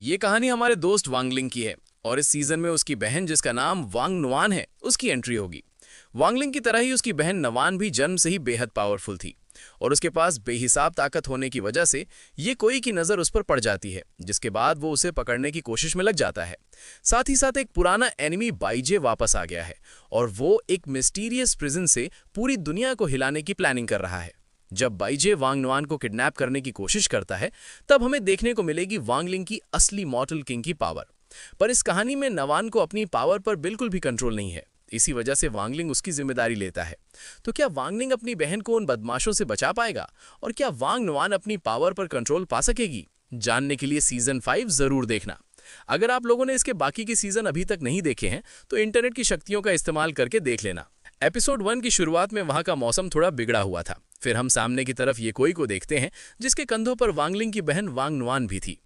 ये कहानी हमारे दोस्त वांगलिंग की है और इस सीजन में उसकी बहन जिसका नाम वांग नुआन है उसकी एंट्री होगी। वांगलिंग की तरह ही उसकी बहन नवान भी जन्म से ही बेहद पावरफुल थी और उसके पास बेहिसाब ताकत होने की वजह से ये कोई की नज़र उस पर पड़ जाती है, जिसके बाद वो उसे पकड़ने की कोशिश में लग जाता है। साथ ही साथ एक पुराना एनिमी बाइजे वापस आ गया है और वो एक मिस्टीरियस प्रिजन से पूरी दुनिया को हिलाने की प्लानिंग कर रहा है। जब बाइजे वांग नुआन को किडनैप करने की कोशिश करता है तब हमें देखने को मिलेगी वांगलिंग की असली मॉर्टल किंग की पावर। पर इस कहानी में नवान को अपनी पावर पर बिल्कुल भी कंट्रोल नहीं है, इसी वजह से वांगलिंग उसकी जिम्मेदारी लेता है। तो क्या वांगलिंग अपनी बहन को उन बदमाशों से बचा पाएगा और क्या वांग नुआन अपनी पावर पर कंट्रोल पा सकेगी? जानने के लिए सीजन 5 जरूर देखना। अगर आप लोगों ने इसके बाकी के सीजन अभी तक नहीं देखे हैं तो इंटरनेट की शक्तियों का इस्तेमाल करके देख लेना। एपिसोड 1 की शुरुआत में वहां का मौसम थोड़ा बिगड़ा हुआ था। फिर हम सामने की तरफ ये कोई को देखते हैं जिसके कंधों पर वांगलिंग की बहन वांग नुआन भी थी।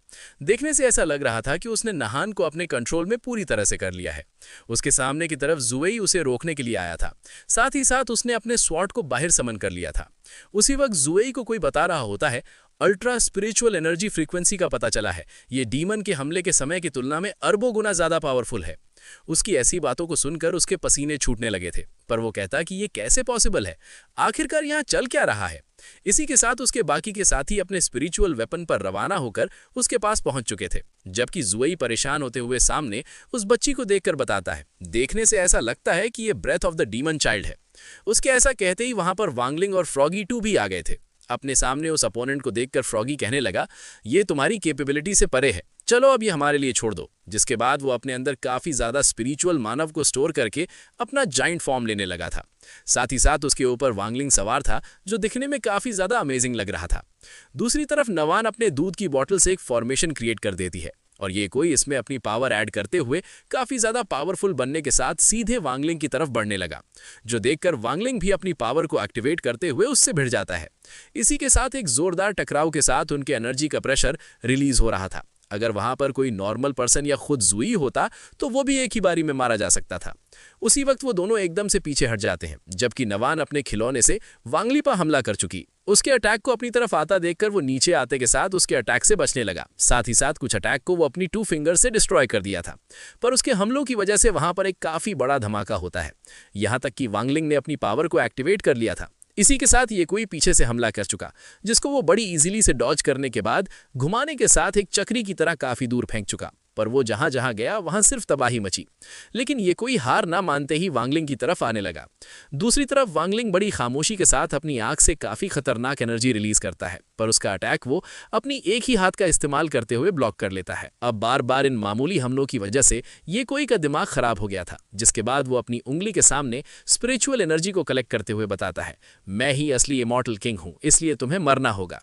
देखने से ऐसा लग रहा था कि उसने नहान को अपने कंट्रोल में पूरी तरह से कर लिया है। उसके सामने की तरफ जुएई उसे रोकने के लिए आया था। साथ ही साथ उसने अपने स्वॉर्ड को बाहर समन कर लिया था। उसी वक्त जुएई को कोई बता रहा होता है अल्ट्रा स्पिरिचुअल एनर्जी फ्रीक्वेंसी का पता चला है, ये डीमन के हमले के समय की तुलना में अरबों गुना ज्यादा पावरफुल है। उसकी ऐसी बातों को सुनकर उसके पसीने छूटने लगे थे, पर वो कहता कि ये कैसे पॉसिबल है, आखिरकार यहाँ चल क्या रहा है। इसी के साथ उसके बाकी के साथी अपने स्पिरिचुअल वेपन पर रवाना होकर उसके पास पहुंच चुके थे, जबकि जुएई परेशान होते हुए सामने उस बच्ची को देखकर बताता है, देखने से ऐसा लगता है कि ये breath of the demon child है। उसके ऐसा कहते ही वहां पर वांगलिंग और फ्रॉगी टू भी आ गए थे। अपने सामने उस अपोनेंट को देखकर फ्रॉगी कहने लगा, ये तुम्हारी कैपेबिलिटी से परे है, चलो अब ये हमारे लिए छोड़ दो। जिसके बाद वो अपने अंदर काफी ज्यादा स्पिरिचुअल मानव को स्टोर करके अपना जाइंट फॉर्म लेने लगा था। साथ ही साथ उसके ऊपर वांगलिंग सवार था, जो दिखने में काफी ज्यादा अमेजिंग लग रहा था। दूसरी तरफ नवान अपने दूध की बोतल से एक फॉर्मेशन क्रिएट कर देती है और ये कोई इसमें अपनी पावर ऐड करते हुए काफी ज्यादा पावरफुल बनने के साथ सीधे वांगलिंग की तरफ बढ़ने लगा, जो देखकर वांगलिंग भी अपनी पावर को एक्टिवेट करते हुए उससे भिड़ जाता है। इसी के साथ एक जोरदार टकराव के साथ उनके एनर्जी का प्रेशर रिलीज हो रहा था। अगर वहां पर कोई नॉर्मल पर्सन या खुद जुई होता तो वो भी एक ही बारी में मारा जा सकता था। उसी वक्त वो दोनों एकदम से पीछे हट जाते हैं, जबकि नवान अपने खिलौने से वांगली पर हमला कर चुकी उसके अटैक को अपनी तरफ आता देखकर वो नीचे आते के साथ उसके अटैक से बचने लगा। साथ ही साथ कुछ अटैक को वो अपनी 2 फिंगर से डिस्ट्रॉय कर दिया था, पर उसके हमलों की वजह से वहां पर एक काफी बड़ा धमाका होता है, यहां तक कि वांगलिंग ने अपनी पावर को एक्टिवेट कर लिया था। इसी के साथ ये कोई पीछे से हमला कर चुका, जिसको वो बड़ी इजीली से डॉज करने के बाद घुमाने के साथ एक चक्री की तरह काफी दूर फेंक चुका, पर वो जहां जहां गया वहां सिर्फ तबाही मची। लेकिन ये कोई हार ना मानते ही वांगलिंग की तरफ आने लगा। दूसरी तरफ वांगलिंग बड़ी खामोशी के साथ अपनी आंख से काफी खतरनाक एनर्जी रिलीज करता है, पर उसका अटैक वो अपनी एक ही हाथ का इस्तेमाल करते हुए ब्लॉक कर लेता है। अब बार बार इन मामूली हमलों की वजह से ये कोई का दिमाग खराब हो गया था, जिसके बाद वो अपनी उंगली के सामने स्पिरिचुअल एनर्जी को कलेक्ट करते हुए बताता है, मैं ही असली इमॉर्टल किंग हूं, इसलिए तुम्हें मरना होगा।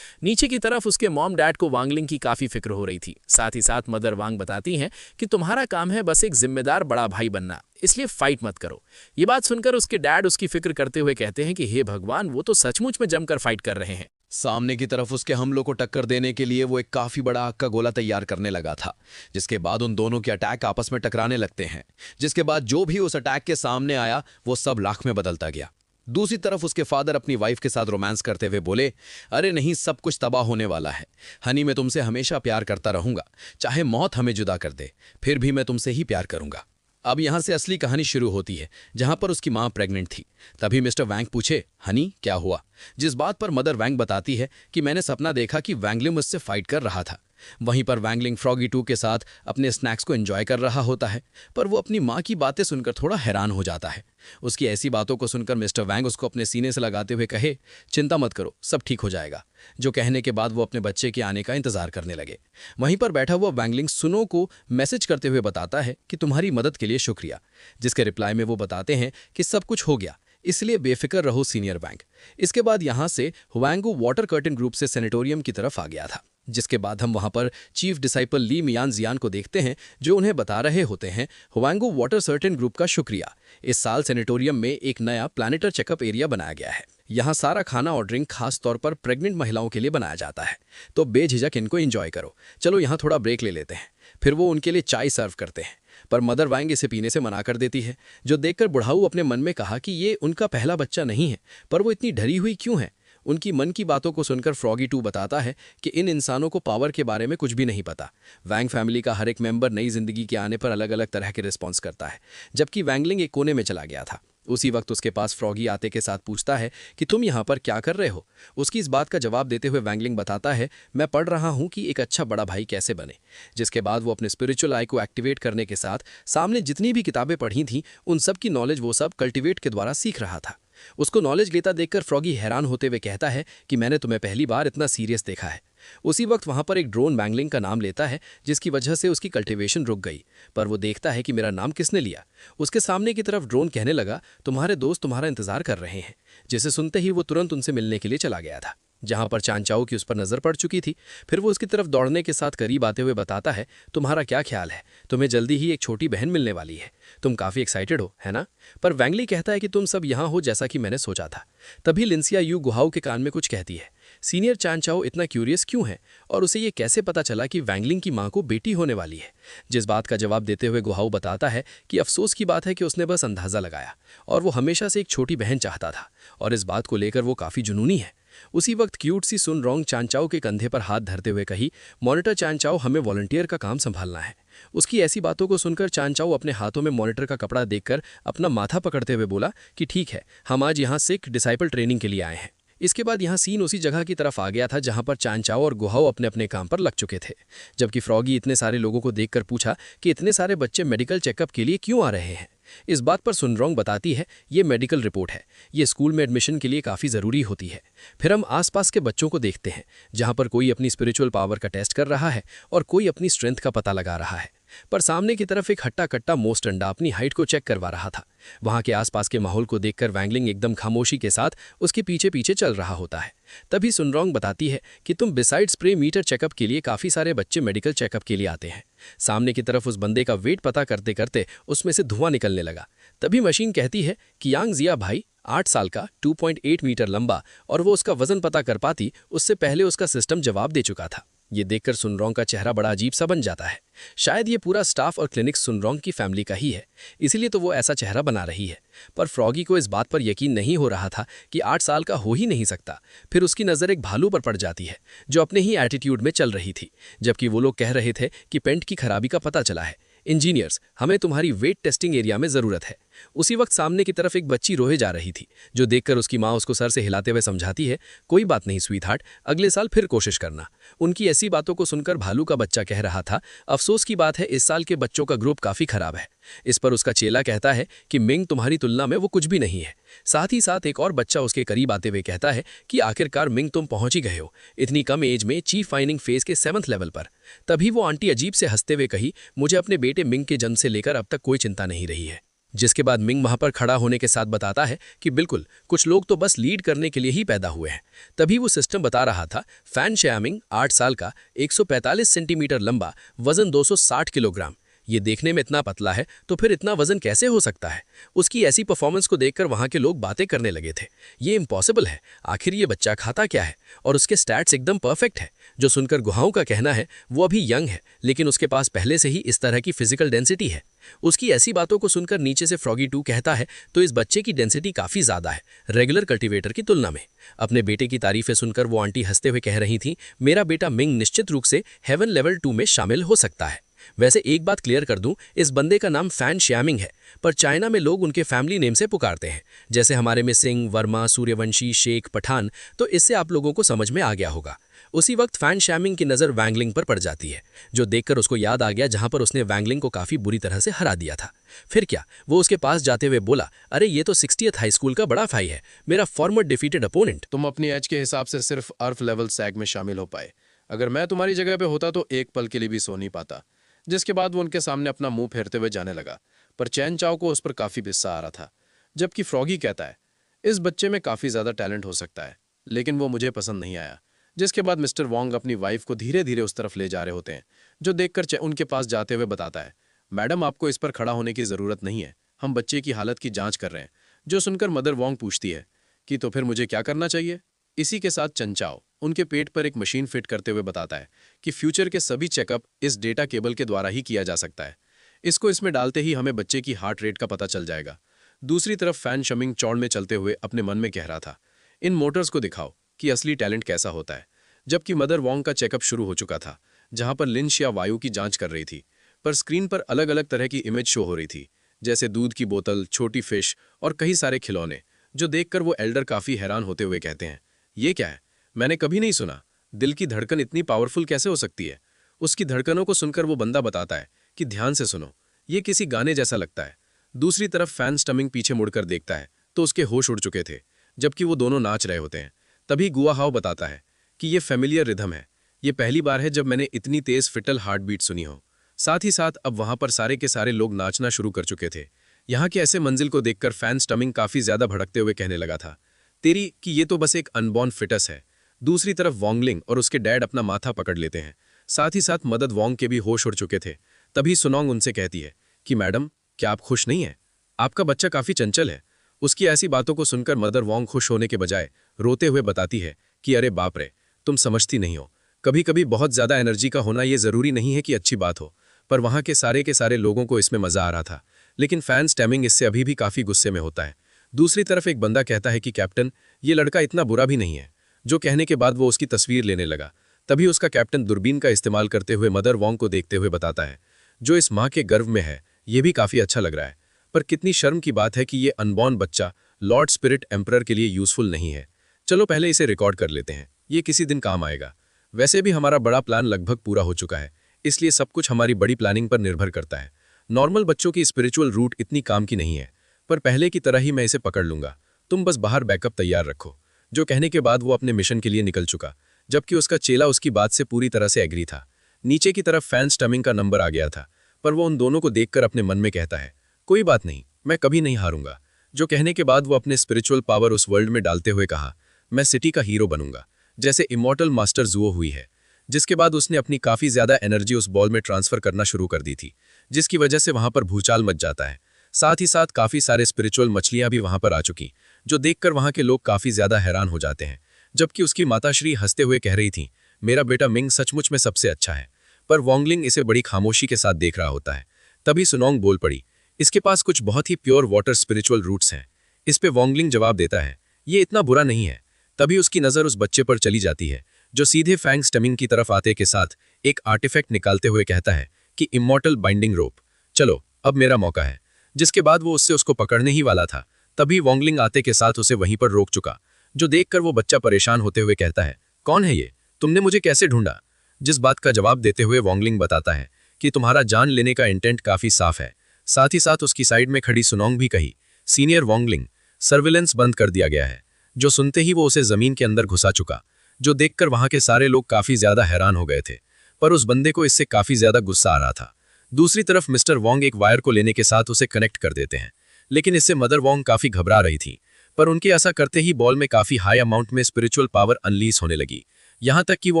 नीचे की तरफ उसके मॉम डैड को वांगलिंग की काफी फिक्र हो रही थी। साथ ही साथ मदर वांग बताती हैं कि तुम्हारा काम है बस एक जिम्मेदार बड़ा भाई बनना, इसलिए फाइट मत करो। ये बात सुनकर उसके डैड उसकी फिक्र करते हुए कहते हैं कि हे भगवान, वो तो सचमुच में जमकर फाइट कर रहे हैं। सामने की तरफ उसके हमलों को टक्कर देने के लिए वो एक काफी बड़ा आग का गोला तैयार करने लगा था, जिसके बाद उन दोनों के अटैक आपस में टकराने लगते हैं। जिसके बाद जो भी उस अटैक के सामने आया वो सब लाख में बदलता गया। दूसरी तरफ उसके फादर अपनी वाइफ के साथ रोमांस करते हुए बोले, अरे नहीं, सब कुछ तबाह होने वाला है। हनी, मैं तुमसे हमेशा प्यार करता रहूंगा, चाहे मौत हमें जुदा कर दे, फिर भी मैं तुमसे ही प्यार करूंगा। अब यहां से असली कहानी शुरू होती है, जहां पर उसकी मां प्रेग्नेंट थी। तभी मिस्टर वैंग पूछे, हनी क्या हुआ? जिस बात पर मदर वैंग बताती है कि मैंने सपना देखा कि वैंगलिंग मुझसे फाइट कर रहा था। वहीं पर वैंगलिंग फ्रॉगी 2 के साथ अपने स्नैक्स को एंजॉय कर रहा होता है, पर वो अपनी मां की बातें सुनकर थोड़ा हैरान हो जाता है। उसकी ऐसी बातों को सुनकर मिस्टर वैंग उसको अपने सीने से लगाते हुए कहे, चिंता मत करो, सब ठीक हो जाएगा। जो कहने के बाद वो अपने बच्चे के आने का इंतजार करने लगे। वहीं पर बैठा हुआ वैंगलिंग सुनो को मैसेज करते हुए बताता है कि तुम्हारी मदद के लिए शुक्रिया, जिसके रिप्लाई में वो बताते हैं कि सब कुछ हो गया, इसलिए बेफिक्र रहो सीनियर वैंग। इसके बाद यहां से हुआंगो वाटर कर्टन ग्रुप से सेनेटोरियम की तरफ आ गया था। जिसके बाद हम वहां पर चीफ डिसाइपल ली मियान जियान को देखते हैं, जो उन्हें बता रहे होते हैं, हुआंगो वाटर सर्टेन ग्रुप का शुक्रिया, इस साल सेनेटोरियम में एक नया प्लानिटर चेकअप एरिया बनाया गया है। यहाँ सारा खाना और ड्रिंक खास तौर पर प्रेग्नेंट महिलाओं के लिए बनाया जाता है, तो बेझिझक इनको एंजॉय करो। चलो यहाँ थोड़ा ब्रेक ले लेते हैं। फिर वो उनके लिए चाय सर्व करते हैं, पर मदर वांग इसे पीने से मना कर देती है, जो देखकर बुढ़ाऊ अपने मन में कहा कि ये उनका पहला बच्चा नहीं है, पर वो इतनी डरी हुई क्यों है। उनकी मन की बातों को सुनकर फ्रॉगी 2 बताता है कि इन इंसानों को पावर के बारे में कुछ भी नहीं पता। वैंग फैमिली का हर एक मेंबर नई जिंदगी के आने पर अलग अलग तरह के रिस्पॉन्स करता है, जबकि वैंगलिंग एक कोने में चला गया था। उसी वक्त उसके पास फ्रॉगी आते के साथ पूछता है कि तुम यहाँ पर क्या कर रहे हो। उसकी इस बात का जवाब देते हुए वैंगलिंग बताता है, मैं पढ़ रहा हूँ कि एक अच्छा बड़ा भाई कैसे बने। जिसके बाद वो अपने स्पिरिचुअल आई को एक्टिवेट करने के साथ सामने जितनी भी किताबें पढ़ी थीं उन सब की नॉलेज वो सब कल्टिवेट के द्वारा सीख रहा था। उसको नॉलेज लेता देखकर फ्रॉगी हैरान होते हुए कहता है कि मैंने तुम्हें पहली बार इतना सीरियस देखा है। उसी वक्त वहां पर एक ड्रोन वैंगलिंग का नाम लेता है, जिसकी वजह से उसकी कल्टीवेशन रुक गई। पर वो देखता है कि मेरा नाम किसने लिया। उसके सामने की तरफ ड्रोन कहने लगा, तुम्हारे दोस्त तुम्हारा इंतजार कर रहे हैं। जिसे सुनते ही वो तुरंत उनसे मिलने के लिए चला गया था, जहां पर चांचाओ की उस पर नजर पड़ चुकी थी। फिर वो उसकी तरफ दौड़ने के साथ करीब आते हुए बताता है, तुम्हारा क्या ख्याल है, तुम्हें जल्दी ही एक छोटी बहन मिलने वाली है, तुम काफी एक्साइटेड हो, है ना? पर वैंगली कहता है कि तुम सब यहाँ हो जैसा कि मैंने सोचा था। तभी लिंसिया यू गुहाओ के कान में कुछ कहती है। सीनियर चांचाओ इतना क्यूरियस क्यों है और उसे ये कैसे पता चला कि वैंगलिंग की मां को बेटी होने वाली है? जिस बात का जवाब देते हुए गुहाओ बताता है कि अफसोस की बात है कि उसने बस अंदाजा लगाया और वो हमेशा से एक छोटी बहन चाहता था और इस बात को लेकर वो काफी जुनूनी है। उसी वक्त क्यूट सी सुन रोंग चांचाओ के कंधे पर हाथ धरते हुए कही, मॉनिटर चांचाओ, हमें वॉलंटियर का काम संभालना है। उसकी ऐसी बातों को सुनकर चांचाओ अपने हाथों में मॉनिटर का कपड़ा देखकर अपना माथा पकड़ते हुए बोला कि ठीक है, हम आज यहाँ सिख डिसाइपल ट्रेनिंग के लिए आए हैं। इसके बाद यहाँ सीन उसी जगह की तरफ आ गया था जहाँ पर चांचाओ और गुहाओ अपने अपने काम पर लग चुके थे, जबकि फ्रॉगी इतने सारे लोगों को देखकर पूछा कि इतने सारे बच्चे मेडिकल चेकअप के लिए क्यों आ रहे हैं। इस बात पर सुनरोंग बताती है, ये मेडिकल रिपोर्ट है, ये स्कूल में एडमिशन के लिए काफ़ी ज़रूरी होती है। फिर हम आसपास के बच्चों को देखते हैं, जहाँ पर कोई अपनी स्पिरिचुअल पावर का टेस्ट कर रहा है और कोई अपनी स्ट्रेंथ का पता लगा रहा है। पर सामने की तरफ एक हट्टा कट्टा मोस्ट अंडा अपनी हाइट को चेक करवा रहा था। वहां के आसपास के माहौल को देखकर वैंगलिंग एकदम खामोशी के साथ उसके पीछे पीछे चल रहा होता है। तभी सुनरोंग बताती है कि तुम बिसाइड स्प्रे मीटर चेकअप के लिए काफ़ी सारे बच्चे मेडिकल चेकअप के लिए आते हैं। सामने की तरफ उस बंदे का वेट पता करते करते उसमें से धुआं निकलने लगा। तभी मशीन कहती है कि यांग जिया भाई 8 साल का, 2.8 मीटर लंबा, और वो उसका वजन पता कर पाती उससे पहले उसका सिस्टम जवाब दे चुका था। ये देखकर सुनरोंग का चेहरा बड़ा अजीब सा बन जाता है। शायद ये पूरा स्टाफ और क्लिनिक सुनरोंग की फैमिली का ही है, इसीलिए तो वो ऐसा चेहरा बना रही है। पर फ्रॉगी को इस बात पर यकीन नहीं हो रहा था कि 8 साल का हो ही नहीं सकता। फिर उसकी नज़र एक भालू पर पड़ जाती है जो अपने ही एटीट्यूड में चल रही थी, जबकि वो लोग कह रहे थे कि पेंट की खराबी का पता चला है। इंजीनियर्स, हमें तुम्हारी वेट टेस्टिंग एरिया में ज़रूरत है। उसी वक्त सामने की तरफ एक बच्ची रोए जा रही थी, जो देखकर उसकी माँ उसको सर से हिलाते हुए समझाती है, कोई बात नहीं स्वीट हार्ट, अगले साल फिर कोशिश करना। उनकी ऐसी बातों को सुनकर भालू का बच्चा कह रहा था, अफसोस की बात है इस साल के बच्चों का ग्रुप काफ़ी खराब है। इस पर उसका चेला कहता है कि मिंग तुम्हारी तुलना में वो कुछ भी नहीं है। साथ ही साथ एक और बच्चा उसके करीब आते हुए कहता है कि आखिरकार मिंग तुम पहुंच ही गए हो, इतनी कम एज में चीफ फाइनिंग फेज के 7th लेवल पर। तभी वो आंटी अजीब से हंसते हुए कही, मुझे अपने बेटे मिंग के जन्म से लेकर अब तक कोई चिंता नहीं रही है। जिसके बाद मिंग वहां पर खड़ा होने के साथ बताता है कि बिल्कुल, कुछ लोग तो बस लीड करने के लिए ही पैदा हुए हैं। तभी वो सिस्टम बता रहा था, फैन श्यामिंग 8 साल का, 145 सेंटीमीटर लंबा, वजन 260 किलोग्राम। ये देखने में इतना पतला है तो फिर इतना वजन कैसे हो सकता है? उसकी ऐसी परफॉर्मेंस को देखकर वहाँ के लोग बातें करने लगे थे, ये इम्पॉसिबल है, आखिर ये बच्चा खाता क्या है? और उसके स्टैट्स एकदम परफेक्ट है। जो सुनकर गुहाओं का कहना है वो अभी यंग है, लेकिन उसके पास पहले से ही इस तरह की फिजिकल डेंसिटी है। उसकी ऐसी बातों को सुनकर नीचे से फ्रॉगी 2 कहता है, तो इस बच्चे की डेंसिटी काफ़ी ज़्यादा है रेगुलर कल्टीवेटर की तुलना में। अपने बेटे की तारीफें सुनकर वो आंटी हंसते हुए कह रही थी, मेरा बेटा मिंग निश्चित रूप से हेवन लेवल 2 में शामिल हो सकता है। वैसे एक बात क्लियर कर दूं, इस बंदे का नाम फैन श्यामिंग है, पर चाइना में लोग उनके फैमिली नेम से पुकारते हैं, जैसे हमारे में सिंह, वर्मा, सूर्यवंशी, शेख, पठान। तो इससे आप लोगों को समझ में आ गया होगा। उसी वक्त फैन श्यामिंग की नज़र वैंगलिंग पर पड़ जाती है, जो देखकर उसको याद आ गया जहां पर उसने वैंगलिंग को काफ़ी बुरी तरह से हरा दिया था। फिर क्या, वो उसके पास जाते हुए बोला, अरे ये तो 60th हाई स्कूल का बड़ा भाई है, मेरा फॉर्मर डिफीटेड अपोनेंट। तुम अपनी एज के हिसाब से सिर्फ अर्फ लेवल सैग में शामिल हो पाए। अगर मैं तुम्हारी जगह पे होता तो एक पल के लिए भी सो नहीं पाता। जिसके बाद वो उनके सामने अपना मुंह फेरते हुए जाने लगा, पर चैन चाओ को उस पर काफ़ी गुस्सा आ रहा था। जबकि फ्रॉगी कहता है, इस बच्चे में काफ़ी ज़्यादा टैलेंट हो सकता है, लेकिन वो मुझे पसंद नहीं आया। जिसके बाद मिस्टर वोंग अपनी वाइफ को धीरे धीरे उस तरफ ले जा रहे होते हैं, जो देखकर उनके पास जाते हुए बताता है, मैडम आपको इस पर खड़ा होने की ज़रूरत नहीं है, हम बच्चे की हालत की जाँच कर रहे हैं। जो सुनकर मदर वोंग पूछती है कि तो फिर मुझे क्या करना चाहिए। इसी के साथ चंचाओ उनके पेट पर एक मशीन फिट करते हुए बताता है कि फ्यूचर के सभी चेकअप इस डेटा केबल के द्वारा ही किया जा सकता है। इसको इसमें डालते ही हमें बच्चे की हार्ट रेट का पता चल जाएगा। दूसरी तरफ फैन शमिंग चौड़ में चलते हुए अपने मन में कह रहा था, इन मोटर्स को दिखाओ, कि असली टैलेंट कैसा होता है। जबकि मदर वोंग का चेकअप शुरू हो चुका था, जहां पर लिंच या वायु की जांच कर रही थी, पर स्क्रीन पर अलग अलग तरह की इमेज शो हो रही थी, जैसे दूध की बोतल, छोटी फिश और कई सारे खिलौने, जो देखकर वो एल्डर काफी हैरान होते हुए कहते हैं, ये क्या है? मैंने कभी नहीं सुना। दिल की धड़कन इतनी पावरफुल कैसे हो सकती है? उसकी धड़कनों को सुनकर वो बंदा बताता है कि ध्यान से सुनो, ये किसी गाने जैसा लगता है। दूसरी तरफ फैन स्टमिंग पीछे मुड़कर देखता है तो उसके होश उड़ चुके थे, जबकि वो दोनों नाच रहे होते हैं। तभी गुआ हाओ बताता है कि ये फेमिलियर रिदम है, ये पहली बार है जब मैंने इतनी तेज फिटल हार्ट बीट सुनी हो। साथ ही साथ अब वहां पर सारे के सारे लोग नाचना शुरू कर चुके थे। यहाँ के ऐसे मंजिल को देखकर फैन स्टमिंग काफी ज्यादा भड़कते हुए कहने लगा था, तेरी कि ये तो बस एक अनबॉर्न फिटस है। दूसरी तरफ वोंगलिंग और उसके डैड अपना माथा पकड़ लेते हैं। साथ ही साथ मदद वोंग के भी होश उड़ चुके थे। तभी सुनोंग उनसे कहती है कि मैडम, क्या आप खुश नहीं हैं? आपका बच्चा काफी चंचल है। उसकी ऐसी बातों को सुनकर मदर वोंग खुश होने के बजाय रोते हुए बताती है कि अरे बाप रे, तुम समझती नहीं हो, कभी कभी बहुत ज्यादा एनर्जी का होना ये जरूरी नहीं है कि अच्छी बात हो। पर वहां के सारे लोगों को इसमें मजा आ रहा था, लेकिन फैन स्टैमिंग इससे अभी भी काफी गुस्से में होता है। दूसरी तरफ एक बंदा कहता है कि कैप्टन, ये लड़का इतना बुरा भी नहीं है, जो कहने के बाद वो उसकी तस्वीर लेने लगा। तभी उसका कैप्टन दूरबीन का इस्तेमाल करते हुए मदर वोंग को देखते हुए बताता है, जो इस माँ के गर्भ में है, ये भी काफी अच्छा लग रहा है। पर कितनी शर्म की बात है कि ये अनबॉर्न बच्चा लॉर्ड स्पिरिट एम्परर के लिए यूजफुल नहीं है। चलो पहले इसे रिकॉर्ड कर लेते हैं, ये किसी दिन काम आएगा। वैसे भी हमारा बड़ा प्लान लगभग पूरा हो चुका है, इसलिए सब कुछ हमारी बड़ी प्लानिंग पर निर्भर करता है। नॉर्मल बच्चों की स्पिरिचुअल रूट इतनी काम की नहीं है, पर पहले की तरह ही मैं इसे पकड़ लूंगा। तुम बस बाहर बैकअप तैयार रखो। जो कहने के बाद वो अपने मिशन के लिए निकल चुका, जबकि उसका चेला उसकी बात से पूरी तरह से एग्री था। नीचे की तरफ फैन स्टमिंग का नंबर आ गया था, पर वो उन दोनों को देखकर अपने मन में कहता है, कोई बात नहीं, मैं कभी नहीं हारूंगा। जो कहने के बाद वो अपने स्पिरिचुअल पावर उस वर्ल्ड में डालते हुए कहा, मैं सिटी का हीरो बनूंगा, जैसे इमॉर्टल मास्टर जुओ हुई है। जिसके बाद उसने अपनी काफी ज्यादा एनर्जी उस बॉल में ट्रांसफर करना शुरू कर दी थी, जिसकी वजह से वहां पर भूचाल मच जाता है। साथ ही साथ काफी सारे स्पिरिचुअल मछलियां भी वहां पर आ चुकी, जो देखकर वहां के लोग काफी ज्यादा हैरान हो जाते हैं। जबकि उसकी माताश्री हंसते हुए कह रही थी, मेरा बेटा मिंग सचमुच में सबसे अच्छा है। पर वोंगलिंग इसे बड़ी खामोशी के साथ देख रहा होता है। तभी सुनोंग बोल पड़ी, इसके पास कुछ बहुत ही प्योर वाटर स्पिरिचुअल रूट्स हैं। इस पे वोंगलिंग जवाब देता है, ये इतना बुरा नहीं है। तभी उसकी नजर उस बच्चे पर चली जाती है, जो सीधे फैंग स्टमिंग की तरफ आते के साथ एक आर्टिफैक्ट निकालते हुए कहता है कि इमॉर्टल बाइंडिंग रोप, चलो अब मेरा मौका है। जिसके बाद वो उसको पकड़ने ही वाला था, तभी वोंगलिंग आते के साथ उसे वहीं पर रोक चुका। जो देखकर वो बच्चा परेशान होते हुए कहता है, कौन है ये? तुमने मुझे कैसे ढूंढा? जिस बात का जवाब देते हुए वोंगलिंग बताता है कि तुम्हारा जान लेने का इंटेंट काफी साफ है। साथ ही साथ उसकी साइड में खड़ी सुनोंग भी कही, सीनियर वोंगलिंग, सर्विलेंस बंद कर दिया गया है। जो सुनते ही वो उसे जमीन के अंदर घुसा चुका, जो देखकर वहां के सारे लोग काफी ज्यादा हैरान हो गए थे। पर उस बंदे को इससे काफी ज्यादा गुस्सा आ रहा था। दूसरी तरफ मिस्टर वोंग एक वायर को लेने के साथ उसे कनेक्ट कर देते हैं, लेकिन इससे मदर वोंग काफी घबरा रही थी। पर उनके ऐसा करते ही बॉल में काफी हाई अमाउंट में स्पिरिचुअल पावर अनलीज होने लगी, यहां तक कि वो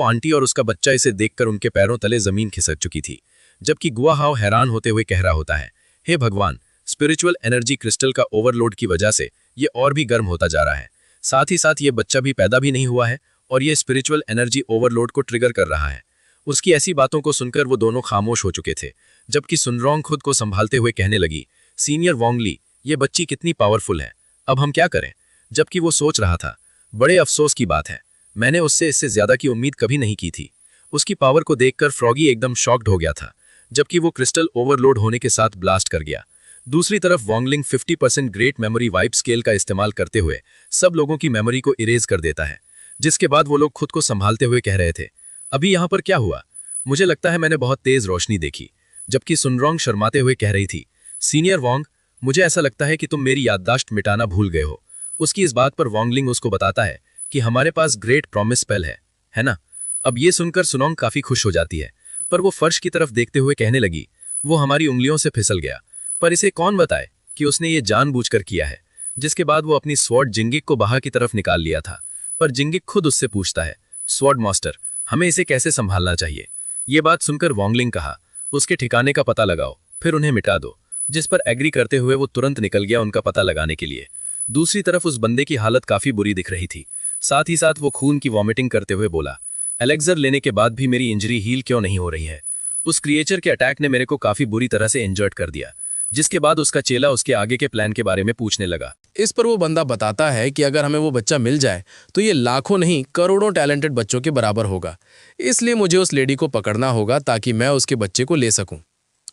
आंटी और उसका बच्चा इसे देखकर उनके पैरों तले जमीन खिसक चुकी थी। जबकि गुआ हाओ हैरान होते हुए कह रहा होता है, हे भगवान, स्पिरिचुअल एनर्जी क्रिस्टल का ओवरलोड की वजह से ये और भी गर्म होता जा रहा है। साथ ही साथ ये बच्चा भी पैदा भी नहीं हुआ है और ये स्पिरिचुअल एनर्जी ओवरलोड को ट्रिगर कर रहा है। उसकी ऐसी बातों को सुनकर वो दोनों खामोश हो चुके थे, जबकि सुनरोंग खुद को संभालते हुए कहने लगी, सीनियर वोंगली, ये बच्ची कितनी पावरफुल है, अब हम क्या करें? जबकि वो सोच रहा था, बड़े अफसोस की बात है, मैंने उससे इससे ज्यादा की उम्मीद कभी नहीं की थी। उसकी पावर को देखकर फ्रॉगी एकदम शॉक्ड हो गया था, जबकि वो क्रिस्टल ओवरलोड होने के साथ ब्लास्ट कर गया। दूसरी तरफ वोंगलिंग 50% ग्रेट मेमोरी वाइप स्केल का इस्तेमाल करते हुए सब लोगों की मेमोरी को इरेज कर देता है। जिसके बाद वो लोग खुद को संभालते हुए कह रहे थे, अभी यहाँ पर क्या हुआ? मुझे लगता है मैंने बहुत तेज रोशनी देखी। जबकि सुनरोंग शर्माते हुए कह रही थी, सीनियर वोंग, मुझे ऐसा लगता है कि तुम मेरी याददाश्त मिटाना भूल गए हो। उसकी इस बात पर वोंगलिंग उसको बताता है कि हमारे पास ग्रेट प्रॉमिस स्पेल है ना? अब ये सुनकर सुनोंग काफी खुश हो जाती है, पर वो फर्श की तरफ देखते हुए कहने लगी, वो हमारी उंगलियों से फिसल गया, पर इसे कौन बताए कि उसने ये जानबूझकर किया है। जिसके बाद वो अपनी स्वॉर्ड जिंगिक को बाहर की तरफ निकाल लिया था, पर जिंगिक खुद उससे पूछता है, स्वॉर्ड मास्टर, हमें इसे कैसे संभालना चाहिए? ये बात सुनकर वोंगलिंग कहा, उसके ठिकाने का पता लगाओ, फिर उन्हें मिटा दो। जिस पर एग्री करते हुए वो तुरंत निकल गया उनका पता लगाने के लिए। दूसरी तरफ उस बंदे की हालत काफी बुरी दिख रही थी। साथ ही साथ वो खून की वॉमिटिंग करते हुए बोला, एलेक्सर लेने के बाद भी मेरी इंजरी हील क्यों नहीं हो रही है? उस क्रिएचर के अटैक ने मेरे को काफी बुरी तरह से इंजर्ड कर दिया। जिसके बाद उसका चेला उसके आगे के प्लान के बारे में पूछने लगा। इस पर वो बंदा बताता है कि अगर हमें वो बच्चा मिल जाए तो ये लाखों नहीं करोड़ों टैलेंटेड बच्चों के बराबर होगा, इसलिए मुझे उस लेडी को पकड़ना होगा ताकि मैं उसके बच्चे को ले सकूं।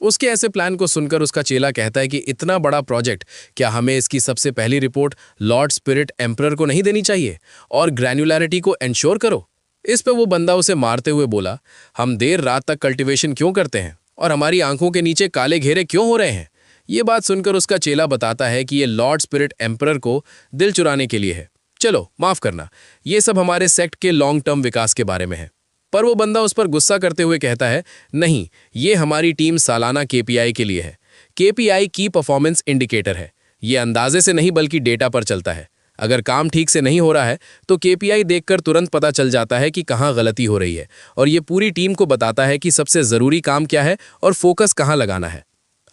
उसके ऐसे प्लान को सुनकर उसका चेला कहता है कि इतना बड़ा प्रोजेक्ट, क्या हमें इसकी सबसे पहली रिपोर्ट लॉर्ड स्पिरिट एम्परर को नहीं देनी चाहिए और ग्रैन्युलैरिटी को एंश्योर करो। इस पे वो बंदा उसे मारते हुए बोला, हम देर रात तक कल्टीवेशन क्यों करते हैं और हमारी आंखों के नीचे काले घेरे क्यों हो रहे हैं। ये बात सुनकर उसका चेला बताता है कि ये लॉर्ड स्पिरिट एम्परर को दिल चुराने के लिए है। चलो माफ करना, ये सब हमारे सेक्ट के लॉन्ग टर्म विकास के बारे में है। पर वो बंदा उस पर गुस्सा करते हुए कहता है, नहीं, ये हमारी टीम सालाना केपीआई के लिए है। केपीआई की परफॉर्मेंस इंडिकेटर है। ये अंदाजे से नहीं बल्कि डेटा पर चलता है। अगर काम ठीक से नहीं हो रहा है तो केपीआई देखकर तुरंत पता चल जाता है कि कहाँ गलती हो रही है और ये पूरी टीम को बताता है कि सबसे ज़रूरी काम क्या है और फोकस कहाँ लगाना है।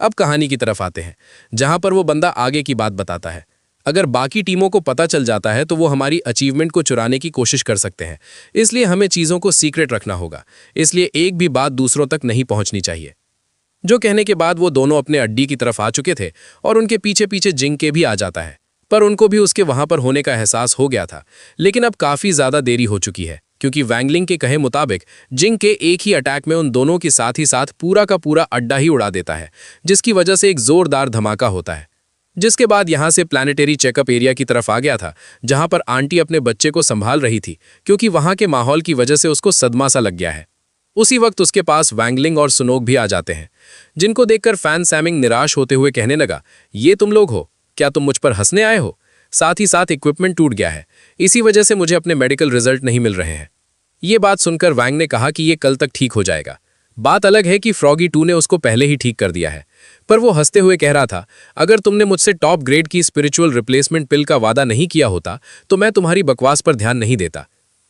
अब कहानी की तरफ आते हैं, जहाँ पर वो बंदा आगे की बात बताता है। अगर बाकी टीमों को पता चल जाता है तो वो हमारी अचीवमेंट को चुराने की कोशिश कर सकते हैं, इसलिए हमें चीज़ों को सीक्रेट रखना होगा। इसलिए एक भी बात दूसरों तक नहीं पहुंचनी चाहिए। जो कहने के बाद वो दोनों अपने अड्डी की तरफ आ चुके थे और उनके पीछे पीछे जिंग के भी आ जाता है, पर उनको भी उसके वहां पर होने का एहसास हो गया था। लेकिन अब काफ़ी ज़्यादा देरी हो चुकी है, क्योंकि वैंगलिंग के कहे मुताबिक जिंग के एक ही अटैक में उन दोनों के साथ ही साथ पूरा का पूरा अड्डा ही उड़ा देता है, जिसकी वजह से एक जोरदार धमाका होता है। जिसके बाद यहां से प्लानिटरी चेकअप एरिया की तरफ आ गया था, जहां पर आंटी अपने बच्चे को संभाल रही थी, क्योंकि वहां के माहौल की वजह से उसको सदमा सा लग गया है। उसी वक्त उसके पास वैंगलिंग और सुनोक भी आ जाते हैं, जिनको देखकर फैन सैमिंग निराश होते हुए कहने लगा, ये तुम लोग हो क्या? तुम मुझ पर हंसने आए हो? साथ ही साथ इक्विपमेंट टूट गया है, इसी वजह से मुझे अपने मेडिकल रिजल्ट नहीं मिल रहे हैं। ये बात सुनकर वैंग ने कहा कि ये कल तक ठीक हो जाएगा। बात अलग है कि फ्रॉगी 2 ने उसको पहले ही ठीक कर दिया है, पर वो हंसते हुए कह रहा था, अगर तुमने मुझसे टॉप ग्रेड की स्पिरिचुअल रिप्लेसमेंट पिल का वादा नहीं किया होता तो मैं तुम्हारी बकवास पर ध्यान नहीं देता।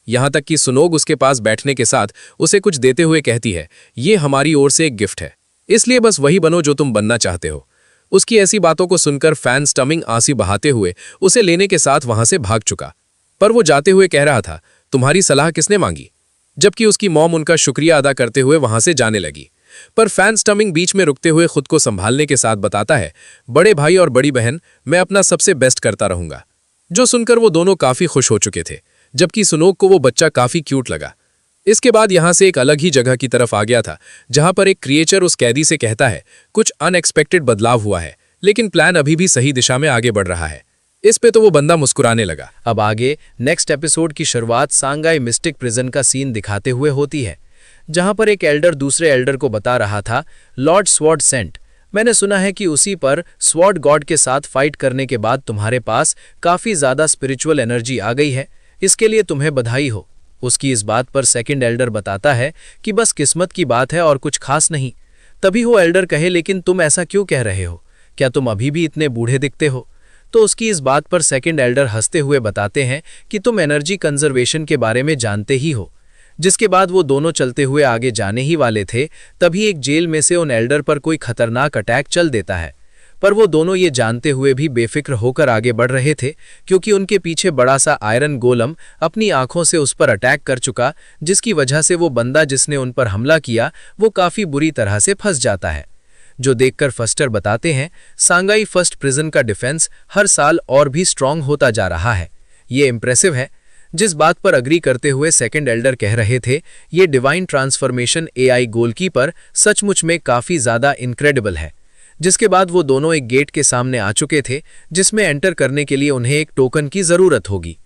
यहां तक कि सुनोग उसके पास बैठने के साथ उसे कुछ देते हुए कहती है, ये हमारी ओर से एक गिफ्ट है, इसलिए बस वही बनो जो तुम बनना चाहते हो। उसकी ऐसी बातों को सुनकर फैन स्टमिंग आंसी बहाते हुए उसे लेने के साथ वहां से भाग चुका। पर वो जाते हुए कह रहा था, तुम्हारी सलाह किसने मांगी? जबकि उसकी मॉम उनका शुक्रिया अदा करते हुए वहां से जाने लगी। पर फैन स्टमिंग बीच में रुकते हुए खुद को संभालने के साथ बताता है, बड़े भाई और बड़ी बहन, मैं अपना सबसे बेस्ट करता रहूंगा। जो सुनकर वो दोनों काफी खुश हो चुके थे, जबकि सुनोक को वो बच्चा काफी क्यूट लगा। इसके बाद यहां से एक अलग ही जगह की तरफ आ गया था, जहां पर एक क्रिएचर उस कैदी से कहता है, कुछ अनएक्सपेक्टेड बदलाव हुआ है, लेकिन प्लान अभी भी सही दिशा में आगे बढ़ रहा है। इस पे तो वो बंदा मुस्कुराने लगा। अब आगे नेक्स्ट एपिसोड की शुरुआत सांगाई मिस्टिक प्रिजन का सीन दिखाते हुए होती है, जहां पर एक एल्डर दूसरे एल्डर को बता रहा था, लॉर्ड स्वॉर्ड सेंट, मैंने सुना है कि उसी पर स्वॉर्ड गॉड के साथ फाइट करने के बाद तुम्हारे पास काफी ज्यादा स्पिरिचुअल एनर्जी आ गई है, इसके लिए तुम्हें बधाई हो। उसकी इस बात पर सेकंड एल्डर बताता है कि बस किस्मत की बात है और कुछ खास नहीं। तभी वो एल्डर कहे, लेकिन तुम ऐसा क्यों कह रहे हो? क्या तुम अभी भी इतने बूढ़े दिखते हो? तो उसकी इस बात पर सेकंड एल्डर हंसते हुए बताते हैं कि तुम एनर्जी कंजर्वेशन के बारे में जानते ही हो। जिसके बाद वो दोनों चलते हुए आगे जाने ही वाले थे, तभी एक जेल में से उन एल्डर पर कोई खतरनाक अटैक चल देता है। पर वो दोनों ये जानते हुए भी बेफिक्र होकर आगे बढ़ रहे थे, क्योंकि उनके पीछे बड़ा सा आयरन गोलम अपनी आंखों से उस पर अटैक कर चुका, जिसकी वजह से वो बंदा जिसने उन पर हमला किया वो काफी बुरी तरह से फंस जाता है। जो देखकर फस्टर बताते हैं, सांगाई फर्स्ट प्रिजन का डिफेंस हर साल और भी स्ट्रांग होता जा रहा है। ये इंप्रेसिव है। जिस बात पर अग्री करते हुए सेकंड एल्डर कह रहे थे, ये डिवाइन ट्रांसफॉर्मेशन एआई गोलकीपर सचमुच में काफी ज्यादा इनक्रेडिबल है। जिसके बाद वो दोनों एक गेट के सामने आ चुके थे, जिसमें एंटर करने के लिए उन्हें एक टोकन की जरूरत होगी।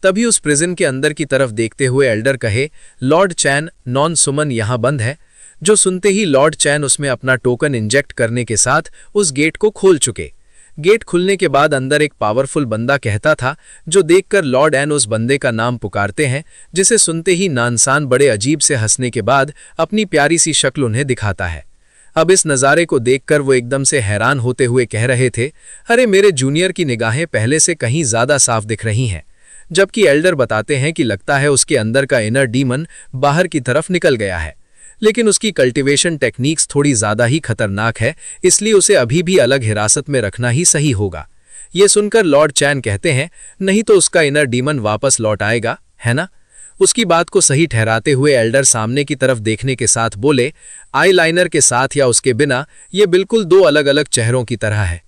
तभी उस प्रिजन के अंदर की तरफ देखते हुए एल्डर कहे, लॉर्ड चैन नॉन सुमन यहां बंद है। जो सुनते ही लॉर्ड चैन उसमें अपना टोकन इंजेक्ट करने के साथ उस गेट को खोल चुके। गेट खुलने के बाद अंदर एक पावरफुल बंदा कहता था, जो देखकर लॉर्ड एन उस बंदे का नाम पुकारते हैं, जिसे सुनते ही नानसान बड़े अजीब से हंसने के बाद अपनी प्यारी सी शक्ल उन्हें दिखाता है। अब इस नज़ारे को देखकर वो एकदम से हैरान होते हुए कह रहे थे, अरे मेरे जूनियर की निगाहें पहले से कहीं ज़्यादा साफ दिख रही हैं। जबकि एल्डर बताते हैं कि लगता है उसके अंदर का इनर डीमन बाहर की तरफ निकल गया है, लेकिन उसकी कल्टीवेशन टेक्निक्स थोड़ी ज़्यादा ही खतरनाक है, इसलिए उसे अभी भी अलग हिरासत में रखना ही सही होगा। ये सुनकर लॉर्ड चैन कहते हैं, नहीं तो उसका इनर डीमन वापस लौट आएगा, है ना? उसकी बात को सही ठहराते हुए एल्डर सामने की तरफ देखने के साथ बोले, आईलाइनर के साथ या उसके बिना ये बिल्कुल दो अलग अलग चेहरों की तरह है।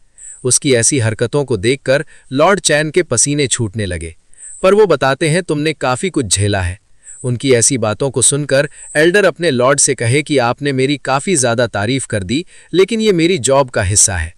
उसकी ऐसी हरकतों को देखकर लॉर्ड चैन के पसीने छूटने लगे, पर वो बताते हैं तुमने काफी कुछ झेला है। उनकी ऐसी बातों को सुनकर एल्डर अपने लॉर्ड से कहे कि आपने मेरी काफी ज्यादा तारीफ कर दी, लेकिन ये मेरी जॉब का हिस्सा है।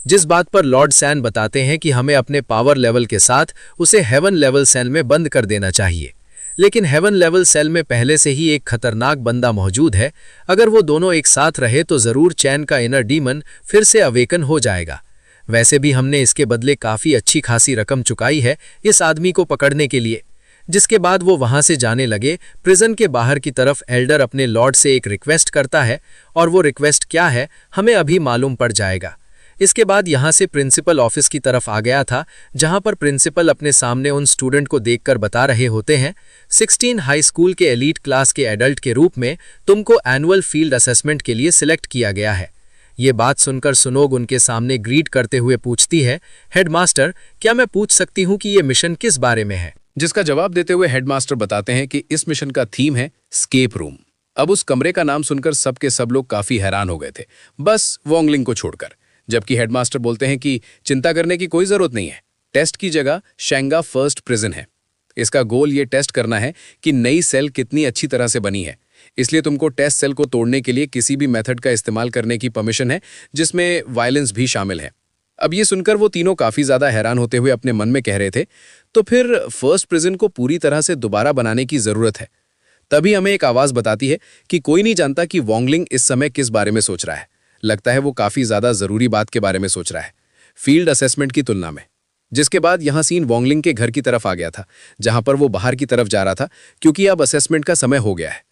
जिस बात पर लॉर्ड सैन बताते हैं कि हमें अपने पावर लेवल के साथ उसे हेवन लेवल सेल में बंद कर देना चाहिए, लेकिन हेवन लेवल सेल में पहले से ही एक खतरनाक बंदा मौजूद है। अगर वो दोनों एक साथ रहे तो जरूर चैन का इनर डीमन फिर से अवेकन हो जाएगा। वैसे भी हमने इसके बदले काफी अच्छी खासी रकम चुकाई है इस आदमी को पकड़ने के लिए। जिसके बाद वो वहां से जाने लगे। प्रिजन के बाहर की तरफ एल्डर अपने लॉर्ड से एक रिक्वेस्ट करता है, और वो रिक्वेस्ट क्या है हमें अभी मालूम पड़ जाएगा। इसके बाद यहाँ से प्रिंसिपल ऑफिस की तरफ आ गया था, जहाँ पर प्रिंसिपल अपने सामने उन स्टूडेंट को देखकर बता रहे होते हैं, 16 हाई स्कूल के एलीट क्लास के एडल्ट के रूप में तुमको एनुअल फील्ड असेसमेंट के लिए सिलेक्ट किया गया है। ये बात सुनकर सुनोग उनके सामने ग्रीट करते हुए पूछती है, हेडमास्टर क्या मैं पूछ सकती हूँ कि ये मिशन किस बारे में है? जिसका जवाब देते हुए हेडमास्टर बताते हैं कि इस मिशन का थीम है स्केप रूम। अब उस कमरे का नाम सुनकर सब के सब लोग काफी हैरान हो गए थे, बस वोंगलिंग को छोड़कर। जबकि हेडमास्टर बोलते हैं कि चिंता करने की कोई जरूरत नहीं है, टेस्ट की जगह शेंगा फर्स्ट प्रिजन है। इसका गोल ये टेस्ट करना है कि नई सेल कितनी अच्छी तरह से बनी है, इसलिए तुमको टेस्ट सेल को तोड़ने के लिए किसी भी मेथड का इस्तेमाल करने की परमिशन है, जिसमें वायलेंस भी शामिल है। अब ये सुनकर वो तीनों काफी ज्यादा हैरान होते हुए अपने मन में कह रहे थे, तो फिर फर्स्ट प्रिजन को पूरी तरह से दोबारा बनाने की जरूरत है। तभी हमें एक आवाज बताती है कि कोई नहीं जानता कि वोंगलिंग इस समय किस बारे में सोच रहा है। लगता है वो काफी ज्यादा जरूरी बात के बारे में सोच रहा है, फील्ड असेसमेंट की तुलना में। जिसके बाद यहां सीन वोंगलिंग के घर की तरफ आ गया था, जहां पर वो बाहर की तरफ जा रहा था क्योंकि अब असेसमेंट का समय हो गया है।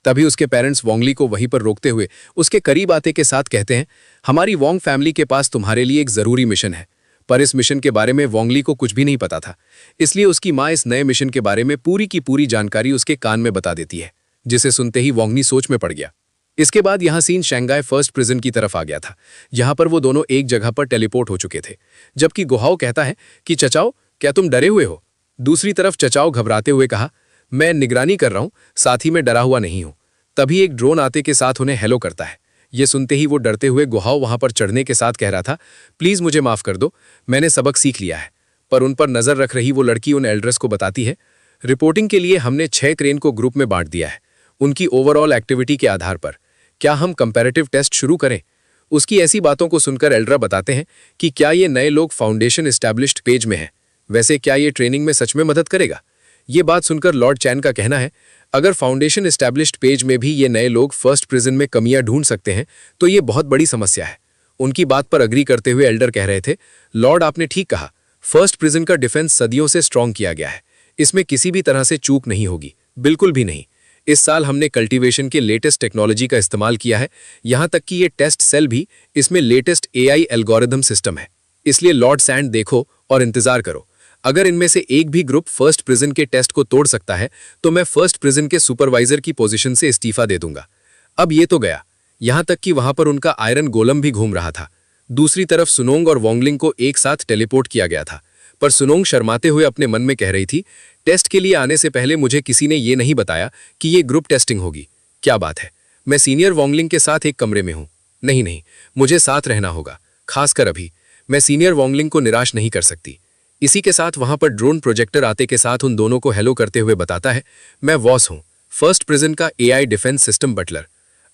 तभी उसके पेरेंट्स वोंगली को वहीं पर रोकते हुए उसके करीब आते के साथ कहते हैं, हमारी वोंग फैमिली के पास तुम्हारे लिए एक जरूरी मिशन है। पर इस मिशन के बारे में वोंगली को कुछ भी नहीं पता था, इसलिए उसकी माँ इस नए मिशन के बारे में पूरी की पूरी जानकारी उसके कान में बता देती है, जिसे सुनते ही वोंगली सोच में पड़ गया। इसके बाद यहां सीन शंघाई फर्स्ट प्रिजन की तरफ आ गया था, जहां पर वो दोनों एक जगह पर टेलीपोर्ट हो चुके थे। जबकि गुहाओ कहता है कि चचाओ क्या तुम डरे हुए हो? दूसरी तरफ चचाओ घबराते हुए कहा, मैं निगरानी कर रहा हूं, साथ ही मैं डरा हुआ नहीं हूं। तभी एक ड्रोन आते के साथ उन्हें हेलो करता है। ये सुनते ही वो डरते हुए गुहाओ वहां पर चढ़ने के साथ कह रहा था, प्लीज मुझे माफ कर दो, मैंने सबक सीख लिया है। पर उन पर नजर रख रही वो लड़की उन एल्डर्स को बताती है, रिपोर्टिंग के लिए हमने 6 क्रेन को ग्रुप में बांट दिया है, उनकी ओवरऑल एक्टिविटी के आधार पर। क्या हम कंपैरेटिव टेस्ट शुरू करें? उसकी ऐसी बातों को सुनकर एल्ड्रा बताते हैं कि क्या ये नए लोग फाउंडेशन एस्टैब्लिश्ड पेज में हैं, वैसे क्या ये ट्रेनिंग में सच में मदद करेगा? ये बात सुनकर लॉर्ड चैन का कहना है, अगर फाउंडेशन एस्टैब्लिश्ड पेज में भी ये नए लोग फर्स्ट प्रिजन में कमियां ढूंढ सकते हैं तो ये बहुत बड़ी समस्या है। उनकी बात पर अग्री करते हुए एल्डर कह रहे थे, लॉर्ड आपने ठीक कहा, फर्स्ट प्रिजन का डिफेंस सदियों से स्ट्रांग किया गया है, इसमें किसी भी तरह से चूक नहीं होगी, बिल्कुल भी नहीं। इस साल हमने कल्टीवेशन के लेटेस्ट टेक्नोलॉजी का इस्तेमाल किया है, यहां तक कि ये टेस्ट सेल भी इसमें लेटेस्ट AI एल्गोरिथम सिस्टम है। इसलिए लॉर्ड सैंड देखो और इंतजार करो, अगर इनमें से एक भी ग्रुप फर्स्ट प्रिजन के टेस्ट को तोड़ सकता है तो मैं फर्स्ट प्रिजन के सुपरवाइजर की पोजीशन से इस्तीफा दे दूंगा। अब ये तो गया, यहां तक कि वहां पर उनका आयरन गोलम भी घूम रहा था। दूसरी तरफ सुनोंग और वोंगलिंग को एक साथ टेलीपोर्ट किया गया था, पर सुनोंग शर्माते हुए अपने मन में कह रही थी, टेस्ट के लिए आने से पहले मुझे किसी ने ये नहीं बताया कि ये ग्रुप टेस्टिंग होगी। क्या बात है, मैं सीनियर वोंगलिंग के साथ एक कमरे में हूं। नहीं, मुझे साथ रहना होगा, खासकर अभी। मैं सीनियर वोंगलिंग को निराश नहीं कर सकती। इसी के साथ वहां पर ड्रोन प्रोजेक्टर आते के साथ उन दोनों को हेलो करते हुए बताता है, मैं वॉस हूं, फर्स्ट प्रिजन का AI डिफेंस सिस्टम बटलर।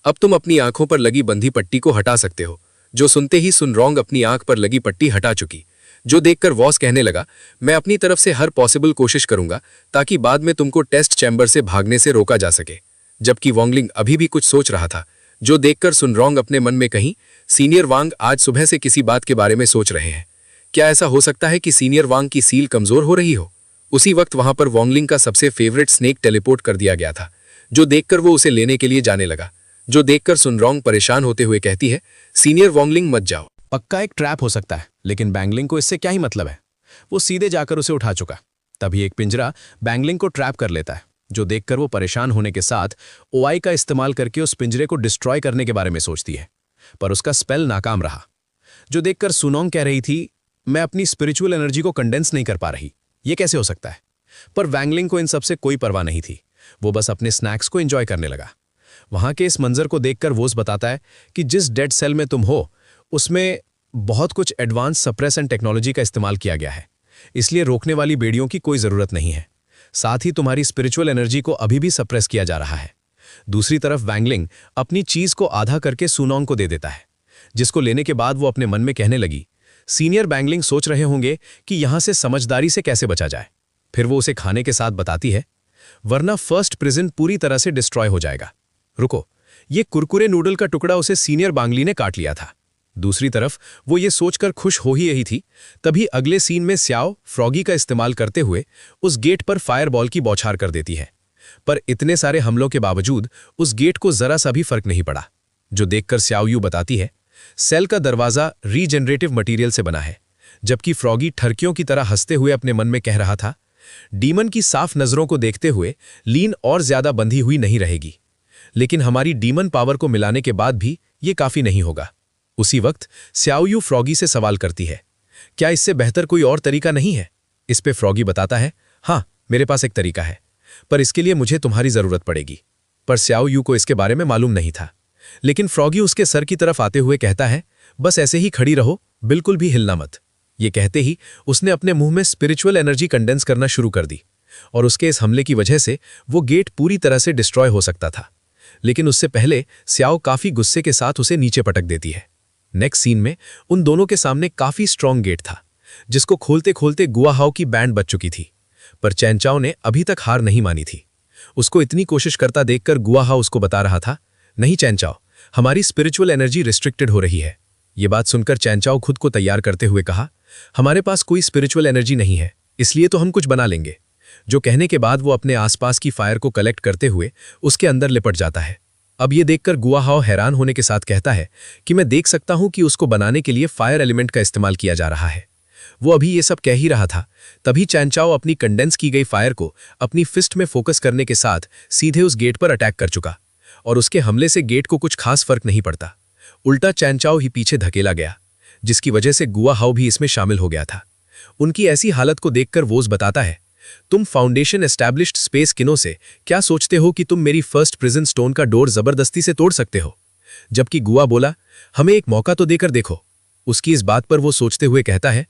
अब तुम अपनी आंखों पर लगी बंधी पट्टी को हटा सकते हो। जो सुनते ही सुनरोंग अपनी आंख पर लगी पट्टी हटा चुकी, जो देखकर वॉस कहने लगा, मैं अपनी तरफ से हर पॉसिबल कोशिश करूंगा ताकि बाद में तुमको टेस्ट चैम्बर से भागने से रोका जा सके। जबकि वोंगलिंग अभी भी कुछ सोच रहा था, जो देखकर सुनरोंग अपने मन में कहीं, सीनियर वांग आज सुबह से किसी बात के बारे में सोच रहे हैं। क्या ऐसा हो सकता है कि सीनियर वांग की सील कमजोर हो रही हो? उसी वक्त वहां पर वोंगलिंग का सबसे फेवरेट स्नेक टेलीपोर्ट कर दिया गया था, जो देखकर वो उसे लेने के लिए जाने लगा। जो देखकर सुनरोंग परेशान होते हुए कहती है, सीनियर वोंगलिंग मत जाओ। पक्का एक ट्रैप हो सकता है, लेकिन बैंगलिंग को इससे क्या ही मतलब है? वो सीधे जाकर उसे उठा चुका। तभी एक पिंजरा बैंगलिंग को ट्रैप कर लेता है, जो देखकर वो परेशान होने के साथ OI का इस्तेमाल करके उस पिंजरे को डिस्ट्रॉय करने के बारे में सोचती है, पर उसका स्पेल नाकाम रहा। जो देखकर सुनोंग कह रही थी, मैं अपनी स्पिरिचुअल एनर्जी को कंडेंस नहीं कर पा रही, ये कैसे हो सकता है? पर वैंगलिंग को इन सबसे कोई परवाह नहीं थी। वो बस अपने स्नैक्स को एंजॉय करने लगा। वहां के इस मंजर को देखकर वोस बताता है कि जिस डेड सेल में तुम हो उसमें बहुत कुछ एडवांस सप्रेसेंट टेक्नोलॉजी का इस्तेमाल किया गया है, इसलिए रोकने वाली बेड़ियों की कोई जरूरत नहीं है। साथ ही तुम्हारी स्पिरिचुअल एनर्जी को अभी भी सप्रेस किया जा रहा है। दूसरी तरफ वैंगलिंग अपनी चीज को आधा करके सुनोंग को दे देता है, जिसको लेने के बाद वो अपने मन में कहने लगी, सीनियर बैंगलिंग सोच रहे होंगे कि यहां से समझदारी से कैसे बचा जाए। फिर वो उसे खाने के साथ बताती है, वरना फर्स्ट प्रिजन पूरी तरह से डिस्ट्रॉय हो जाएगा। रुको, ये कुरकुरे नूडल का टुकड़ा उसे सीनियर बांगली ने काट लिया था। दूसरी तरफ वो ये सोचकर खुश हो ही रही थी, तभी अगले सीन में स्याओ फ्रॉगी का इस्तेमाल करते हुए उस गेट पर फायरबॉल की बौछार कर देती है। पर इतने सारे हमलों के बावजूद उस गेट को जरा सा भी फर्क नहीं पड़ा, जो देखकर स्याओ यू बताती है, सेल का दरवाजा रीजनरेटिव मटेरियल से बना है। जबकि फ्रॉगी ठरकियों की तरह हंसते हुए अपने मन में कह रहा था, डीमन की साफ नजरों को देखते हुए लीन और ज्यादा बंधी हुई नहीं रहेगी, लेकिन हमारी डीमन पावर को मिलाने के बाद भी ये काफी नहीं होगा। उसी वक्त स्याओयू फ्रॉगी से सवाल करती है, क्या इससे बेहतर कोई और तरीका नहीं है? इस पे फ्रॉगी बताता है, हाँ मेरे पास एक तरीका है, पर इसके लिए मुझे तुम्हारी जरूरत पड़ेगी। पर स्याओयू को इसके बारे में मालूम नहीं था, लेकिन फ्रॉगी उसके सर की तरफ आते हुए कहता है, बस ऐसे ही खड़ी रहो, बिल्कुल भी हिलना मत। ये कहते ही उसने अपने मुंह में स्पिरिचुअल एनर्जी कंडेंस करना शुरू कर दी, और उसके इस हमले की वजह से वो गेट पूरी तरह से डिस्ट्रॉय हो सकता था। लेकिन उससे पहले स्याओ काफी गुस्से के साथ उसे नीचे पटक देती है। नेक्स्ट सीन में उन दोनों के सामने काफी स्ट्रॉन्ग गेट था, जिसको खोलते खोलते गुआहाओ की बैंड बच चुकी थी। पर चैनचाओ ने अभी तक हार नहीं मानी थी। उसको इतनी कोशिश करता देखकर गुआहाओ उसको बता रहा था, नहीं चैनचाओ, हमारी स्पिरिचुअल एनर्जी रिस्ट्रिक्टेड हो रही है। ये बात सुनकर चैनचाओ खुद को तैयार करते हुए कहा, हमारे पास कोई स्पिरिचुअल एनर्जी नहीं है, इसलिए तो हम कुछ बना लेंगे। जो कहने के बाद वो अपने आसपास की फायर को कलेक्ट करते हुए उसके अंदर लिपट जाता है। अब ये देखकर गुआहाओ हैरान होने के साथ कहता है कि मैं देख सकता हूं कि उसको बनाने के लिए फायर एलिमेंट का इस्तेमाल किया जा रहा है। वो अभी ये सब कह ही रहा था, तभी चैनचाओ अपनी कंडेंस की गई फायर को अपनी फिस्ट में फोकस करने के साथ सीधे उस गेट पर अटैक कर चुका, और उसके हमले से गेट को कुछ खास फर्क नहीं पड़ता, उल्टा चैनचाओ ही पीछे धकेला गया, जिसकी वजह से गुआहाओ भी इसमें शामिल हो गया था। उनकी ऐसी हालत को देखकर वोस बताता है, तुम फाउंडेशन एस्टैब्लिश्ड स्पेस किनो से क्या सोचते हो कि तुम मेरी फर्स्ट प्रिजन स्टोन का डोर जबरदस्ती से तोड़ सकते हो? जबकि गुआ बोला, हमें एक मौका तो देकर देखो। उसकी इस बात पर वो सोचते हुए कहता है,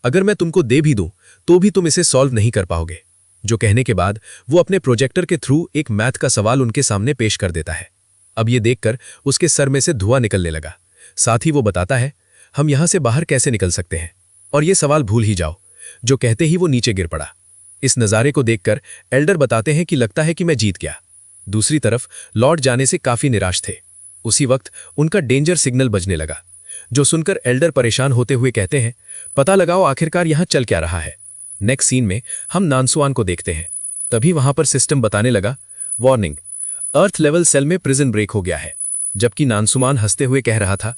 अगर मैं तुमको दे भी दूं तो भी तुम इसे सॉल्व नहीं कर पाओगे। जो कहने के बाद वो अपने प्रोजेक्टर के थ्रू एक मैथ का सवाल उनके सामने पेश कर देता है। अब ये देखकर उसके सर में से धुआं निकलने लगा। साथ ही वो बताता है, हम यहां से बाहर कैसे निकल सकते हैं, और ये सवाल भूल ही जाओ। जो कहते ही वो नीचे गिर पड़ा। इस नज़ारे को देखकर एल्डर बताते हैं कि लगता है कि मैं जीत गया। दूसरी तरफ लॉर्ड जाने से काफी निराश थे। उसी वक्त उनका डेंजर सिग्नल बजने लगा, जो सुनकर एल्डर परेशान होते हुए कहते हैं, पता लगाओ आखिरकार यहां चल क्या रहा है। नेक्स्ट सीन में हम नानसुआन को देखते हैं। तभी वहां पर सिस्टम बताने लगा, वार्निंग, अर्थ लेवल सेल में प्रिजन ब्रेक हो गया है। जबकि नानसुमान हंसते हुए कह रहा था,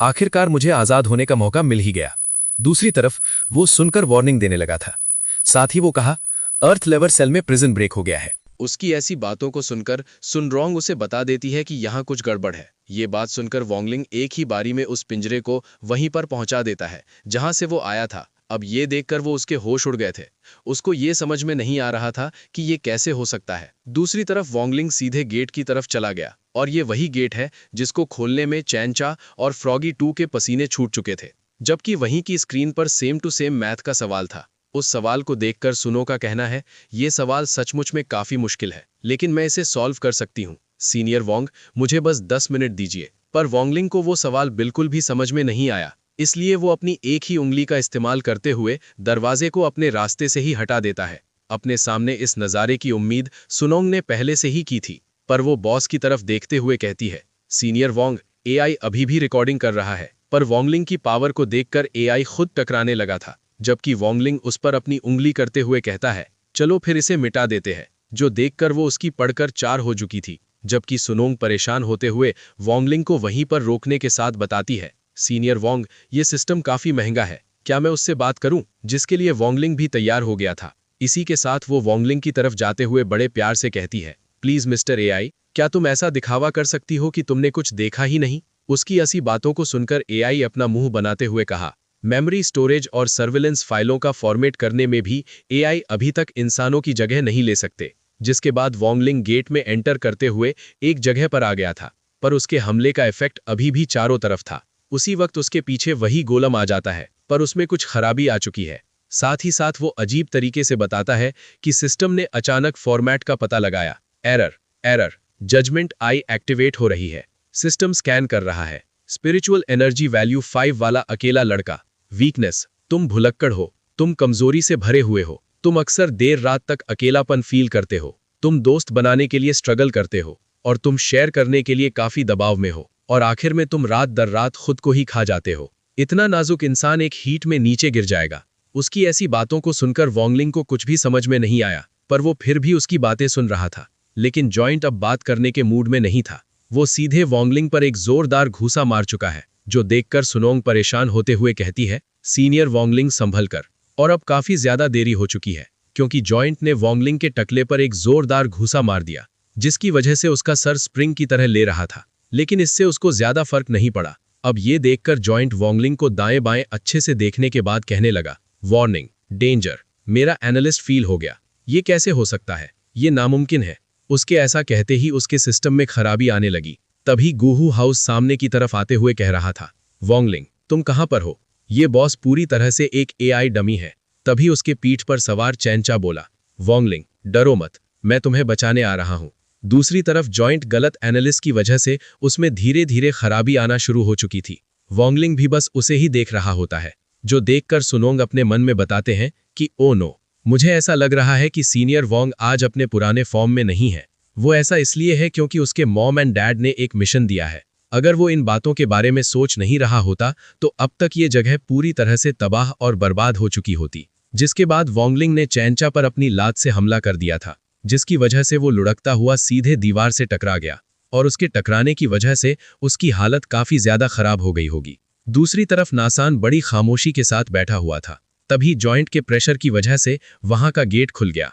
आखिरकार मुझे आजाद होने का मौका मिल ही गया। दूसरी तरफ वो सुनकर वार्निंग देने लगा था। साथ ही वो कहा, अर्थ लेवल सेल में प्रिजन ब्रेक हो गया है। उसकी ऐसी बातों को सुनकर सुनरोंग उसे बता देती है कि यहाँ कुछ गड़बड़ है। ये बात सुनकर वोंगलिंग एक ही बारी में उस पिंजरे को वहीं पर पहुंचा देता है जहां से वो आया था। अब ये देखकर वो उसके होश उड़ गए थे। उसको ये समझ में नहीं आ रहा था कि ये कैसे हो सकता है। दूसरी तरफ वोंगलिंग सीधे गेट की तरफ चला गया, और ये वही गेट है जिसको खोलने में चैनचा और फ्रॉगी 2 के पसीने छूट चुके थे। जबकि वहीं की स्क्रीन पर सेम टू सेम मैथ का सवाल था। उस सवाल को देखकर सुनो का कहना है, ये सवाल सचमुच में काफी मुश्किल है, लेकिन मैं इसे सॉल्व कर सकती हूँ। सीनियर वोंग, मुझे बस 10 मिनट दीजिए। पर वोंगलिंग को वो सवाल बिल्कुल भी समझ में नहीं आया, इसलिए वो अपनी एक ही उंगली का इस्तेमाल करते हुए दरवाजे को अपने रास्ते से ही हटा देता है। अपने सामने इस नज़ारे की उम्मीद सुनोंग ने पहले से ही की थी, पर वो बॉस की तरफ देखते हुए कहती है, सीनियर वोंग, एआई अभी भी रिकॉर्डिंग कर रहा है। पर वोंगलिंग की पावर को देखकर एआई खुद टकराने लगा था। जबकि वोंगलिंग उस पर अपनी उंगली करते हुए कहता है, चलो फिर इसे मिटा देते हैं। जो देखकर वो उसकी पढ़कर 4 हो चुकी थी। जबकि सुनोंग परेशान होते हुए वोंगलिंग को वहीं पर रोकने के साथ बताती है, सीनियर वोंग, ये सिस्टम काफी महंगा है, क्या मैं उससे बात करूं? जिसके लिए वोंगलिंग भी तैयार हो गया था। इसी के साथ वो वोंगलिंग की तरफ जाते हुए बड़े प्यार से कहती है, प्लीज मिस्टर एआई, क्या तुम ऐसा दिखावा कर सकती हो कि तुमने कुछ देखा ही नहीं? उसकी ऐसी बातों को सुनकर एआई अपना मुंह बनाते हुए कहा, मेमोरी स्टोरेज और सर्विलेंस फाइलों का फॉर्मेट करने में भी एआई अभी तक इंसानों की जगह नहीं ले सकते। जिसके बाद वॉन्गलिंग गेट में एंटर करते हुए एक जगह पर आ गया था, पर उसके हमले का इफेक्ट अभी भी चारों तरफ था। उसी वक्त उसके पीछे वही गोलम आ जाता है, पर उसमें कुछ खराबी आ चुकी है। साथ ही साथ वो अजीब तरीके से बताता है कि सिस्टम ने अचानक फॉर्मेट का पता लगाया। एरर, जजमेंट आई एक्टिवेट हो रही है। सिस्टम स्कैन कर रहा है। स्पिरिचुअल एनर्जी वैल्यू 5 वाला अकेला लड़का। वीकनेस, तुम भुलक्कड़ हो, तुम कमजोरी से भरे हुए हो, तुम अक्सर देर रात तक अकेलापन फील करते हो, तुम दोस्त बनाने के लिए स्ट्रगल करते हो, और तुम शेयर करने के लिए काफी दबाव में हो, और आखिर में तुम रात दर रात खुद को ही खा जाते हो। इतना नाजुक इंसान एक हीट में नीचे गिर जाएगा। उसकी ऐसी बातों को सुनकर वॉन्गलिंग को कुछ भी समझ में नहीं आया, पर वो फिर भी उसकी बातें सुन रहा था। लेकिन जॉइंट अब बात करने के मूड में नहीं था। वो सीधे वॉन्गलिंग पर एक जोरदार घूसा मार चुका है, जो देखकर सुनोंग परेशान होते हुए कहती है, सीनियर वॉन्गलिंग संभल कर। और अब काफी ज्यादा देरी हो चुकी है, क्योंकि जॉइंट ने वॉन्गलिंग के टकले पर एक जोरदार घूसा मार दिया, जिसकी वजह से उसका सर स्प्रिंग की तरह ले रहा था। लेकिन इससे उसको ज्यादा फर्क नहीं पड़ा। अब ये देखकर जॉइंट वॉन्गलिंग को दाएं बाएं अच्छे से देखने के बाद कहने लगा, वार्निंग, डेंजर, मेरा एनालिस्ट फील हो गया। ये कैसे हो सकता है? ये नामुमकिन है। उसके ऐसा कहते ही उसके सिस्टम में खराबी आने लगी। तभी गूहू हाउस सामने की तरफ आते हुए कह रहा था, वॉन्गलिंग, तुम कहां पर हो? ये बॉस पूरी तरह से एक एआई डमी है। तभी उसके पीठ पर सवार चैनचा बोला, वॉन्गलिंग, डरो मत, मैं तुम्हें बचाने आ रहा हूं। दूसरी तरफ जॉइंट गलत एनालिस्ट की वजह से उसमें धीरे धीरे खराबी आना शुरू हो चुकी थी। वॉन्गलिंग भी बस उसे ही देख रहा होता है, जो देखकर सुनोंग अपने मन में बताते हैं कि ओ नो, मुझे ऐसा लग रहा है कि सीनियर वॉन्ग आज अपने पुराने फॉर्म में नहीं है। वो ऐसा इसलिए है क्योंकि उसके मॉम एंड डैड ने एक मिशन दिया है। अगर वो इन बातों के बारे में सोच नहीं रहा होता तो अब तक ये जगह पूरी तरह से तबाह और बर्बाद हो चुकी होती। जिसके बाद वॉन्गलिंग ने चैनचा पर अपनी लात से हमला कर दिया था, जिसकी वजह से वो लुढ़कता हुआ सीधे दीवार से टकरा गया, और उसके टकराने की वजह से उसकी हालत काफी ज्यादा खराब हो गई होगी। दूसरी तरफ नासान बड़ी खामोशी के साथ बैठा हुआ था। तभी जॉइंट के प्रेशर की वजह से वहां का गेट खुल गया।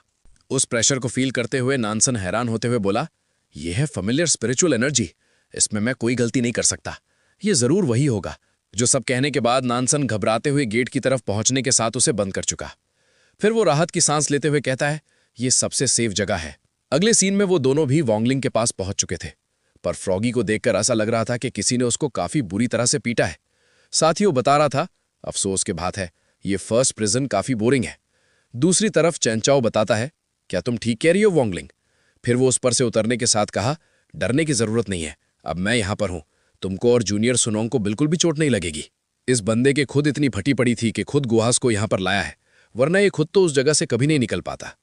उस प्रेशर को फील करते हुए नानसन हैरान होते हुए बोला, यह है फेमिलियर स्पिरिचुअल एनर्जी, इसमें मैं कोई गलती नहीं कर सकता। ये जरूर वही होगा। जो सब कहने के बाद नानसन घबराते हुए गेट की तरफ पहुंचने के साथ उसे बंद कर चुका। फिर वो राहत की सांस लेते हुए कहता है, ये सबसे सेफ जगह है। अगले सीन में वो दोनों भी वॉन्गलिंग के पास पहुंच चुके थे, पर फ्रॉगी को देखकर ऐसा लग रहा था कि किसी ने उसको काफी बुरी तरह से पीटा है। साथ ही वो बता रहा था, अफसोस की बात है, ये फर्स्ट प्रिजन काफी बोरिंग है। दूसरी तरफ चैनचाओ बताता है, क्या तुम ठीक कह रही हो वॉन्गलिंग? फिर वो उस पर से उतरने के साथ कहा, डरने की जरूरत नहीं है, अब मैं यहां पर हूं, तुमको और जूनियर सुनोंग को बिल्कुल भी चोट नहीं लगेगी। इस बंदे के खुद इतनी फटी पड़ी थी कि खुद गुहास को यहां पर लाया है, वरना ये खुद तो उस जगह से कभी नहीं निकल पाता।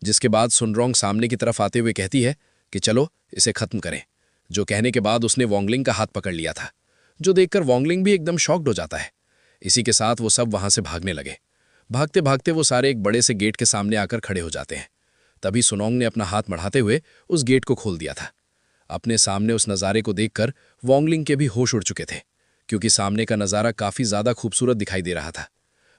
जिसके बाद सुनरोंग सामने की तरफ आते हुए कहती है कि चलो इसे खत्म करें। जो कहने के बाद उसने वॉन्गलिंग का हाथ पकड़ लिया था, जो देखकर वॉन्गलिंग भी एकदम शॉक्ड हो जाता है। इसी के साथ वो सब वहां से भागने लगे। भागते भागते वो सारे एक बड़े से गेट के सामने आकर खड़े हो जाते हैं। तभी सुनोंग ने अपना हाथ बढ़ाते हुए उस गेट को खोल दिया था। अपने सामने उस नज़ारे को देखकर वॉन्गलिंग के भी होश उड़ चुके थे, क्योंकि सामने का नज़ारा काफ़ी ज़्यादा खूबसूरत दिखाई दे रहा था।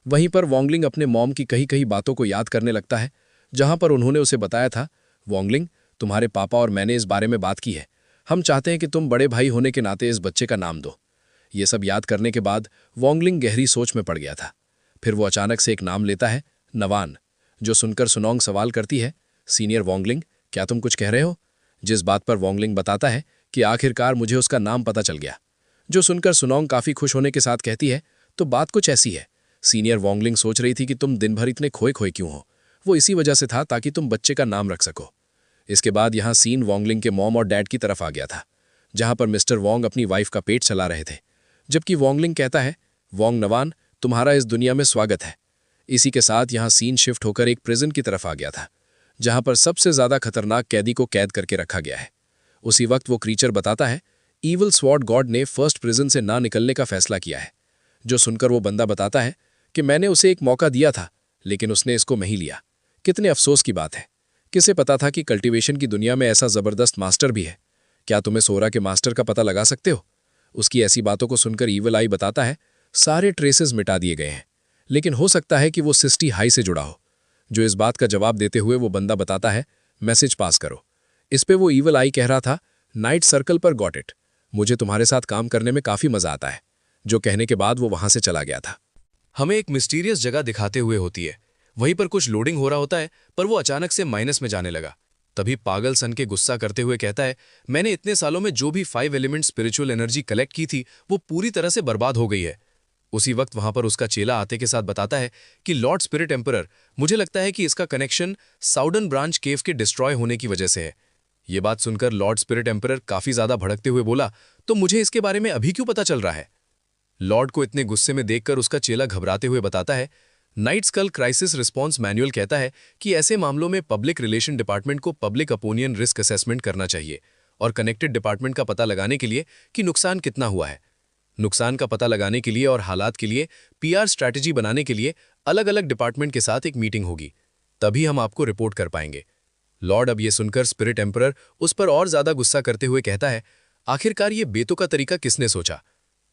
वहीं पर वॉन्गलिंग अपने मॉम की कई कई बातों को याद करने लगता है, जहां पर उन्होंने उसे बताया था, वॉन्गलिंग, तुम्हारे पापा और मैंने इस बारे में बात की है, हम चाहते हैं कि तुम बड़े भाई होने के नाते इस बच्चे का नाम दो। ये सब याद करने के बाद वॉन्गलिंग गहरी सोच में पड़ गया था। फिर वो अचानक से एक नाम लेता है, नवान, जो सुनकर सुनोंग सवाल करती है, सीनियर वॉन्गलिंग, क्या तुम कुछ कह रहे हो? जिस बात पर वॉन्गलिंग बताता है कि आखिरकार मुझे उसका नाम पता चल गया। जो सुनकर सुनोंग काफ़ी खुश होने के साथ कहती है, तो बात कुछ ऐसी है, सीनियर वॉन्गलिंग सोच रही थी कि तुम दिन भर इतने खोए खोए क्यों हो, वो इसी वजह से था ताकि तुम बच्चे का नाम रख सको। इसके बाद यहाँ सीन वॉन्गलिंग के मॉम और डैड की तरफ आ गया था, जहाँ पर मिस्टर वॉन्ग अपनी वाइफ का पेट चला रहे थे, जबकि वॉन्गलिंग कहता है, वॉन्ग नवान, तुम्हारा इस दुनिया में स्वागत है। इसी के साथ यहाँ सीन शिफ्ट होकर एक प्रिजन की तरफ आ गया था, जहां पर सबसे ज्यादा खतरनाक कैदी को कैद करके रखा गया है। उसी वक्त वो क्रीचर बताता है, ईवल स्वॉर्ड गॉड ने फर्स्ट प्रिजन से ना निकलने का फैसला किया है। जो सुनकर वो बंदा बताता है कि मैंने उसे एक मौका दिया था, लेकिन उसने इसको नहीं लिया। कितने अफसोस की बात है। किसे पता था कि कल्टीवेशन की दुनिया में ऐसा जबरदस्त मास्टर भी है। क्या तुम्हें सोरा के मास्टर का पता लगा सकते हो? उसकी ऐसी बातों को सुनकर ईवल आई बताता है, सारे ट्रेसेस मिटा दिए गए हैं, लेकिन हो सकता है कि वो सिस्टी हाई से जुड़ा हो। जो इस बात का जवाब देते हुए वो बंदा बताता है, मैसेज पास करो। इस पे वो ईवल आई कह रहा था, नाइट सर्कल पर गॉट इट, मुझे तुम्हारे साथ काम करने में काफी मजा आता है। जो कहने के बाद वो वहां से चला गया था। हमें एक मिस्टीरियस जगह दिखाते हुए होती है। वहीं पर कुछ लोडिंग हो रहा होता है, पर वो अचानक से माइनस में जाने लगा। तभी पागल सन के गुस्सा करते हुए कहता है, मैंने इतने सालों में जो भी 5 एलिमेंट स्पिरिचुअल एनर्जी कलेक्ट की थी वो पूरी तरह से बर्बाद हो गई है। उसी वक्त वहां पर उसका चेला आते के साथ बताता है कि लॉर्ड स्पिरिट एम्परर, मुझे लगता है कि इसका कनेक्शन साउदर्न ब्रांच केव के डिस्ट्रॉय होने की वजह से है। ये बात सुनकर लॉर्ड स्पिरिट एम्परर काफी ज्यादा भड़कते हुए बोला, तो मुझे इसके बारे में अभी क्यों पता चल रहा है? लॉर्ड को इतने गुस्से में देखकर उसका चेला घबराते हुए बताता है, night skull crisis response manual कहता है कि ऐसे मामलों में पब्लिक रिलेशन डिपार्टमेंट को पब्लिक ओपिनियन रिस्क असेसमेंट करना चाहिए और कनेक्टेड डिपार्टमेंट का पता लगाने के लिए कि नुकसान कितना हुआ है। नुकसान का पता लगाने के लिए और हालात के लिए पीआर स्ट्रैटेजी बनाने के लिए अलग अलग डिपार्टमेंट के साथ एक मीटिंग होगी, तभी हम आपको रिपोर्ट कर पाएंगे। लॉर्ड अब ये सुनकर स्पिरिट एम्परर उस पर और ज्यादा गुस्सा करते हुए कहता है, आखिरकार ये बेतुका का तरीका किसने सोचा?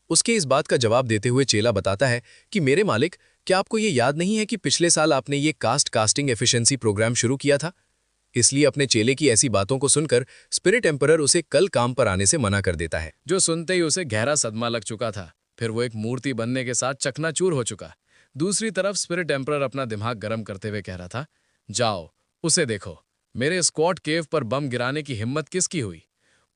उसके इस बात का जवाब देते हुए चेला बताता है कि मेरे मालिक, क्या आपको ये याद नहीं है कि पिछले साल आपने ये कास्टिंग एफिशिएंसी प्रोग्राम शुरू किया था? इसलिए अपने चेले की ऐसी बातों को सुनकर स्पिरिट एम्परर उसे कल काम पर आने से मना कर देता है। जो सुनते ही उसे गहरा सदमा लग चुका था। फिर वो एक मूर्ति बनने के साथ चकनाचूर हो चुका। दूसरी तरफ स्पिरिट एम्परर अपना दिमाग गर्म करते हुए कह रहा था, जाओ उसे देखो, मेरे स्क्वाड केव पर बम गिराने की हिम्मत किसकी हुई?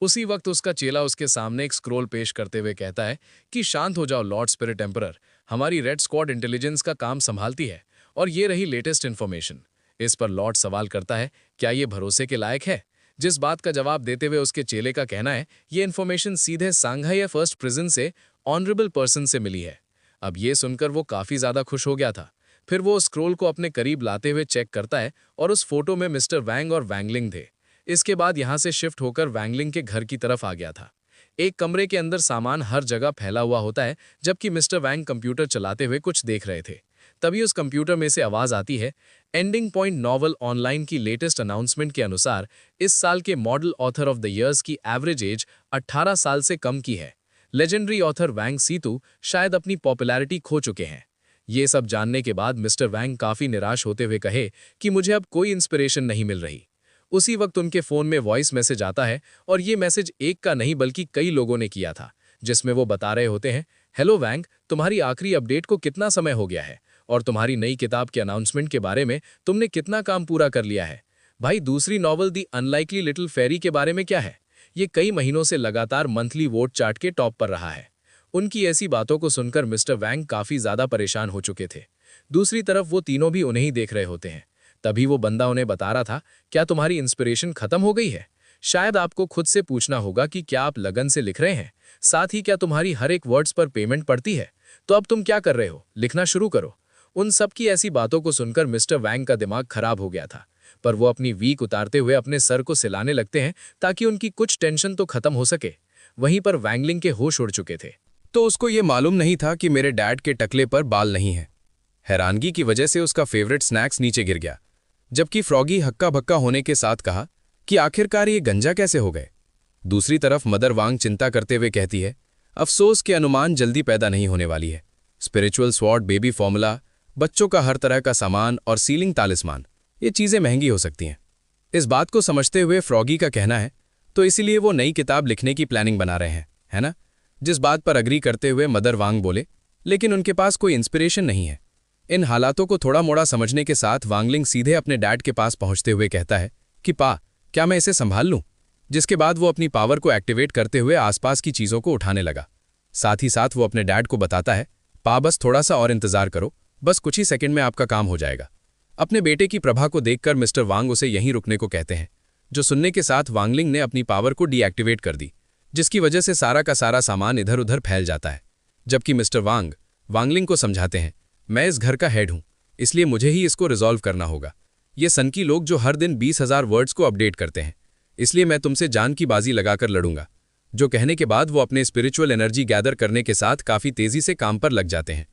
उसी वक्त उसका चेला उसके सामने एक स्क्रोल पेश करते हुए कहता है कि शांत हो जाओ लॉर्ड स्पिरिट एम्परर, हमारी रेड स्क्वाड इंटेलिजेंस का काम संभालती है और ये रही लेटेस्ट इन्फॉर्मेशन। इस पर लॉर्ड सवाल करता है, क्या ये भरोसे के लायक है? जिस बात का जवाब देते हुए उसके चेले का कहना है, ये इन्फॉर्मेशन सीधे सांघाई फर्स्ट प्रिजन से ऑनरेबल पर्सन से मिली है। अब ये सुनकर वो काफी ज्यादा खुश हो गया था। फिर वो स्क्रोल को अपने करीब लाते हुए चेक करता है और उस फोटो में मिस्टर वैंग और वैंगलिंग थे। इसके बाद यहां से शिफ्ट होकर वैंगलिंग के घर की तरफ आ गया था। एक कमरे के अंदर सामान हर जगह फैला हुआ होता है, जबकि मिस्टर वैंग कंप्यूटर चलाते हुए कुछ देख रहे थे। तभी उस कंप्यूटर में से आवाज आती है, एंडिंग पॉइंट नॉवल ऑनलाइन की लेटेस्ट अनाउंसमेंट के अनुसार इस साल के model author of the years की एवरेज एज 18 साल से कम की है। लेजेंडरी ऑथर वैंग सीतू शायद अपनी पॉपुलैरिटी खो चुके हैं। ये सब जानने के बाद मिस्टर वैंग काफी निराश होते हुए कहे कि मुझे अब कोई इंस्पिरेशन नहीं मिल रही। उसी वक्त उनके फोन में वॉइस मैसेज आता है और ये मैसेज एक का नहीं बल्कि कई लोगों ने किया था, जिसमें वो बता रहे होते हैं, हेलो वैंग, तुम्हारी आखिरी अपडेट को कितना समय हो गया है और तुम्हारी नई किताब के अनाउंसमेंट के बारे में तुमने कितना काम पूरा कर लिया है? भाई, दूसरी नॉवल दी अनलाइकली लिटिल फेरी के बारे में क्या है? ये कई महीनों से लगातार मंथली वोट चार्ट के टॉप पर रहा है। उनकी ऐसी बातों को सुनकर मिस्टर वैंग काफी ज्यादा परेशान हो चुके थे। दूसरी तरफ वो तीनों भी उन्हें ही देख रहे होते हैं। तभी वो बंदा उन्हें बता रहा था, क्या तुम्हारी इंस्पिरेशन खत्म हो गई है? शायद आपको खुद से पूछना होगा कि क्या आप लगन से लिख रहे हैं, साथ ही क्या तुम्हारी हर एक वर्ड्स पर पेमेंट पड़ती है? तो अब तुम क्या कर रहे हो? लिखना शुरू करो। उन सब की ऐसी बातों को सुनकर मिस्टर वैंग का दिमाग खराब हो गया था, पर वो अपनी वीक उतारते हुए अपने सर को सिलाने लगते हैं ताकि उनकी कुछ टेंशन तो खत्म हो सके। वहीं पर वैंगलिंग के होश उड़ चुके थे। तो उसको ये मालूम नहीं था कि मेरे डैड के टकले पर बाल नहीं है। हैरानगी की वजह से उसका फेवरेट स्नैक्स नीचे गिर गया, जबकि फ्रॉगी हक्का भक्का होने के साथ कहा कि आखिरकार ये गंजा कैसे हो गए। दूसरी तरफ मदर वांग चिंता करते हुए कहती है, अफसोस के अनुमान जल्दी पैदा नहीं होने वाली है। स्पिरिचुअल स्वॉर्ड, बेबी फॉर्मूला, बच्चों का हर तरह का सामान और सीलिंग तालिस्मान, ये चीजें महंगी हो सकती हैं। इस बात को समझते हुए फ्रॉगी का कहना है, तो इसीलिए वो नई किताब लिखने की प्लानिंग बना रहे हैं, है ना? जिस बात पर अग्री करते हुए मदर वांग बोले, लेकिन उनके पास कोई इंस्पिरेशन नहीं है। इन हालातों को थोड़ा मोड़ा समझने के साथ वांगलिंग सीधे अपने डैड के पास पहुंचते हुए कहता है कि पा, क्या मैं इसे संभाल लूं? जिसके बाद वो अपनी पावर को एक्टिवेट करते हुए आसपास की चीजों को उठाने लगा। साथ ही साथ वो अपने डैड को बताता है, पा बस थोड़ा सा और इंतजार करो, बस कुछ ही सेकंड में आपका काम हो जाएगा। अपने बेटे की प्रभा को देखकर मिस्टर वांग उसे यहीं रुकने को कहते हैं, जो सुनने के साथ वांगलिंग ने अपनी पावर को डीएक्टिवेट कर दी, जिसकी वजह से सारा का सारा सामान इधर उधर फैल जाता है। जबकि मिस्टर वांग वांगलिंग को समझाते हैं, मैं इस घर का हेड हूं, इसलिए मुझे ही इसको रिजॉल्व करना होगा। ये सनकी लोग जो हर दिन 20,000 वर्ड्स को अपडेट करते हैं, इसलिए मैं तुमसे जान की बाजी लगाकर लड़ूंगा। जो कहने के बाद वो अपने स्पिरिचुअल एनर्जी गैदर करने के साथ काफी तेजी से काम पर लग जाते हैं।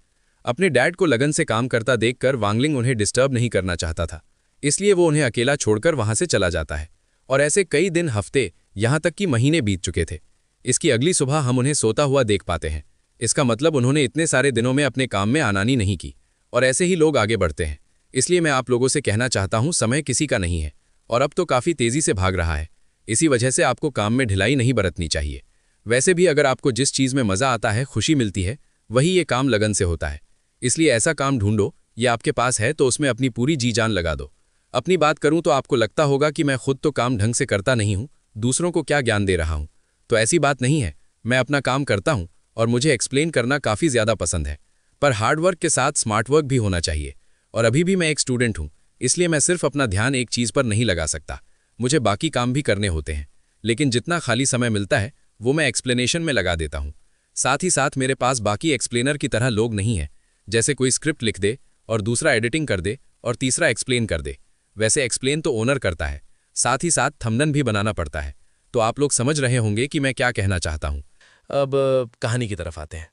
अपने डैड को लगन से काम करता देखकर वांगलिंग उन्हें डिस्टर्ब नहीं करना चाहता था, इसलिए वो उन्हें अकेला छोड़कर वहां से चला जाता है। और ऐसे कई दिन, हफ्ते, यहां तक कि महीने बीत चुके थे। इसकी अगली सुबह हम उन्हें सोता हुआ देख पाते हैं। इसका मतलब उन्होंने इतने सारे दिनों में अपने काम में आनानी नहीं की। और ऐसे ही लोग आगे बढ़ते हैं। इसलिए मैं आप लोगों से कहना चाहता हूं, समय किसी का नहीं है और अब तो काफी तेजी से भाग रहा है। इसी वजह से आपको काम में ढिलाई नहीं बरतनी चाहिए। वैसे भी अगर आपको जिस चीज में मजा आता है, खुशी मिलती है, वही ये काम लगन से होता है। इसलिए ऐसा काम ढूंढो, ये आपके पास है तो उसमें अपनी पूरी जी जान लगा दो। अपनी बात करूं तो आपको लगता होगा कि मैं खुद तो काम ढंग से करता नहीं हूं, दूसरों को क्या ज्ञान दे रहा हूं। तो ऐसी बात नहीं है, मैं अपना काम करता हूं और मुझे एक्सप्लेन करना काफ़ी ज़्यादा पसंद है, पर हार्डवर्क के साथ स्मार्ट वर्क भी होना चाहिए। और अभी भी मैं एक स्टूडेंट हूं, इसलिए मैं सिर्फ अपना ध्यान एक चीज़ पर नहीं लगा सकता, मुझे बाकी काम भी करने होते हैं। लेकिन जितना खाली समय मिलता है वो मैं एक्सप्लेनेशन में लगा देता हूँ। साथ ही साथ मेरे पास बाकी एक्सप्लेनर की तरह लोग नहीं हैं, जैसे कोई स्क्रिप्ट लिख दे और दूसरा एडिटिंग कर दे और तीसरा एक्सप्लेन कर दे। वैसे एक्सप्लेन तो ओनर करता है, साथ ही साथ थंबनेल भी बनाना पड़ता है। तो आप लोग समझ रहे होंगे कि मैं क्या कहना चाहता हूँ। अब कहानी की तरफ आते हैं।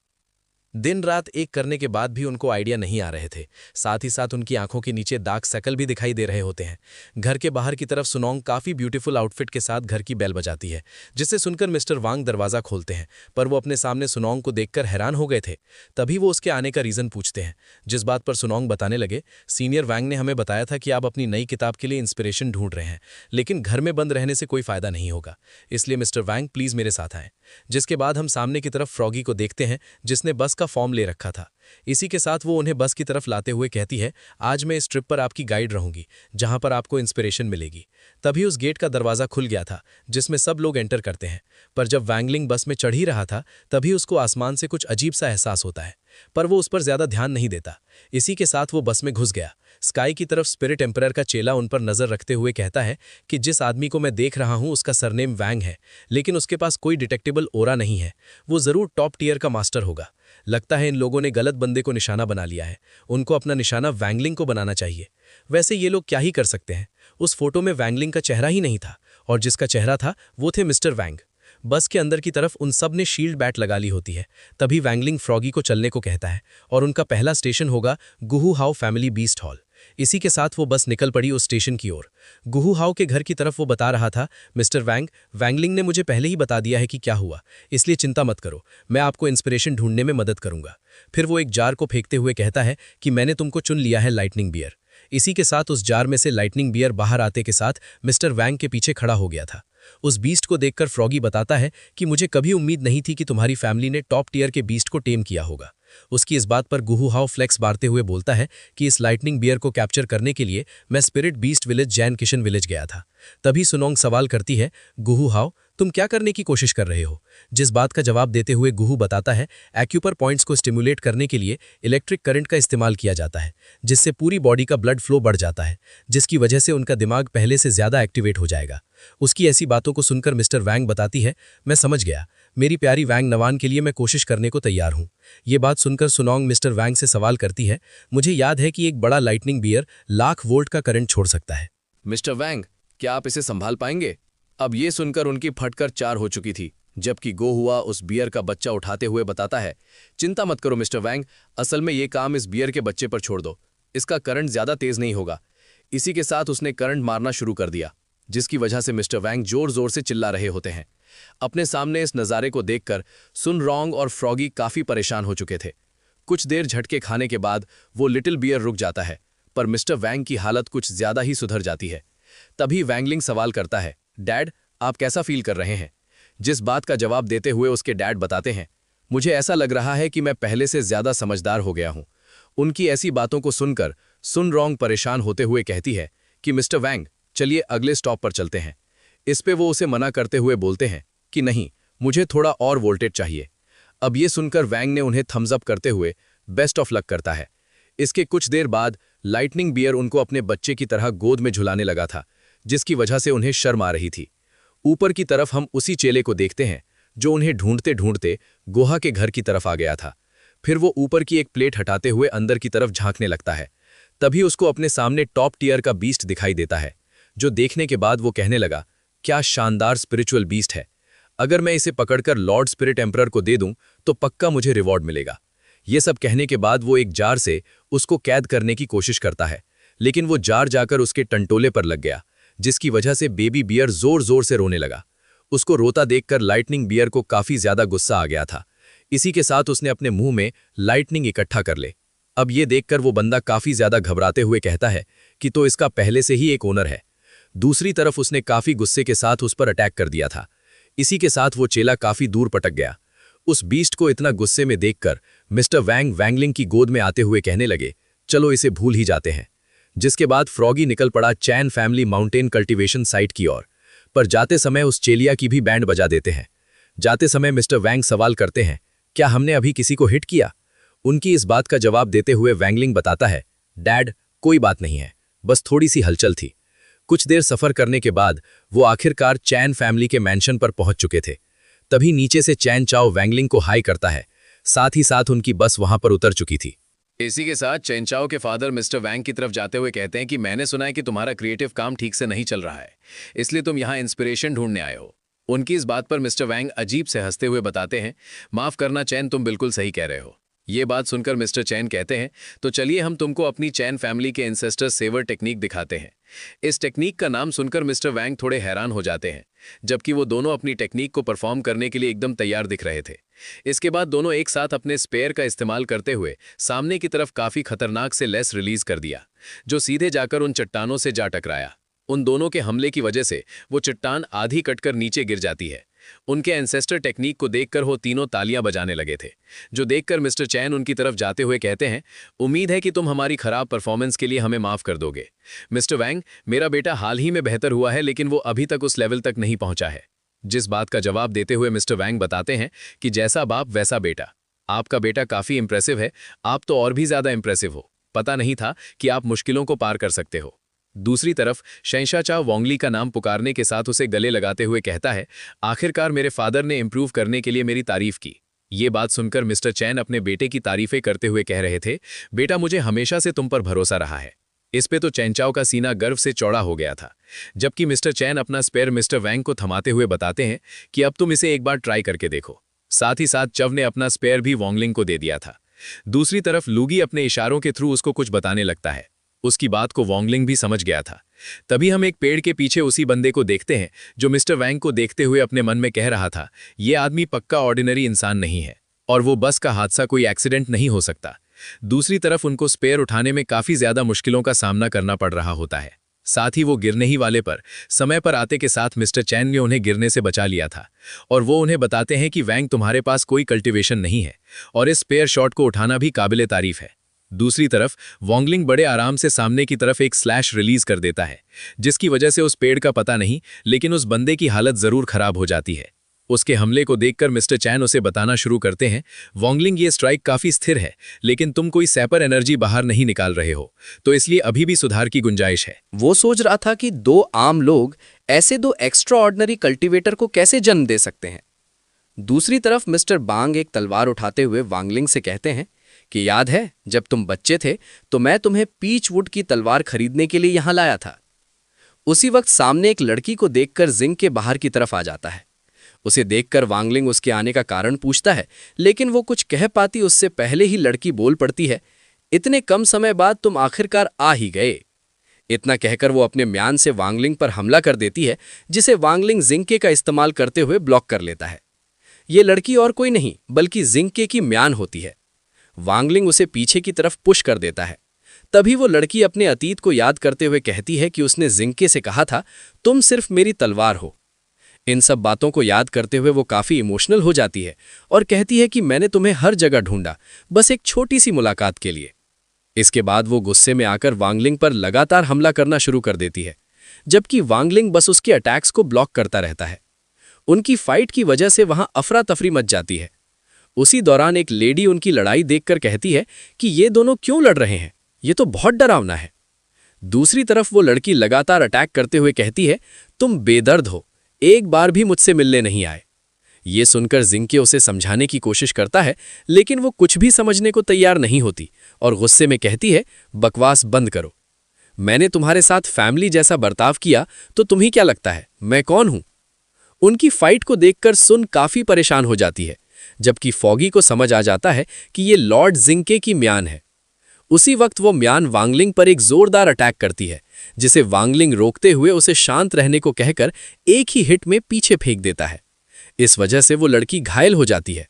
दिन रात एक करने के बाद भी उनको आइडिया नहीं आ रहे थे। साथ ही साथ उनकी आंखों के नीचे दाग शकल भी दिखाई दे रहे होते हैं। घर के बाहर की तरफ सुनोंग काफ़ी ब्यूटीफुल आउटफिट के साथ घर की बेल बजाती है, जिसे सुनकर मिस्टर वांग दरवाज़ा खोलते हैं, पर वो अपने सामने सुनोंग को देखकर हैरान हो गए थे। तभी वो उसके आने का रीज़न पूछते हैं, जिस बात पर सुनोंग बताने लगे, सीनियर वांग ने हमें बताया था कि आप अपनी नई किताब के लिए इंस्पिरेशन ढूंढ रहे हैं, लेकिन घर में बंद रहने से कोई फ़ायदा नहीं होगा, इसलिए मिस्टर वांग प्लीज़ मेरे साथ आएँ। जिसके बाद हम सामने की तरफ फ्रॉगी को देखते हैं, जिसने बस का फॉर्म ले रखा था। इसी के साथ वो उन्हें बस की तरफ लाते हुए कहती है, आज मैं इस ट्रिप पर आपकी गाइड रहूंगी, जहां पर आपको इंस्पिरेशन मिलेगी। तभी उस गेट का दरवाजा खुल गया था, जिसमें सब लोग एंटर करते हैं। पर जब वैंगलिंग बस में चढ़ ही रहा था, तभी उसको आसमान से कुछ अजीब सा एहसास होता है, पर वो उस पर ज्यादा ध्यान नहीं देता। इसी के साथ वो बस में घुस गया। स्काई की तरफ स्पिरिट एम्परर का चेला उन पर नजर रखते हुए कहता है कि जिस आदमी को मैं देख रहा हूं उसका सरनेम वैंग है, लेकिन उसके पास कोई डिटेक्टेबल ओरा नहीं है। वो जरूर टॉप टियर का मास्टर होगा। लगता है इन लोगों ने गलत बंदे को निशाना बना लिया है। उनको अपना निशाना वैंगलिंग को बनाना चाहिए। वैसे ये लोग क्या ही कर सकते हैं, उस फोटो में वैंगलिंग का चेहरा ही नहीं था, और जिसका चेहरा था वो थे मिस्टर वैंग। बस के अंदर की तरफ उन सब ने शील्ड बैट लगा ली होती है। तभी वैंगलिंग फ्रॉगी को चलने को कहता है, और उनका पहला स्टेशन होगा Guha how family beast hall. इसी के साथ वो बस निकल पड़ी उस स्टेशन की ओर। गुहू हाउ के घर की तरफ वो बता रहा था, मिस्टर वैंग, वैंगलिंग ने मुझे पहले ही बता दिया है कि क्या हुआ, इसलिए चिंता मत करो, मैं आपको इंस्पिरेशन ढूंढने में मदद करूंगा। फिर वो एक जार को फेंकते हुए कहता है कि मैंने तुमको चुन लिया है, लाइटनिंग बियर। इसी के साथ उस जार में से लाइटनिंग बियर बाहर आते के साथ मिस्टर वैंग के पीछे खड़ा हो गया था। उस बीस्ट को देखकर फ्रॉगी बताता है कि मुझे कभी उम्मीद नहीं थी कि तुम्हारी फैमिली ने टॉप टियर के बीस्ट को टेम किया होगा। उसकी इस बात पर गुहू हाउ फ्लेक्स बारते हुए बोलता है कि इस लाइटनिंग बियर को कैप्चर करने के लिए मैं spirit beast village Jain Kishan village गया था। तभी सुनोंग सवाल करती है, गुहू हाउ तुम क्या करने की कोशिश कर रहे हो? जिस बात का जवाब देते हुए गुहू बताता है, एक्यूपर पॉइंट्स को स्टिमुलेट करने के लिए इलेक्ट्रिक करंट का इस्तेमाल किया जाता है, जिससे पूरी बॉडी का ब्लड फ्लो बढ़ जाता है, जिसकी वजह से उनका दिमाग पहले से ज्यादा एक्टिवेट हो जाएगा। उसकी ऐसी बातों को सुनकर मिस्टर वैंग बताती है, मैं समझ गया, मेरी प्यारी वैंग नवान के लिए मैं कोशिश करने को तैयार हूँ। ये बात सुनकर सुनोंग मिस्टर वैंग से सवाल करती है, मुझे याद है कि एक बड़ा लाइटनिंग बियर 1,00,000 वोल्ट का करंट छोड़ सकता है। मिस्टर वैंग, क्या आप इसे संभाल पाएंगे? अब ये सुनकर उनकी फटकर 4 हो चुकी थी, जबकि गो हुआ उस बियर का बच्चा उठाते हुए बताता है, चिंता मत करो मिस्टर वैंग, असल में ये काम इस बियर के बच्चे पर छोड़ दो, इसका करंट ज्यादा तेज नहीं होगा। इसी के साथ उसने करंट मारना शुरू कर दिया, जिसकी वजह से मिस्टर वैंग जोर जोर से चिल्ला रहे होते हैं। अपने सामने इस नज़ारे को देखकर सुन रोंग और फ्रॉगी काफी परेशान हो चुके थे। कुछ देर झटके खाने के बाद वो लिटिल बियर रुक जाता है, पर मिस्टर वैंग की हालत कुछ ज्यादा ही सुधर जाती है। तभी वैंगलिंग सवाल करता है, डैड आप कैसा फील कर रहे हैं? जिस बात का जवाब देते हुए उसके डैड बताते हैं, मुझे ऐसा लग रहा है कि मैं पहले से ज्यादा समझदार हो गया हूं। उनकी ऐसी बातों को सुनकर सुन रोंग परेशान होते हुए कहती है कि मिस्टर वैंग चलिए अगले स्टॉप पर चलते हैं। इस पे वो उसे मना करते हुए बोलते हैं कि नहीं, मुझे थोड़ा और वोल्टेज चाहिए। अब ये सुनकर वैंग ने उन्हें थम्स अप करते हुए बेस्ट ऑफ लक करता है। इसके कुछ देर बाद लाइटनिंग बियर उनको अपने बच्चे की तरह गोद में झुलाने लगा था, जिसकी वजह से उन्हें शर्म आ रही थी। ऊपर की तरफ हम उसी चेले को देखते हैं जो उन्हें ढूंढते ढूंढते गुहा के घर की तरफ आ गया था। फिर वो ऊपर की एक प्लेट हटाते हुए अंदर की तरफ झांकने लगता है। तभी उसको अपने सामने टॉप टियर का बीस्ट दिखाई देता है, जो देखने के बाद वो कहने लगा, क्या शानदार स्पिरिचुअल बीस्ट है, अगर मैं इसे पकड़कर लॉर्ड स्पिरिट एम्परर को दे दूं तो पक्का मुझे रिवॉर्ड मिलेगा। ये सब कहने के बाद वो एक जार से उसको कैद करने की कोशिश करता है, लेकिन वो जार जाकर उसके टंटोले पर लग गया, जिसकी वजह से बेबी बियर जोर जोर से रोने लगा। उसको रोता देखकर लाइटनिंग बियर को काफी ज्यादा गुस्सा आ गया था। इसी के साथ उसने अपने मुंह में लाइटनिंग इकट्ठा कर ले। अब ये देखकर वो बंदा काफी ज्यादा घबराते हुए कहता है कि तो इसका पहले से ही एक ओनर है। दूसरी तरफ उसने काफी गुस्से के साथ उस पर अटैक कर दिया था। इसी के साथ वो चेला काफी दूर पटक गया। उस बीस्ट को इतना गुस्से में देखकर मिस्टर वैंग वैंगलिंग की गोद में आते हुए कहने लगे, चलो इसे भूल ही जाते हैं। जिसके बाद फ्रॉगी निकल पड़ा चैन फैमिली माउंटेन कल्टीवेशन साइट की ओर। पर जाते समय उस चेलिया की भी बैंड बजा देते हैं। जाते समय मिस्टर वैंग सवाल करते हैं, क्या हमने अभी किसी को हिट किया? उनकी इस बात का जवाब देते हुए वैंगलिंग बताता है, डैड कोई बात नहीं है, बस थोड़ी सी हलचल थी। कुछ देर सफर करने के बाद वो आखिरकार चैन फैमिली के मैंशन पर पहुंच चुके थे। तभी नीचे से चैन चाओ वैंगलिंग को हाई करता है, साथ ही साथ उनकी बस वहां पर उतर चुकी थी। इसी के साथ चैन चाओ के फादर मिस्टर वैंग की तरफ जाते हुए कहते हैं कि मैंने सुना है कि तुम्हारा क्रिएटिव काम ठीक से नहीं चल रहा है, इसलिए तुम यहाँ इंस्पिरेशन ढूंढने आए हो। उनकी इस बात पर मिस्टर वैंग अजीब से हंसते हुए बताते हैं, माफ करना चैन, तुम बिल्कुल सही कह रहे हो। ये बात सुनकर मिस्टर चैन कहते हैं, तो चलिए हम तुमको अपनी चैन फैमिली के एंसेस्टर सेवर टेक्निक दिखाते हैं। इस टेक्निक का नाम सुनकर मिस्टर वैंग थोड़े हैरान हो जाते हैं, जबकि वो दोनों अपनी टेक्निक को परफॉर्म करने के लिए एकदम तैयार दिख रहे थे। इसके बाद दोनों एक साथ अपने स्पेयर का इस्तेमाल करते हुए सामने की तरफ काफी खतरनाक से लेस रिलीज कर दिया, जो सीधे जाकर उन चट्टानों से जा टकराया। उन दोनों के हमले की वजह से वो चट्टान आधी कटकर नीचे गिर जाती है। उनके एंसेस्टर टेक्निक को देखकर वो तीनों तालियां बजाने लगे थे, जो देखकर मिस्टर चैन उनकी तरफ जाते हुए कहते हैं, उम्मीद है कि तुम हमारी खराब परफॉर्मेंस के लिए हमें माफ कर दोगे। मिस्टर वैंग, मेरा बेटा हाल ही में बेहतर हुआ है, लेकिन वो अभी तक उस लेवल तक नहीं पहुंचा है। जिस बात का जवाब देते हुए मिस्टर वैंग बताते हैं कि जैसा बाप वैसा बेटा। आपका बेटा काफी इंप्रेसिव है, आप तो और भी ज्यादा इंप्रेसिव हो। पता नहीं था कि आप मुश्किलों को पार कर सकते हो। दूसरी तरफ शहंशाह चाओ वोंगली का नाम पुकारने के साथ उसे गले लगाते हुए कहता है, आखिरकार मेरे फादर ने इंप्रूव करने के लिए मेरी तारीफ की। ये बात सुनकर मिस्टर चैन अपने बेटे की तारीफें करते हुए कह रहे थे, बेटा मुझे हमेशा से तुम पर भरोसा रहा है। इस पे तो चैन चाओ का सीना गर्व से चौड़ा हो गया था, जबकि मिस्टर चैन अपना स्पेयर मिस्टर वैंग को थमाते हुए बताते हैं कि अब तुम इसे एक बार ट्राई करके देखो। साथ ही साथ चव ने अपना स्पेयर भी वोंगलिंग को दे दिया था। दूसरी तरफ लूगी अपने इशारों के थ्रू उसको कुछ बताने लगता है। उसकी बात को वोंगलिंग भी समझ गया था। तभी हम एक पेड़ के पीछे उसी बंदे को देखते हैं जो मिस्टर वैंग को देखते हुए अपने मन में कह रहा था, ये आदमी पक्का ऑर्डिनरी इंसान नहीं है और वो बस का हादसा कोई एक्सीडेंट नहीं हो सकता। दूसरी तरफ उनको स्पेयर उठाने में काफी ज्यादा मुश्किलों का सामना करना पड़ रहा होता है। साथ ही वो गिरने ही वाले पर समय पर आते के साथ मिस्टर चैन ने उन्हें गिरने से बचा लिया था और वो उन्हें बताते हैं कि वैंग तुम्हारे पास कोई कल्टीवेशन नहीं है और इस स्पेयर शॉट को उठाना भी काबिले तारीफ है। दूसरी तरफ वोंगलिंग बड़े आराम से सामने की तरफ एक स्लैश रिलीज कर देता है, जिसकी वजह से उस पेड़ का पता नहीं, लेकिन उस बंदे की हालत जरूर खराब हो जाती है। उसके हमले को देखकर मिस्टर चैन उसे बताना शुरू करते हैं, वोंगलिंग ये स्ट्राइक काफी स्थिर है, लेकिन तुम कोई सैपर एनर्जी बाहर नहीं निकाल रहे हो, तो इसलिए अभी भी सुधार की गुंजाइश है। वो सोच रहा था कि दो आम लोग ऐसे दो एक्स्ट्रा ऑर्डिनरी कल्टीवेटर को कैसे जन्म दे सकते हैं। दूसरी तरफ मिस्टर बांग एक तलवार उठाते हुए वांगलिंग से कहते हैं कि याद है जब तुम बच्चे थे तो मैं तुम्हें पीच वुड की तलवार खरीदने के लिए यहां लाया था। उसी वक्त सामने एक लड़की को देखकर जिंग के बाहर की तरफ आ जाता है। उसे देखकर वांगलिंग उसके आने का कारण पूछता है, लेकिन वो कुछ कह पाती उससे पहले ही लड़की बोल पड़ती है, इतने कम समय बाद तुम आखिरकार आ ही गए। इतना कहकर वो अपने म्यान से वांगलिंग पर हमला कर देती है, जिसे वांगलिंग जिंके का इस्तेमाल करते हुए ब्लॉक कर लेता है। ये लड़की और कोई नहीं बल्कि जिंके की म्यान होती है। वांगलिंग उसे पीछे की तरफ पुश कर देता है। तभी वो लड़की अपने अतीत को याद करते हुए कहती है कि उसने जिंके से कहा था, तुम सिर्फ मेरी तलवार हो। इन सब बातों को याद करते हुए वो काफी इमोशनल हो जाती है और कहती है कि मैंने तुम्हें हर जगह ढूंढा, बस एक छोटी सी मुलाकात के लिए। इसके बाद वो गुस्से में आकर वांगलिंग पर लगातार हमला करना शुरू कर देती है, जबकि वांगलिंग बस उसके अटैक्स को ब्लॉक करता रहता है। उनकी फाइट की वजह से वहां अफरा तफरी मच जाती है। उसी दौरान एक लेडी उनकी लड़ाई देखकर कहती है कि ये दोनों क्यों लड़ रहे हैं, ये तो बहुत डरावना है। दूसरी तरफ वो लड़की लगातार अटैक करते हुए कहती है, तुम बेदर्द हो, एक बार भी मुझसे मिलने नहीं आए। ये सुनकर जिंके उसे समझाने की कोशिश करता है, लेकिन वो कुछ भी समझने को तैयार नहीं होती और गुस्से में कहती है, बकवास बंद करो। मैंने तुम्हारे साथ फैमिली जैसा बर्ताव किया तो तुम्हें क्या लगता है मैं कौन हूं? उनकी फाइट को देखकर सुन काफी परेशान हो जाती है, जबकि फॉगी को समझ आ जाता है कि ये लॉर्ड जिंके की म्यान है। उसी वक्त वो म्यान वांगलिंग पर एक जोरदार अटैक करती है, जिसे वांगलिंग रोकते हुए उसे शांत रहने को कहकर एक ही हिट में पीछे फेंक देता है। इस वजह से वो लड़की घायल हो जाती है।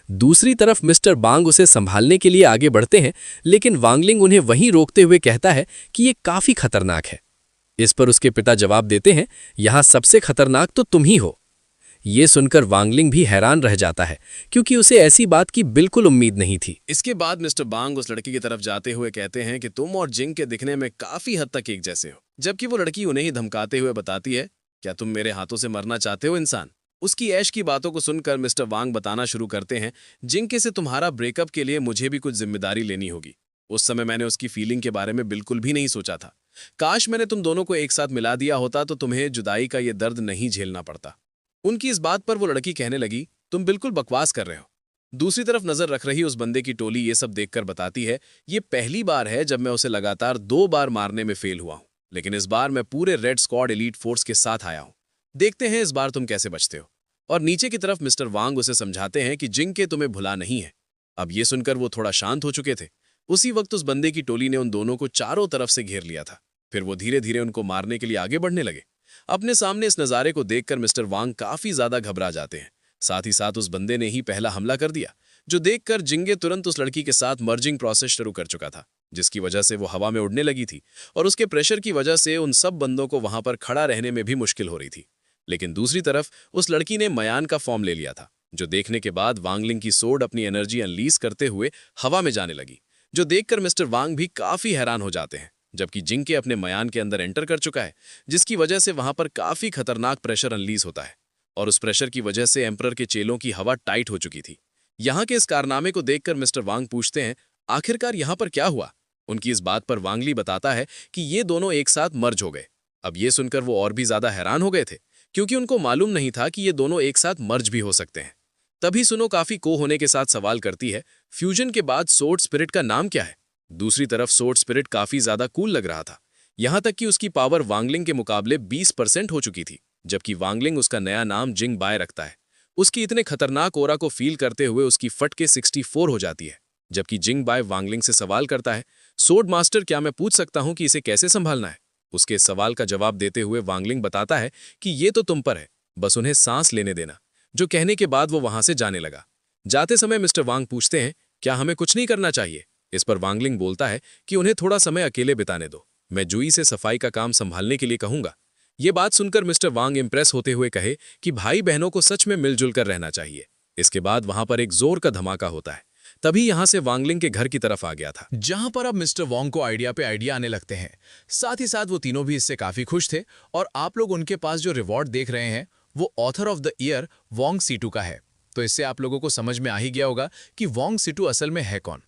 दूसरी तरफ मिस्टर बांग उसे संभालने के लिए आगे बढ़ते हैं, लेकिन वांगलिंग उन्हें वहीं रोकते हुए कहता है कि ये काफी खतरनाक है। इस पर उसके पिता जवाब देते हैं, यहां सबसे खतरनाक तो तुम ही हो। ये सुनकर वांगलिंग भी हैरान रह जाता है क्योंकि उसे ऐसी बात की बिल्कुल उम्मीद नहीं थी। इसके बाद मिस्टर बांग उस लड़की की तरफ जाते हुए कहते हैं कि तुम और जिंग के दिखने में काफी हद तक एक जैसे हो, जबकि वो लड़की उन्हें ही धमकाते हुए बताती है, क्या तुम मेरे हाथों से मरना चाहते हो इंसान। उसकी ऐश की बातों को सुनकर मिस्टर वांग बताना शुरू करते हैं, जिंग के से तुम्हारा ब्रेकअप के लिए मुझे भी कुछ जिम्मेदारी लेनी होगी। उस समय मैंने उसकी फीलिंग के बारे में बिल्कुल भी नहीं सोचा था। काश मैंने तुम दोनों को एक साथ मिला दिया होता तो तुम्हें जुदाई का ये दर्द नहीं झेलना पड़ता। उनकी इस बात पर वो लड़की कहने लगी, तुम बिल्कुल बकवास कर रहे हो। दूसरी तरफ नजर रख रही उस बंदे की टोली ये सब देखकर बताती है, ये पहली बार है जब मैं उसे लगातार 2 बार मारने में फेल हुआ हूं, लेकिन इस बार मैं पूरे रेड स्क्वाड एलीट फोर्स के साथ आया हूं। देखते हैं इस बार तुम कैसे बचते हो। और नीचे की तरफ मिस्टर वांग उसे समझाते हैं कि जिंग के तुम्हें भुला नहीं है। अब ये सुनकर वो थोड़ा शांत हो चुके थे। उसी वक्त उस बंदे की टोली ने उन दोनों को चारों तरफ से घेर लिया था। फिर वो धीरे धीरे उनको मारने के लिए आगे बढ़ने लगे। अपने सामने इस नज़ारे को देखकर मिस्टर वांग काफी ज्यादा घबरा जाते हैं। साथ ही साथ उस बंदे ने ही पहला हमला कर दिया, जो देखकर जिंगे तुरंत उस लड़की के साथ मर्जिंग प्रोसेस शुरू कर चुका था, जिसकी वजह से वो हवा में उड़ने लगी थी और उसके प्रेशर की वजह से उन सब बंदों को वहां पर खड़ा रहने में भी मुश्किल हो रही थी। लेकिन दूसरी तरफ उस लड़की ने मयान का फॉर्म ले लिया था, जो देखने के बाद वांगलिंग की सोड अपनी एनर्जी अनलीज करते हुए हवा में जाने लगी, जो देखकर मिस्टर वांग भी काफी हैरान हो जाते हैं। जबकि जिंके अपने मयान के अंदर एंटर कर चुका है, जिसकी वजह से वहां पर काफी खतरनाक प्रेशर अनलीज होता है और उस प्रेशर की वजह से एम्परर के चेलों की हवा टाइट हो चुकी थी। यहाँ के इस कारनामे को देखकर मिस्टर वांग पूछते हैं, आखिरकार यहाँ पर क्या हुआ। उनकी इस बात पर वांगली बताता है कि ये दोनों एक साथ मर्ज हो गए। अब ये सुनकर वो और भी ज्यादा हैरान हो गए थे, क्योंकि उनको मालूम नहीं था कि ये दोनों एक साथ मर्ज भी हो सकते हैं। तभी सुनो काफी को होने के साथ सवाल करती है, फ्यूजन के बाद सोर्ड स्पिरिट का नाम क्या है। दूसरी तरफ सोर्ड स्पिरिट काफी ज्यादा कूल लग रहा था, यहां तक कि उसकी पावर वांगलिंग के मुकाबले 20% हो चुकी थी, जबकि वांगलिंग उसका नया नाम जिंग बाय रखता है। उसकी इतने खतरनाक ओरा को फील करते हुए उसकी फटके 64 हो जाती है। जबकि जिंग बाय वांगलिंग से सवाल करता है, सोर्ड मास्टर क्या मैं पूछ सकता हूं कि इसे कैसे संभालना है। उसके सवाल का जवाब देते हुए वांगलिंग बताता है कि ये तो तुम पर है, बस उन्हें सांस लेने देना। जो कहने के बाद वो वहां से जाने लगा। जाते समय मिस्टर वांग पूछते हैं, क्या हमें कुछ नहीं करना चाहिए। इस पर वांगलिंग बोलता है कि उन्हें थोड़ा समय अकेले बिताने दो, मैं जुई से सफाई का काम संभालने के लिए कहूंगा। ये बात सुनकर मिस्टर वांग इंप्रेस होते हुए कहे कि भाई बहनों को सच में मिलजुल कर रहना चाहिए। इसके बाद वहां पर एक जोर का धमाका होता है। तभी यहां से वांगलिंग के घर की तरफ आ गया था, जहां पर अब मिस्टर वोंग को आइडिया पे आइडिया आने लगते हैं। साथ ही साथ वो तीनों भी इससे काफी खुश थे। और आप लोग उनके पास जो रिवॉर्ड देख रहे हैं वो author of the year Wong Situ का है। तो इससे आप लोगों को समझ में आ ही गया होगा कि वोंग सीटू असल में है कौन।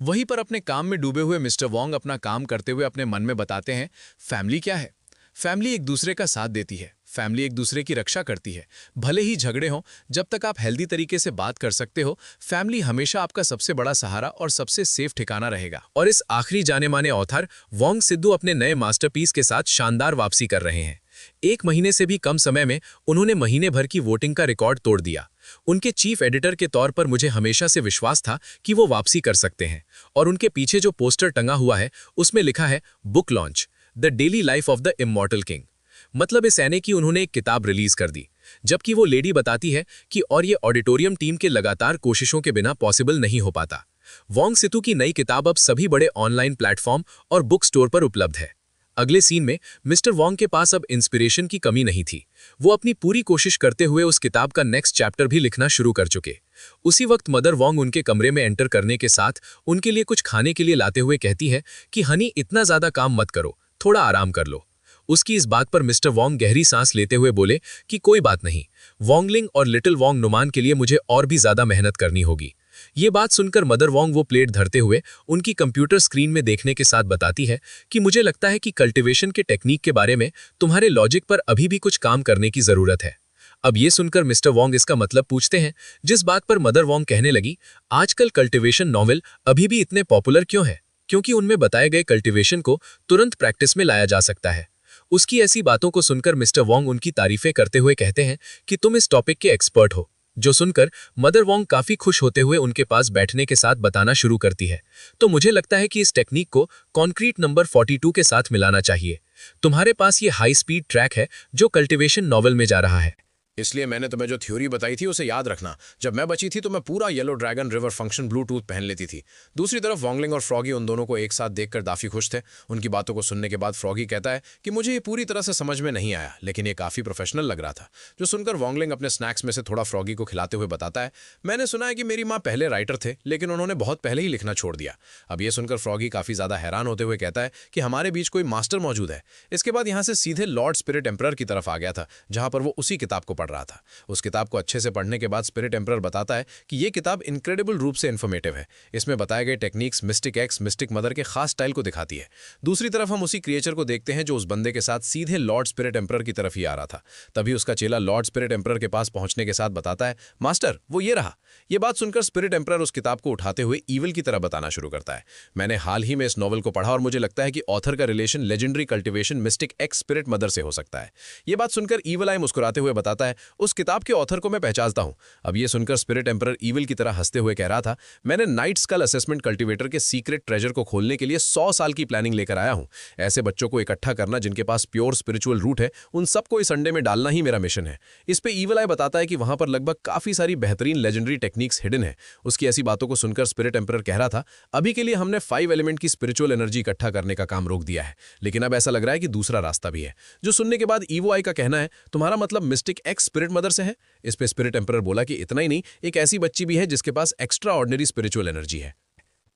वहीं पर अपने काम में डूबे हुए मिस्टर वोंग अपना काम करते हुए अपने मन में बताते हैं, फैमिली क्या है। फैमिली एक दूसरे का साथ देती है, फैमिली एक दूसरे की रक्षा करती है। भले ही झगड़े हों, जब तक आप हेल्दी तरीके से बात कर सकते हो, फैमिली हमेशा आपका सबसे बड़ा सहारा और सबसे सेफ ठिकाना रहेगा। और इस आखिरी जाने माने ऑथर वोंग सिद्धू अपने नए मास्टरपीस के साथ शानदार वापसी कर रहे हैं। 1 महीने से भी कम समय में उन्होंने महीने भर की वोटिंग का रिकॉर्ड तोड़ दिया। उनके चीफ एडिटर के तौर पर मुझे हमेशा से विश्वास था कि वो वापसी कर सकते हैं। और उनके पीछे जो पोस्टर टंगा हुआ है उसमें लिखा है, book launch the daily life of the immortal king. मतलब इस यानी कि उन्होंने एक किताब रिलीज कर दी। जबकि वो लेडी बताती है कि और ये ऑडिटोरियम टीम के लगातार कोशिशों के बिना पॉसिबल नहीं हो पाता। वोंग सितू की नई किताब अब सभी बड़े ऑनलाइन प्लेटफॉर्म और बुक स्टोर पर उपलब्ध है। अगले सीन में मिस्टर वोंग के पास अब इंस्पिरेशन की कमी नहीं थी। वो अपनी पूरी कोशिश करते हुए उस किताब का नेक्स्ट चैप्टर भी लिखना शुरू कर चुके। उसी वक्त मदर वोंग उनके कमरे में एंटर करने के साथ उनके लिए कुछ खाने के लिए लाते हुए कहती है कि हनी, इतना ज्यादा काम मत करो, थोड़ा आराम कर लो। उसकी इस बात पर मिस्टर वोंग गहरी सांस लेते हुए बोले कि कोई बात नहीं, वोंगलिंग और लिटिल वोंग नुमान के लिए मुझे और भी ज्यादा मेहनत करनी होगी। ये बात सुनकर मदर वोंग वो प्लेट धरते हुए उनकी कंप्यूटर स्क्रीन में देखने के साथ बताती है कि मुझे लगता है कि कल्टीवेशन के टेक्निक के बारे में तुम्हारे लॉजिक पर अभी भी कुछ काम करने की जरूरत है। अब ये सुनकर मिस्टर वोंग इसका मतलब पूछते हैं, जिस बात पर मदर वोंग कहने लगी, आजकल कल्टीवेशन नॉवेल अभी भी इतने पॉपुलर क्यों है? क्योंकि उनमें बताए गए कल्टीवेशन को तुरंत प्रैक्टिस में लाया जा सकता है। उसकी ऐसी बातों को सुनकर मिस्टर वोंग उनकी तारीफें करते हुए कहते हैं कि तुम इस टॉपिक के एक्सपर्ट हो। जो सुनकर मदर वोंग काफी खुश होते हुए उनके पास बैठने के साथ बताना शुरू करती है, तो मुझे लगता है कि इस टेक्निक को कॉन्क्रीट नंबर 42 के साथ मिलाना चाहिए। तुम्हारे पास ये हाई स्पीड ट्रैक है जो कल्टीवेशन नॉवल में जा रहा है। इसलिए मैंने तुम्हें जो थ्योरी बताई थी उसे याद रखना। जब मैं बची थी तो मैं पूरा yellow dragon river function Bluetooth पहन लेती थी। दूसरी तरफ वॉन्गलिंग और फ्रॉगी उन दोनों को एक साथ देखकर काफी खुश थे। उनकी बातों को सुनने के बाद फ्रॉगी कहता है कि मुझे ये पूरी तरह से समझ में नहीं आया, लेकिन ये काफी प्रोफेशनल लग रहा था। जो सुनकर वॉन्गलिंग अपने स्नैक्स में से थोड़ा फ्रॉगी को खिलाते हुए बताता है, मैंने सुना है कि मेरी माँ पहले राइटर थे, लेकिन उन्होंने बहुत पहले ही लिखना छोड़ दिया। अब ये सुनकर फ्रॉगी काफी ज्यादा हैरान होते हुए कहता है कि हमारे बीच कोई मास्टर मौजूद है। इसके बाद यहाँ से सीधे लॉर्ड स्पिरिट एम्परर की तरफ आ गया था, जहां पर वो उसी किताब को पढ़ रहा था। उस किताब को अच्छे से पढ़ने के बाद स्पिरिट एम्परर बताता है कि ये किताब इनक्रेडिबल रूप से इन्फॉर्मेटिव है। इसमें बताए गए techniques mistake x mistake mother के खास स्टाइल को दिखाती है। दूसरी तरफ हम उसी क्रिएचर को देखते हैं जो उस बंदे के साथ सीधे लॉर्ड स्पिरिट एम्परर की तरफ ही आ रहा था। तभी उसका चेला लॉर्ड स्पिरिट एम्परर के पास पहुंचने के साथ बताता है, मास्टर वो ये रहा। ये बात सुनकर स्पिरिट एम्परर उस किताब को उठाते हुए ईविल की तरह बताना शुरू करता है। मैंने हाल ही में इस नॉवल को पढ़ा और मुझे लगता है कि ऑथर का relation legendary cultivation mistake x spirit mother से हो सकता है। ये बात सुनकर ईविल आई मुस्कुराते हुए बताता है, उस किताब के ऑथर को मैं पहचानता हूं। अब ये सुनकर स्पिरिट एम्परर ईविल की तरह हंसते हुए कह रहा था, मैंने नाइट स्कल असेसमेंट कल्टिवेटर के सीक्रेट ट्रेजर को खोलने के लिए 100 साल की प्लानिंग लेकर आया हूं। ऐसे बच्चों को इकट्ठा करना जिनके पास प्योर स्पिरिचुअल रूट है, उन सबको इस अंडे में डालना ही मेरा मिशन है। इस पे ईविल आई बताता है कि वहां पर लगभग काफी सारी बेहतरीन लेजेंडरी टेक्निक्स हिडन है। उसकी ऐसी बातों को सुनकर स्पिरिट एम्परर कह रहा था, अभी के लिए हमने 5 एलिमेंट की स्पिरिचुअल एनर्जी इकट्ठा करने का काम रोक दिया है, लेकिन अब ऐसा लग रहा है कि दूसरा रास्ता भी है। जो सुनने के बाद ईवो आई का कहना है, तुम्हारा मतलब मिस्टिक एक्स स्पिरिट मदर से है? इस पे स्पिरिट एम्परर बोला कि इतना ही नहीं, एक ऐसी बच्ची भी है जिसके पास एक्स्ट्रा ऑर्डिनरी स्पिरिचुअल एनर्जी है।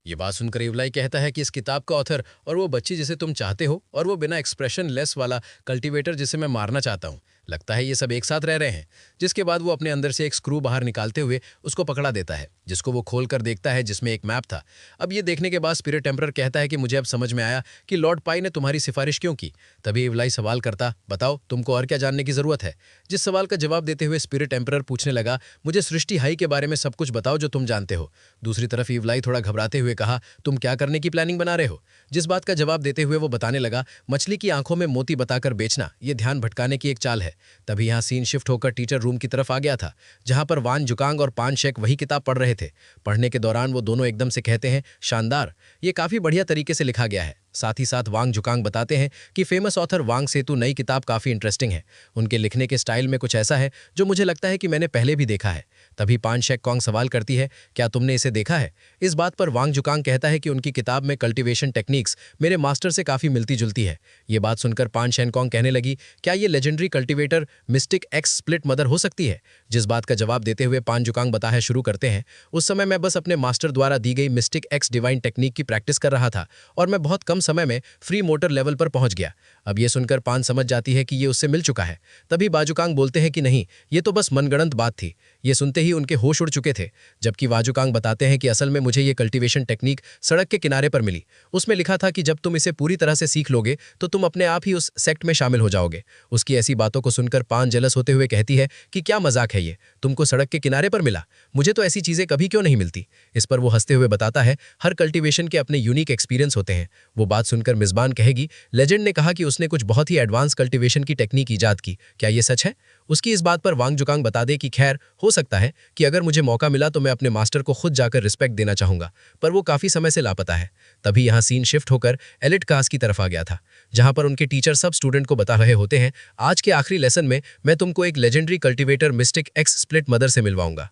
ये बात सुनकर इवलाई कहता है कि इस किताब का ऑथर और वो बच्ची जिसे तुम चाहते हो और वो बिना एक्सप्रेशन लेस वाला कल्टीवेटर जिसे मैं मारना चाहता हूँ, लगता है ये सब एक साथ रह रहे हैं। जिसके बाद वो अपने अंदर से एक स्क्रू बाहर निकालते हुए उसको पकड़ा देता है, जिसको वो खोल कर देखता है, जिसमें एक मैप था। अब ये देखने के बाद स्पिरिट एम्परर कहता है कि मुझे अब समझ में आया कि लॉर्ड पाई ने तुम्हारी सिफारिश क्यों की। तभी इवलाई सवाल करता, बताओ तुमको और क्या जानने की जरूरत है। जिस सवाल का जवाब देते हुए स्पिरिट एम्परर पूछने लगा, मुझे सृष्टि हाई के बारे में सब कुछ बताओ जो तुम जानते हो। दूसरी तरफ इवलाई थोड़ा घबराते हुए कहा, तुम क्या करने की प्लानिंग बना रहे हो। जिस बात का जवाब देते हुए वो बताने लगा, मछली की आंखों में मोती बताकर बेचना ये ध्यान भटकाने की एक चाल है। तभी यहाँ सीन शिफ्ट होकर टीचर रूम की तरफ आ गया था, जहां पर वान जुकांग और पान शेक वही किताब पढ़ रहे थे। पढ़ने के दौरान वो दोनों एकदम से कहते हैं, शानदार, ये काफी बढ़िया तरीके से लिखा गया है। साथ ही साथ वांग जुकांग बताते हैं कि फेमस ऑथर वांग सेतु नई किताब काफी इंटरेस्टिंग है। उनके लिखने के स्टाइल में कुछ ऐसा है जो मुझे लगता है कि मैंने पहले भी देखा है। तभी पान शेक कॉन्ग सवाल करती है, क्या तुमने इसे देखा है। इस बात पर वांग जुकांग कहता है कि उनकी किताब में कल्टीवेशन टेक्निक्स मेरे मास्टर से काफी मिलती जुलती है। ये बात सुनकर पान शेनकॉन्ग कहने लगी, क्या ये legendary cultivator mistake x split mother हो सकती है। जिस बात का जवाब देते हुए पान जुकांग बताया शुरू करते हैं, उस समय मैं बस अपने मास्टर द्वारा दी गई मिस्टिक एक्स डिवाइन टेक्निक की प्रैक्टिस कर रहा था और मैं बहुत कम समय में फ्री मोटर लेवल पर पहुंच गया। अब ये सुनकर पान समझ जाती है कि ये उससे मिल चुका है। तभी बाजुकांग बोलते हैं कि नहीं, ये तो बस मनगढ़ंत बात थी। ये सुनते ही उनके होश उड़ चुके थे। जबकि बाजुकांग बताते हैं कि असल में मुझे ये कल्टीवेशन टेक्निक सड़क के किनारे पर मिली। उसमें लिखा था कि जब तुम इसे पूरी तरह से सीख लोगे तो तुम अपने आप ही उस सेक्ट में शामिल हो जाओगे। उसकी ऐसी बातों को सुनकर पान जेलस होते हुए कहती है कि क्या मजाक है ये, तुमको सड़क के किनारे पर मिला, मुझे तो ऐसी चीजें कभी क्यों नहीं मिलती। इस पर वो हंसते हुए बताता है, हर कल्टीवेशन के अपने यूनिक एक्सपीरियंस होते हैं। वो बात सुनकर मिज़बान कहेगी, लेजेंड ने कहा कि उसने कुछ बहुत ही एडवांस कल्टीवेशन की टेक्निक ईजाद की, क्या ये सच है। उसकी इस बात पर वांग जुकांग बता दे कि खैर हो सकता है कि अगर मुझे मौका मिला तो मैं अपने मास्टर को खुद जाकर रिस्पेक्ट देना चाहूंगा, पर वो काफी समय से लापता है। तभी यहाँ सीन शिफ्ट होकर एलिट क्लास की तरफ आ गया था, जहां पर उनके टीचर सब स्टूडेंट को बता रहे होते हैं, आज के आखिरी लेसन में मैं तुमको एक legendary cultivator mistake x split mother से मिलवाऊंगा।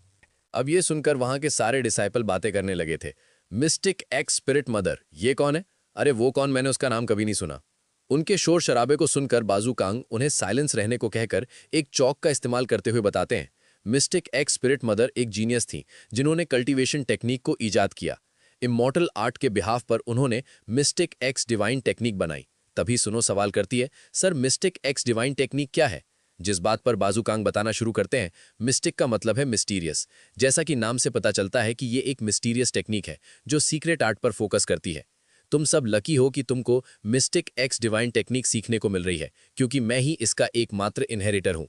अब ये सुनकर वहां के सारे डिसाइपल बातें करने लगे थे। मिस्टिक एक्स स्पिरिट मदर, ये कौन है? अरे वो कौन, मैंने उसका नाम कभी नहीं सुना। उनके शोर शराबे को सुनकर बाजुकांग उन्हें साइलेंस रहने को कहकर एक चौक का इस्तेमाल करते हुए बताते हैं, मिस्टिक एक्स स्पिरिट मदर एक जीनियस थी जिन्होंने कल्टीवेशन टेक्निक को ईजाद किया। इमॉर्टल आर्ट के बिहाफ पर उन्होंने मिस्टिक एक्स डिवाइन टेक्निक बनाई। तभी सुनो सवाल करती है, sir mistake X divine technique क्या है। जिस बात पर बाजुकांग बताना शुरू करते हैं, मिस्टिक का मतलब है मिस्टीरियस। जैसा कि नाम से पता चलता है कि ये एक मिस्टीरियस टेक्निक है जो सीक्रेट आर्ट पर फोकस करती है। तुम सब लकी हो कि तुमको मिस्टिक एक्स डिवाइन टेक्निक सीखने को मिल रही है, क्योंकि मैं ही इसका एकमात्र इनहेरिटर हूं।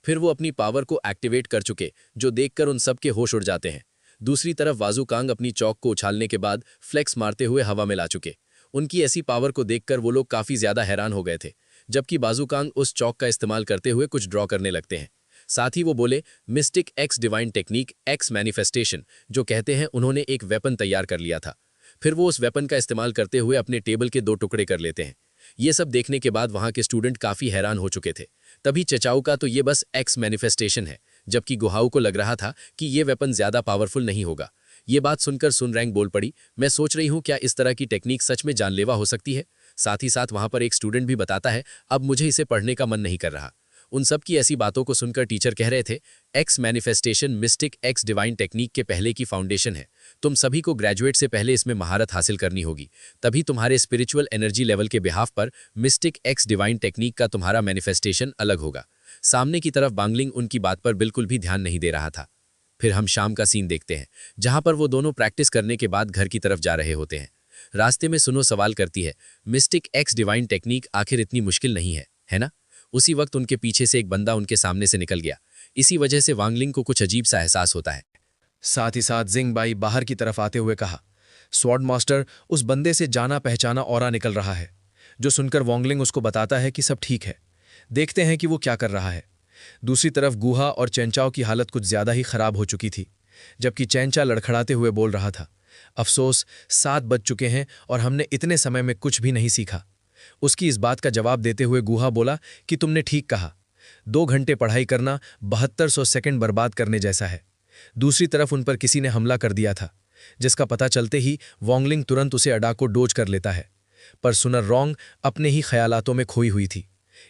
फिर वो अपनी पावर को एक्टिवेट कर चुके, जो देखकर उन सब के होश उड़ जाते हैं। दूसरी तरफ बाजुकांग अपनी चौक को उछालने के बाद फ्लेक्स मारते हुए हवा में ला चुके। उनकी ऐसी पावर को देखकर वो लोग काफी ज्यादा हैरान हो गए थे। जबकि बाजुकांग उस चौक का इस्तेमाल करते हुए कुछ ड्रॉ करने लगते हैं। साथ ही वो बोले, mistake X divine technique X manifestation, जो कहते हैं उन्होंने एक वेपन तैयार कर लिया था। फिर वो उस वेपन का इस्तेमाल करते हुए अपने टेबल के 2 टुकड़े कर लेते हैं। ये सब देखने के बाद वहां के स्टूडेंट काफी हैरान हो चुके थे। तभी चचाऊ का तो ये बस एक्स मैनिफेस्टेशन है, जबकि गुहाओं को लग रहा था कि ये वेपन ज्यादा पावरफुल नहीं होगा। ये बात सुनकर सुनरैंग बोल पड़ी, मैं सोच रही हूँ क्या इस तरह की टेक्निक सच में जानलेवा हो सकती है। साथ ही साथ वहां पर एक स्टूडेंट भी बताता है, अब मुझे इसे पढ़ने का मन नहीं कर रहा। उन सब की ऐसी बातों को सुनकर टीचर कह रहे थे, x manifestation mistake X divine technique के पहले की फाउंडेशन है। तुम सभी को ग्रेजुएट से पहले इसमें महारत हासिल करनी होगी, तभी तुम्हारे स्पिरिचुअल एनर्जी लेवल के बिहाफ पर मिस्टिक एक्स डिवाइन टेक्निक का तुम्हारा मैनिफेस्टेशन अलग होगा। सामने की तरफ बांगलिंग उनकी बात पर बिल्कुल भी ध्यान नहीं दे रहा था। फिर हम शाम का सीन देखते हैं, जहां पर वो दोनों प्रैक्टिस करने के बाद घर की तरफ जा रहे होते हैं। रास्ते में सुनो सवाल करती है, मिस्टिक एक्स डिवाइन टेक्निक आखिर इतनी मुश्किल नहीं है ना? उसी वक्त उनके पीछे से एक बंदा उनके सामने से निकल गया। इसी वजह से वांगलिंग को कुछ अजीब सा एहसास होता है। साथ ही साथ जिंग बाई बाहर की तरफ आते हुए कहा, स्वॉर्ड मास्टर, उस बंदे से जाना पहचाना ऑरा निकल रहा है। जो सुनकर वांगलिंग उसको बताता है कि सब ठीक है, देखते हैं कि वो क्या कर रहा है। दूसरी तरफ गुहा और चैनचाओ की हालत कुछ ज्यादा ही खराब हो चुकी थी, जबकि चैनचा लड़खड़ाते हुए बोल रहा था, अफसोस 7 बज चुके हैं और हमने इतने समय में कुछ भी नहीं सीखा। उसकी इस बात का जवाब देते हुए गुहा बोला कि तुमने ठीक कहा, 2 घंटे पढ़ाई करना 7200 सेकंड बर्बाद करने जैसा है। दूसरी तरफ उन पर किसी ने हमला कर दिया था, जिसका पता चलते ही वांगलिंग तुरंत उसे अडाको डोज कर लेता है। पर सुनररॉन्ग अपने ही ख्यालातों में खोई हुई थी,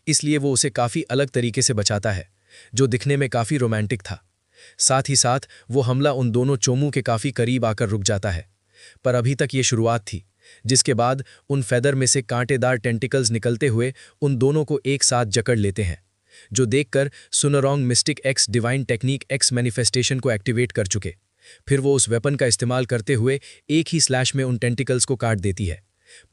इसलिए वो उसे काफी अलग तरीके से बचाता है, जो दिखने में काफी रोमांटिक था। साथ ही साथ वो हमला उन दोनों चोमू के काफी करीब आकर रुक जाता है। पर अभी तक ये शुरुआत थी, जिसके बाद उन फेदर में से कांटेदार टेंटिकल्स निकलते हुए उन दोनों को एक साथ जकड़ लेते हैं, जो देखकर सुनररॉन्ग mystic X divine technique X manifestation को एक्टिवेट कर चुके। फिर वो उस वेपन का इस्तेमाल करते हुए एक ही स्लैश में उन टेंटिकल्स को काट देती है,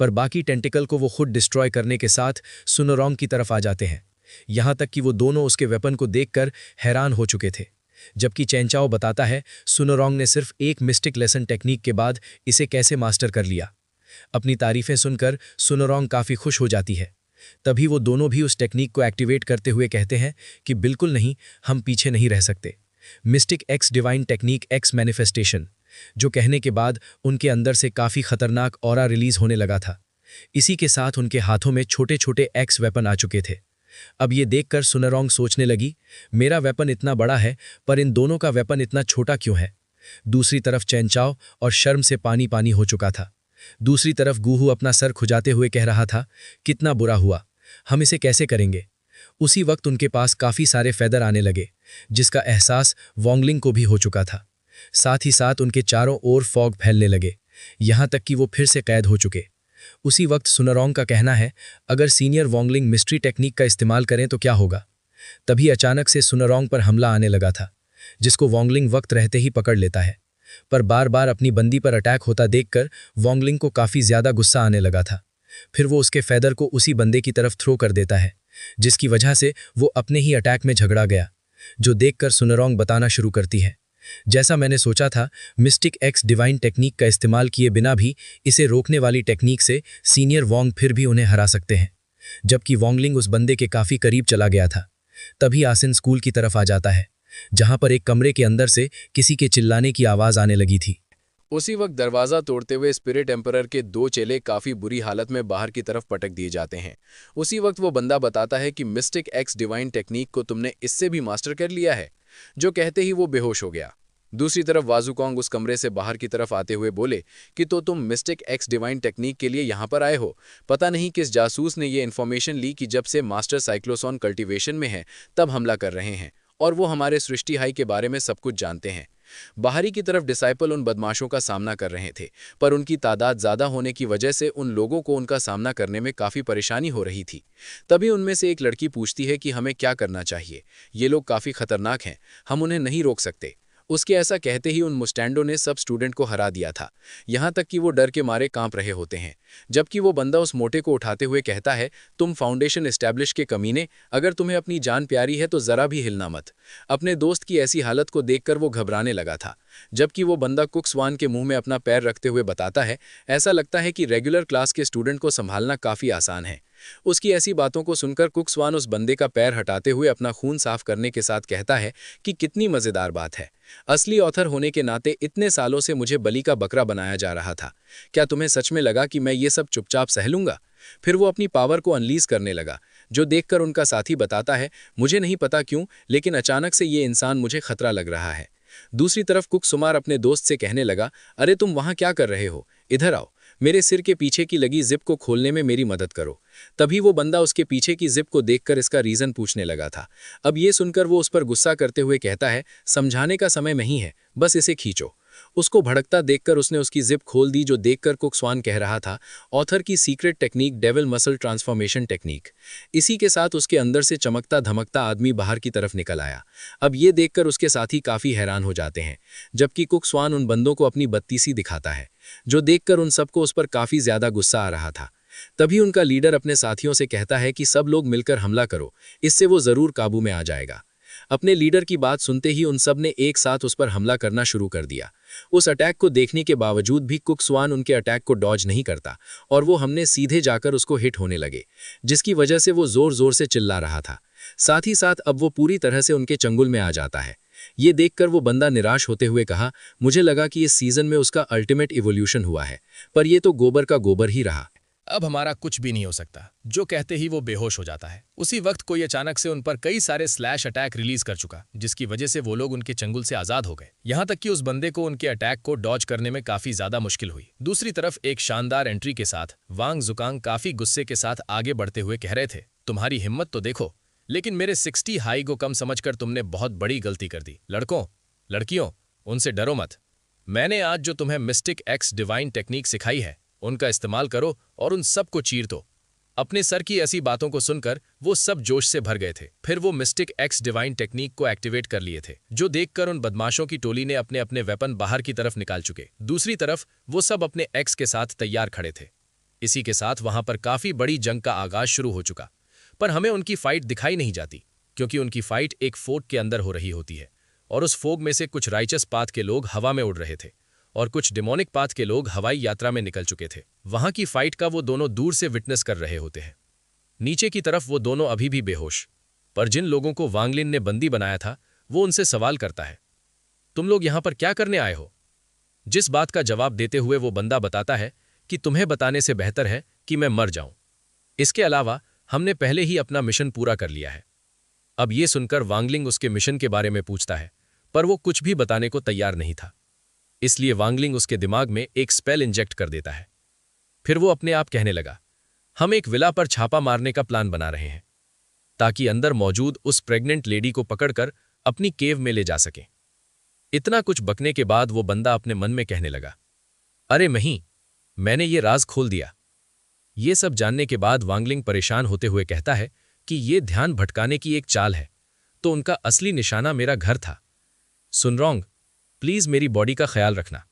पर बाकी टेंटिकल को वो खुद डिस्ट्रॉय करने के साथ सुनररॉन्ग की तरफ आ जाते हैं। यहां तक कि वो दोनों उसके वेपन को देखकर हैरान हो चुके थे, जबकि चैनचाओ बताता है सुनररॉन्ग ने सिर्फ एक मिस्टिक लेसन टेक्निक के बाद इसे कैसे मास्टर कर लिया। अपनी तारीफें सुनकर सुनररॉन्ग काफी खुश हो जाती है। तभी वो दोनों भी उस टेक्निक को एक्टिवेट करते हुए कहते हैं कि बिल्कुल नहीं, हम पीछे नहीं रह सकते। Mistake X divine technique X manifestation, जो कहने के बाद उनके अंदर से काफी खतरनाक ऑरा रिलीज होने लगा था। इसी के साथ उनके हाथों में छोटे छोटे एक्स वेपन आ चुके थे। अब ये देखकर सुनररॉन्ग सोचने लगी, मेरा वेपन इतना बड़ा है पर इन दोनों का वेपन इतना छोटा क्यों है। दूसरी तरफ चैनचाओ और शर्म से पानी पानी हो चुका था। दूसरी तरफ गुहू अपना सर खुजाते हुए कह रहा था, कितना बुरा हुआ, हम इसे कैसे करेंगे। उसी वक्त उनके पास काफी सारे फेदर आने लगे, जिसका एहसास वांगलिंग को भी हो चुका था। साथ ही साथ उनके चारों ओर फॉग फैलने लगे, यहां तक कि वो फिर से कैद हो चुके। उसी वक्त सुनररॉन्ग का कहना है, अगर सीनियर वांगलिंग मिस्ट्री टेक्निक का इस्तेमाल करें तो क्या होगा। तभी अचानक से सुनररॉन्ग पर हमला आने लगा था, जिसको वांगलिंग वक्त रहते ही पकड़ लेता है। पर बार बार अपनी बंदी पर अटैक होता देखकर वांगलिंग को काफी ज्यादा गुस्सा आने लगा था। फिर वो उसके फेदर को उसी बंदे की तरफ थ्रो कर देता है, जिसकी वजह से वो अपने ही अटैक में झगड़ा गया, जो देखकर सुनररॉन्ग बताना शुरू करती है, जैसा मैंने सोचा था, मिस्टिक एक्स डिवाइन टेक्निक का इस्तेमाल किए बिना भी इसे रोकने वाली टेक्निक से सीनियर वांग फिर भी उन्हें हरा सकते हैं। जबकि वांगलिंग उस बंदे के काफी करीब चला गया था, तभी आसिन स्कूल की तरफ आ जाता है, जहां पर एक कमरे के अंदर से किसी के चिल्लाने की आवाज आने लगी थी। उसी वक्त दरवाजा तोड़ते हुए स्पिरिट एम्परर के 2 चेले काफी बुरी हालत में बाहर की तरफ पटक दिए जाते हैं। उसी वक्त वो बंदा बताता है कि मिस्टिक एक्स डिवाइन टेक्निक को तुमने इससे भी मास्टर कर लिया है, जो कहते ही वो बेहोश हो गया। दूसरी तरफ वाजुकोंग उस कमरे से बाहर की तरफ आते हुए बोले कि तो तुम मिस्टिक एक्स डिवाइन टेक्निक के लिए यहाँ पर आए हो। पता नहीं किस जासूस ने ये इन्फॉर्मेशन ली कि जब से मास्टर साइक्लोसॉन कल्टीवेशन में है तब हमला कर रहे हैं, और वो हमारे सृष्टि हाई के बारे में सब कुछ जानते हैं। बाहरी की तरफ डिसाइपल उन बदमाशों का सामना कर रहे थे, पर उनकी तादाद ज्यादा होने की वजह से उन लोगों को उनका सामना करने में काफी परेशानी हो रही थी। तभी उनमें से एक लड़की पूछती है कि हमें क्या करना चाहिए, ये लोग काफी खतरनाक हैं, हम उन्हें नहीं रोक सकते। उसके ऐसा कहते ही उन मुस्टैंडो ने सब स्टूडेंट को हरा दिया था, यहाँ तक कि वो डर के मारे कांप रहे होते हैं। जबकि वो बंदा उस मोटे को उठाते हुए कहता है, तुम फाउंडेशन एस्टैब्लिश के कमीने, अगर तुम्हें अपनी जान प्यारी है तो जरा भी हिलना मत। अपने दोस्त की ऐसी हालत को देखकर वो घबराने लगा था। जबकि वो बंदा कुक्सवान के मुंह में अपना पैर रखते हुए बताता है, ऐसा लगता है कि रेगुलर क्लास के स्टूडेंट को संभालना काफी आसान है, उसकी ऐसी बातों को सुनकर कुक्सवान उस बंदे का पैर हटाते हुए अपना खून साफ करने के साथ कहता है कि कितनी मजेदार बात है। असली ऑथर होने के नाते इतने सालों से मुझे बलि का बकरा बनाया जा रहा था। क्या तुम्हें सच में लगा कि मैं ये सब चुपचाप सह लूंगा? फिर वो अपनी पावर को अनलीज करने लगा, जो देखकर उनका साथी बताता है, मुझे नहीं पता क्यों, लेकिन अचानक से ये इंसान मुझे खतरा लग रहा है। दूसरी तरफ कुकसुमार अपने दोस्त से कहने लगा, अरे तुम वहां क्या कर रहे हो? इधर आओ, मेरे सिर के पीछे की लगी जिप को खोलने में मेरी मदद करो। तभी वो बंदा उसके पीछे की जिप को देखकर इसका रीजन पूछने लगा था। अब ये सुनकर वो उस पर गुस्सा करते हुए कहता है, समझाने का समय नहीं है, बस इसे खींचो। उसको भड़कता देखकर उसने उसकी जिप खोल दी, जो देखकर कुकस्वान कह रहा था, ऑथर की secret technique devil muscle transformation technique. इसी के साथ उसके अंदर से चमकता धमकता आदमी बाहर की तरफ निकल आया। अब ये देखकर उसके साथी काफी हैरान हो जाते हैं, जबकि कुकस्वान उन बंदों को अपनी बत्तीसी दिखाता है, जो देखकर उन सबको उस पर काफी ज्यादा गुस्सा आ रहा था। तभी उनका लीडर अपने साथियों से कहता है कि सब लोग मिलकर हमला करो, इससे वो जरूर काबू में आ जाएगा। अपने लीडर की बात सुनते ही उन सब ने एक साथ उस पर हमला करना शुरू कर दिया। उस अटैक को देखने के बावजूद भी कुकस्वान उनके अटैक को डॉज नहीं करता और वो हमने सीधे जाकर उसको हिट होने लगे, जिसकी वजह से वो जोर जोर से चिल्ला रहा था। साथ ही साथ अब वो पूरी तरह से उनके चंगुल में आ जाता है। ये देखकर वो बंदा निराश होते हुए कहा, मुझे लगा कि इस सीजन में उसका अल्टीमेट इवोल्यूशन हुआ है, पर ये तो गोबर का गोबर ही रहा। अब हमारा कुछ भी नहीं हो सकता। जो कहते ही वो बेहोश हो जाता है। उसी वक्त कोई अचानक से उन पर कई सारे स्लैश अटैक रिलीज कर चुका, जिसकी वजह से वो लोग उनके चंगुल से आजाद हो गए। यहाँ तक कि उस बंदे को उनके अटैक को डॉज करने में काफी ज्यादा मुश्किल हुई। दूसरी तरफ एक शानदार एंट्री के साथ वांग जुकांग काफी गुस्से के साथ आगे बढ़ते हुए कह रहे थे, तुम्हारी हिम्मत तो देखो, लेकिन मेरे 60 हाई को कम समझकर तुमने बहुत बड़ी गलती कर दी। लड़कों लड़कियों, उनसे डरो मत। मैंने आज जो तुम्हें मिस्टिक एक्स डिवाइन टेक्निक सिखाई है, उनका इस्तेमाल करो और उन सब को चीर दो। अपने सर की ऐसी बातों को सुनकर वो सब जोश से भर गए थे। फिर वो मिस्टिक एक्स डिवाइन टेक्निक को एक्टिवेट कर लिए थे, जो देखकर उन बदमाशों की टोली ने अपने अपने वेपन बाहर की तरफ निकाल चुके। दूसरी तरफ वो सब अपने एक्स के साथ तैयार खड़े थे। इसी के साथ वहां पर काफी बड़ी जंग का आगाज शुरू हो चुका, पर हमें उनकी फाइट दिखाई नहीं जाती, क्योंकि उनकी फाइट एक फोर्ट के अंदर हो रही होती है और उस फोग में से कुछ राइचस पाथ के लोग हवा में उड़ रहे थे और कुछ डिमोनिक पाथ के लोग हवाई यात्रा में निकल चुके थे। वहां की फाइट का वो दोनों दूर से विटनेस कर रहे होते हैं। नीचे की तरफ वो दोनों अभी भी बेहोश, पर जिन लोगों को वांगलिन ने बंदी बनाया था वो उनसे सवाल करता है, तुम लोग यहां पर क्या करने आए हो? जिस बात का जवाब देते हुए वो बंदा बताता है कि तुम्हें बताने से बेहतर है कि मैं मर जाऊं। इसके अलावा हमने पहले ही अपना मिशन पूरा कर लिया है। अब ये सुनकर वांगलिंग उसके मिशन के बारे में पूछता है, पर वो कुछ भी बताने को तैयार नहीं था। इसलिए वांगलिंग उसके दिमाग में एक स्पेल इंजेक्ट कर देता है। फिर वो अपने आप कहने लगा, हम एक विला पर छापा मारने का प्लान बना रहे हैं, ताकि अंदर मौजूद उस प्रेग्नेंट लेडी को पकड़कर अपनी केव में ले जा सकें। इतना कुछ बकने के बाद वो बंदा अपने मन में कहने लगा, अरे नहीं, मैंने ये राज खोल दिया। ये सब जानने के बाद वांगलिंग परेशान होते हुए कहता है कि ये ध्यान भटकाने की एक चाल है, तो उनका असली निशाना मेरा घर था। सुनरोंग, प्लीज मेरी बॉडी का ख्याल रखना।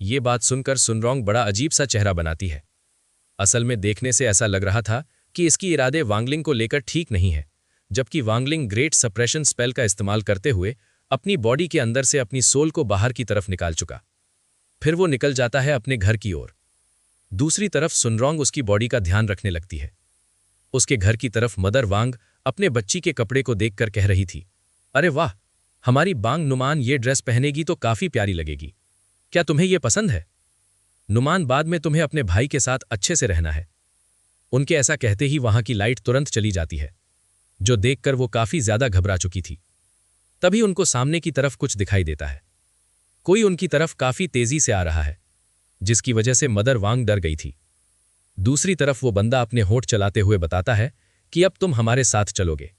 ये बात सुनकर सुनरोंग बड़ा अजीब सा चेहरा बनाती है। असल में देखने से ऐसा लग रहा था कि इसकी इरादे वांगलिंग को लेकर ठीक नहीं है, जबकि वांगलिंग ग्रेट सप्रेशन स्पेल का इस्तेमाल करते हुए अपनी बॉडी के अंदर से अपनी सोल को बाहर की तरफ निकाल चुका। फिर वो निकल जाता है अपने घर की ओर। दूसरी तरफ सुनरोंग उसकी बॉडी का ध्यान रखने लगती है। उसके घर की तरफ मदर वांग अपने बच्ची के कपड़े को देखकर कह रही थी, अरे वाह, हमारी बांग नुमान ये ड्रेस पहनेगी तो काफी प्यारी लगेगी। क्या तुम्हें यह पसंद है? नुमान, बाद में तुम्हें अपने भाई के साथ अच्छे से रहना है। उनके ऐसा कहते ही वहां की लाइट तुरंत चली जाती है, जो देखकर वो काफी ज्यादा घबरा चुकी थी। तभी उनको सामने की तरफ कुछ दिखाई देता है। कोई उनकी तरफ काफी तेजी से आ रहा है, जिसकी वजह से मदर वांग डर गई थी। दूसरी तरफ वो बंदा अपने होंठ चलाते हुए बताता है कि अब तुम हमारे साथ चलोगे,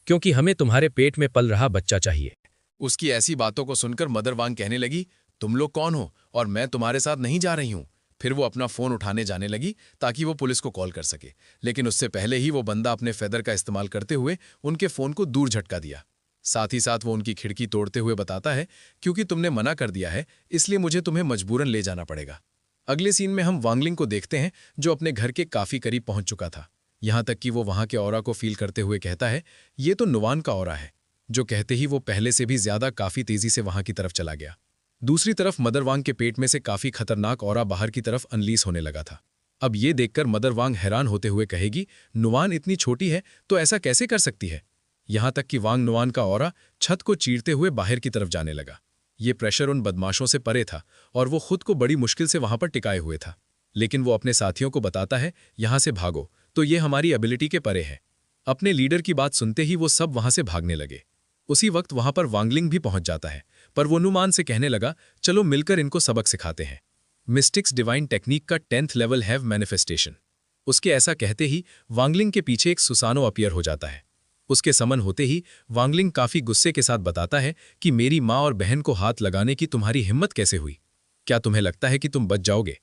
क्योंकि हमें तुम्हारे पेट में पल रहा बच्चा चाहिए। उसकी ऐसी बातों को सुनकर मदर वांग कहने लगी, तुम लोग कौन हो और मैं तुम्हारे साथ नहीं जा रही हूं। फिर वो अपना फोन उठाने जाने लगी ताकि वो पुलिस को कॉल कर सके, लेकिन उससे पहले ही वो बंदा अपने फेदर का इस्तेमाल करते हुए उनके फोन को दूर झटका दिया। साथ ही साथ वो उनकी खिड़की तोड़ते हुए बताता है, क्योंकि तुमने मना कर दिया है इसलिए मुझे तुम्हें मजबूरन ले जाना पड़ेगा। अगले सीन में हम वांगलिंग को देखते हैं, जो अपने घर के काफी करीब पहुंच चुका था, यहां तक कि वो वहां के ऑरा को फील करते हुए कहता है, ये तो नुवान का ऑरा है। जो कहते ही वो पहले से भी ज्यादा काफी तेजी से वहां की तरफ चला गया। दूसरी तरफ मदर वांग के पेट में से काफी खतरनाक ऑरा बाहर की तरफ अनलीस होने लगा था। अब ये देखकर मदर वांग हैरान होते हुए कहेगी, नुवान इतनी छोटी है तो ऐसा कैसे कर सकती है? यहां तक कि वांग नुवान का ऑरा छत को चीरते हुए बाहर की तरफ जाने लगा। ये प्रेशर उन बदमाशों से परे था और वो खुद को बड़ी मुश्किल से वहां पर टिकाए हुए था। लेकिन वो अपने साथियों को बताता है, यहां से भागो, तो ये हमारी एबिलिटी के परे है। अपने लीडर की बात सुनते ही वो सब वहां से भागने लगे। उसी वक्त वहां पर वांगलिंग भी पहुंच जाता है, पर वो नुमान से कहने लगा, चलो मिलकर इनको सबक सिखाते हैं। मिस्टिक्स डिवाइन टेक्निक का 10th लेवल हैव मैनिफेस्टेशन। उसके ऐसा कहते ही वांगलिंग के पीछे एक सुसानो अपीयर हो जाता है। उसके समन होते ही वांगलिंग काफी गुस्से के साथ बताता है कि मेरी माँ और बहन को हाथ लगाने की तुम्हारी हिम्मत कैसे हुई? क्या तुम्हें लगता है कि तुम बच जाओगे?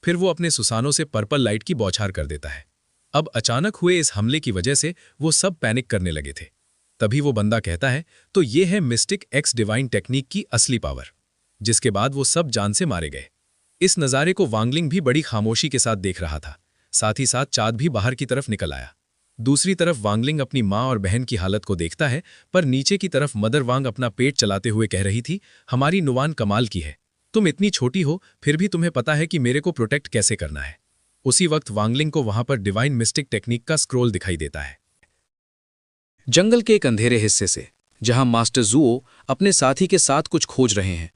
फिर वो अपने सुसानों से पर्पल लाइट की बौछार कर देता है। अब अचानक हुए इस हमले की वजह से वो सब पैनिक करने लगे थे। तभी वो बंदा कहता है, तो ये है मिस्टिक एक्स डिवाइन टेक्निक की असली पावर। जिसके बाद वो सब जान से मारे गए। इस नज़ारे को वांगलिंग भी बड़ी खामोशी के साथ देख रहा था। साथ ही साथ चाँद भी बाहर की तरफ निकल आया। दूसरी तरफ वांगलिंग अपनी माँ और बहन की हालत को देखता है, पर नीचे की तरफ मदर वांग अपना पेट चलाते हुए कह रही थी, हमारी नुवान कमाल की है। तुम इतनी छोटी हो फिर भी तुम्हें पता है कि मेरे को प्रोटेक्ट कैसे करना है। उसी वक्त वांगलिंग को वहां पर डिवाइन मिस्टिक टेक्निक का स्क्रोल दिखाई देता है। जंगल के एक अंधेरे हिस्से से, जहां मास्टर जुओ अपने साथी के साथ कुछ खोज रहे हैं,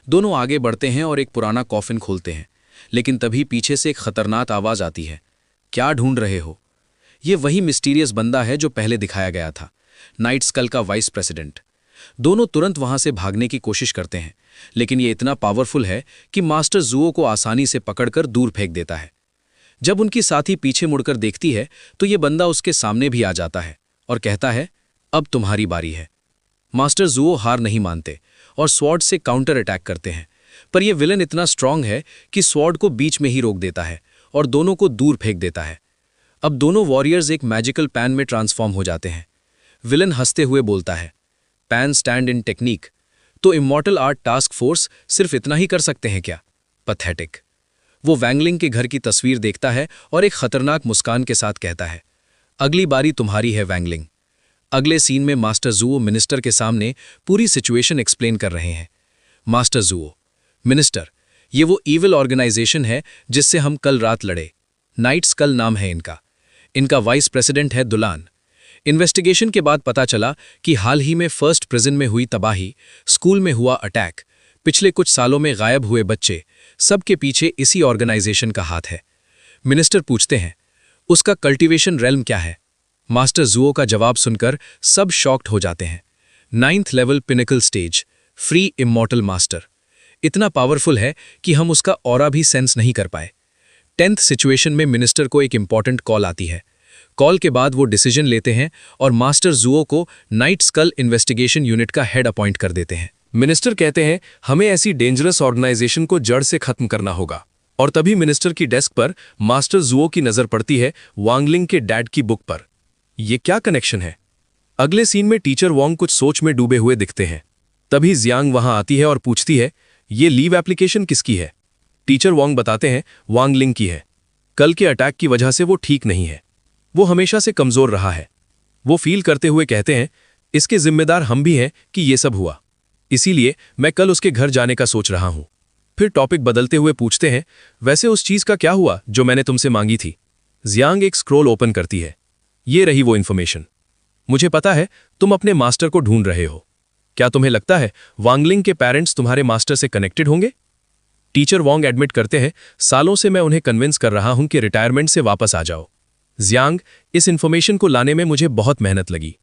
दोनों आगे बढ़ते हैं और एक पुराना कॉफिन खोलते हैं। लेकिन तभी पीछे से एक खतरनाक आवाज आती है, क्या ढूंढ रहे हो? ये वही मिस्टीरियस बंदा है जो पहले दिखाया गया था, नाइट स्कल का वाइस प्रेसिडेंट। दोनों तुरंत वहां से भागने की कोशिश करते हैं, लेकिन ये इतना पावरफुल है कि मास्टर जुओ को आसानी से पकड़कर दूर फेंक देता है। जब उनकी साथी पीछे मुड़कर देखती है तो ये बंदा उसके सामने भी आ जाता है और कहता है, अब तुम्हारी बारी है। मास्टर जुओ हार नहीं मानते और स्वॉर्ड से काउंटर अटैक करते हैं, पर यह विलन इतना स्ट्रांग है कि स्वॉर्ड को बीच में ही रोक देता है और दोनों को दूर फेंक देता है। अब दोनों वॉरियर्स एक मैजिकल पैन में ट्रांसफॉर्म हो जाते हैं। विलन हंसते हुए बोलता है, पैन स्टैंड इन टेक्निक, तो इमॉर्टल आर्ट टास्क फोर्स सिर्फ इतना ही कर सकते हैं क्या? पैथेटिक। वो वैंगलिंग के घर की तस्वीर देखता है और एक खतरनाक मुस्कान के साथ कहता है, अगली बारी तुम्हारी है वैंगलिंग। अगले सीन में मास्टर जुओ मिनिस्टर के सामने पूरी सिचुएशन एक्सप्लेन कर रहे हैं। मास्टर जुओ, मिनिस्टर, ये वो ईविल ऑर्गेनाइजेशन है जिससे हम कल रात लड़े। नाइट स्कल नाम है इनका। इनका वाइस प्रेसिडेंट है दुलान। इन्वेस्टिगेशन के बाद पता चला कि हाल ही में फर्स्ट प्रिजन में हुई तबाही, स्कूल में हुआ अटैक, पिछले कुछ सालों में गायब हुए बच्चे, सबके पीछे इसी ऑर्गेनाइजेशन का हाथ है। मिनिस्टर पूछते हैं, उसका कल्टीवेशन रेल्म क्या है? मास्टर जुओ का जवाब सुनकर सब शॉक्ड हो जाते हैं। 9th level pinnacle stage, free immortal master. इतना पावरफुल है कि हम उसका ऑरा भी सेंस नहीं कर पाए। 10th सिचुएशन में मिनिस्टर को एक इंपॉर्टेंट कॉल आती है। कॉल के बाद वो डिसीजन लेते हैं और मास्टर जुओ को नाइट स्कल इन्वेस्टिगेशन यूनिट का हेड अपॉइंट कर देते हैं। मिनिस्टर कहते हैं, हमें ऐसी डेंजरस ऑर्गेनाइजेशन को जड़ से खत्म करना होगा। और तभी मिनिस्टर की डेस्क पर मास्टर जुओ की नजर पड़ती है वांगलिंग के डैड की बुक पर। ये क्या कनेक्शन है? अगले सीन में टीचर वांग कुछ सोच में डूबे हुए दिखते हैं। तभी जियांग वहां आती है और पूछती है, ये लीव एप्लीकेशन किसकी है? टीचर वांग बताते हैं, वांगलिंग की है। कल के अटैक की वजह से वो ठीक नहीं है। वो हमेशा से कमजोर रहा है। वो फील करते हुए कहते हैं, इसके जिम्मेदार हम भी हैं कि ये सब हुआ। इसीलिए मैं कल उसके घर जाने का सोच रहा हूं। फिर टॉपिक बदलते हुए पूछते हैं, वैसे उस चीज का क्या हुआ जो मैंने तुमसे मांगी थी? जियांग एक स्क्रोल ओपन करती है। ये रही वो इन्फॉर्मेशन। मुझे पता है तुम अपने मास्टर को ढूंढ रहे हो। क्या तुम्हें लगता है वांगलिंग के पेरेंट्स तुम्हारे मास्टर से कनेक्टेड होंगे? टीचर वांग एडमिट करते हैं, सालों से मैं उन्हें कन्विंस कर रहा हूं कि रिटायरमेंट से वापस आ जाओ। जियांग, इस इन्फॉर्मेशन को लाने में मुझे बहुत मेहनत लगी।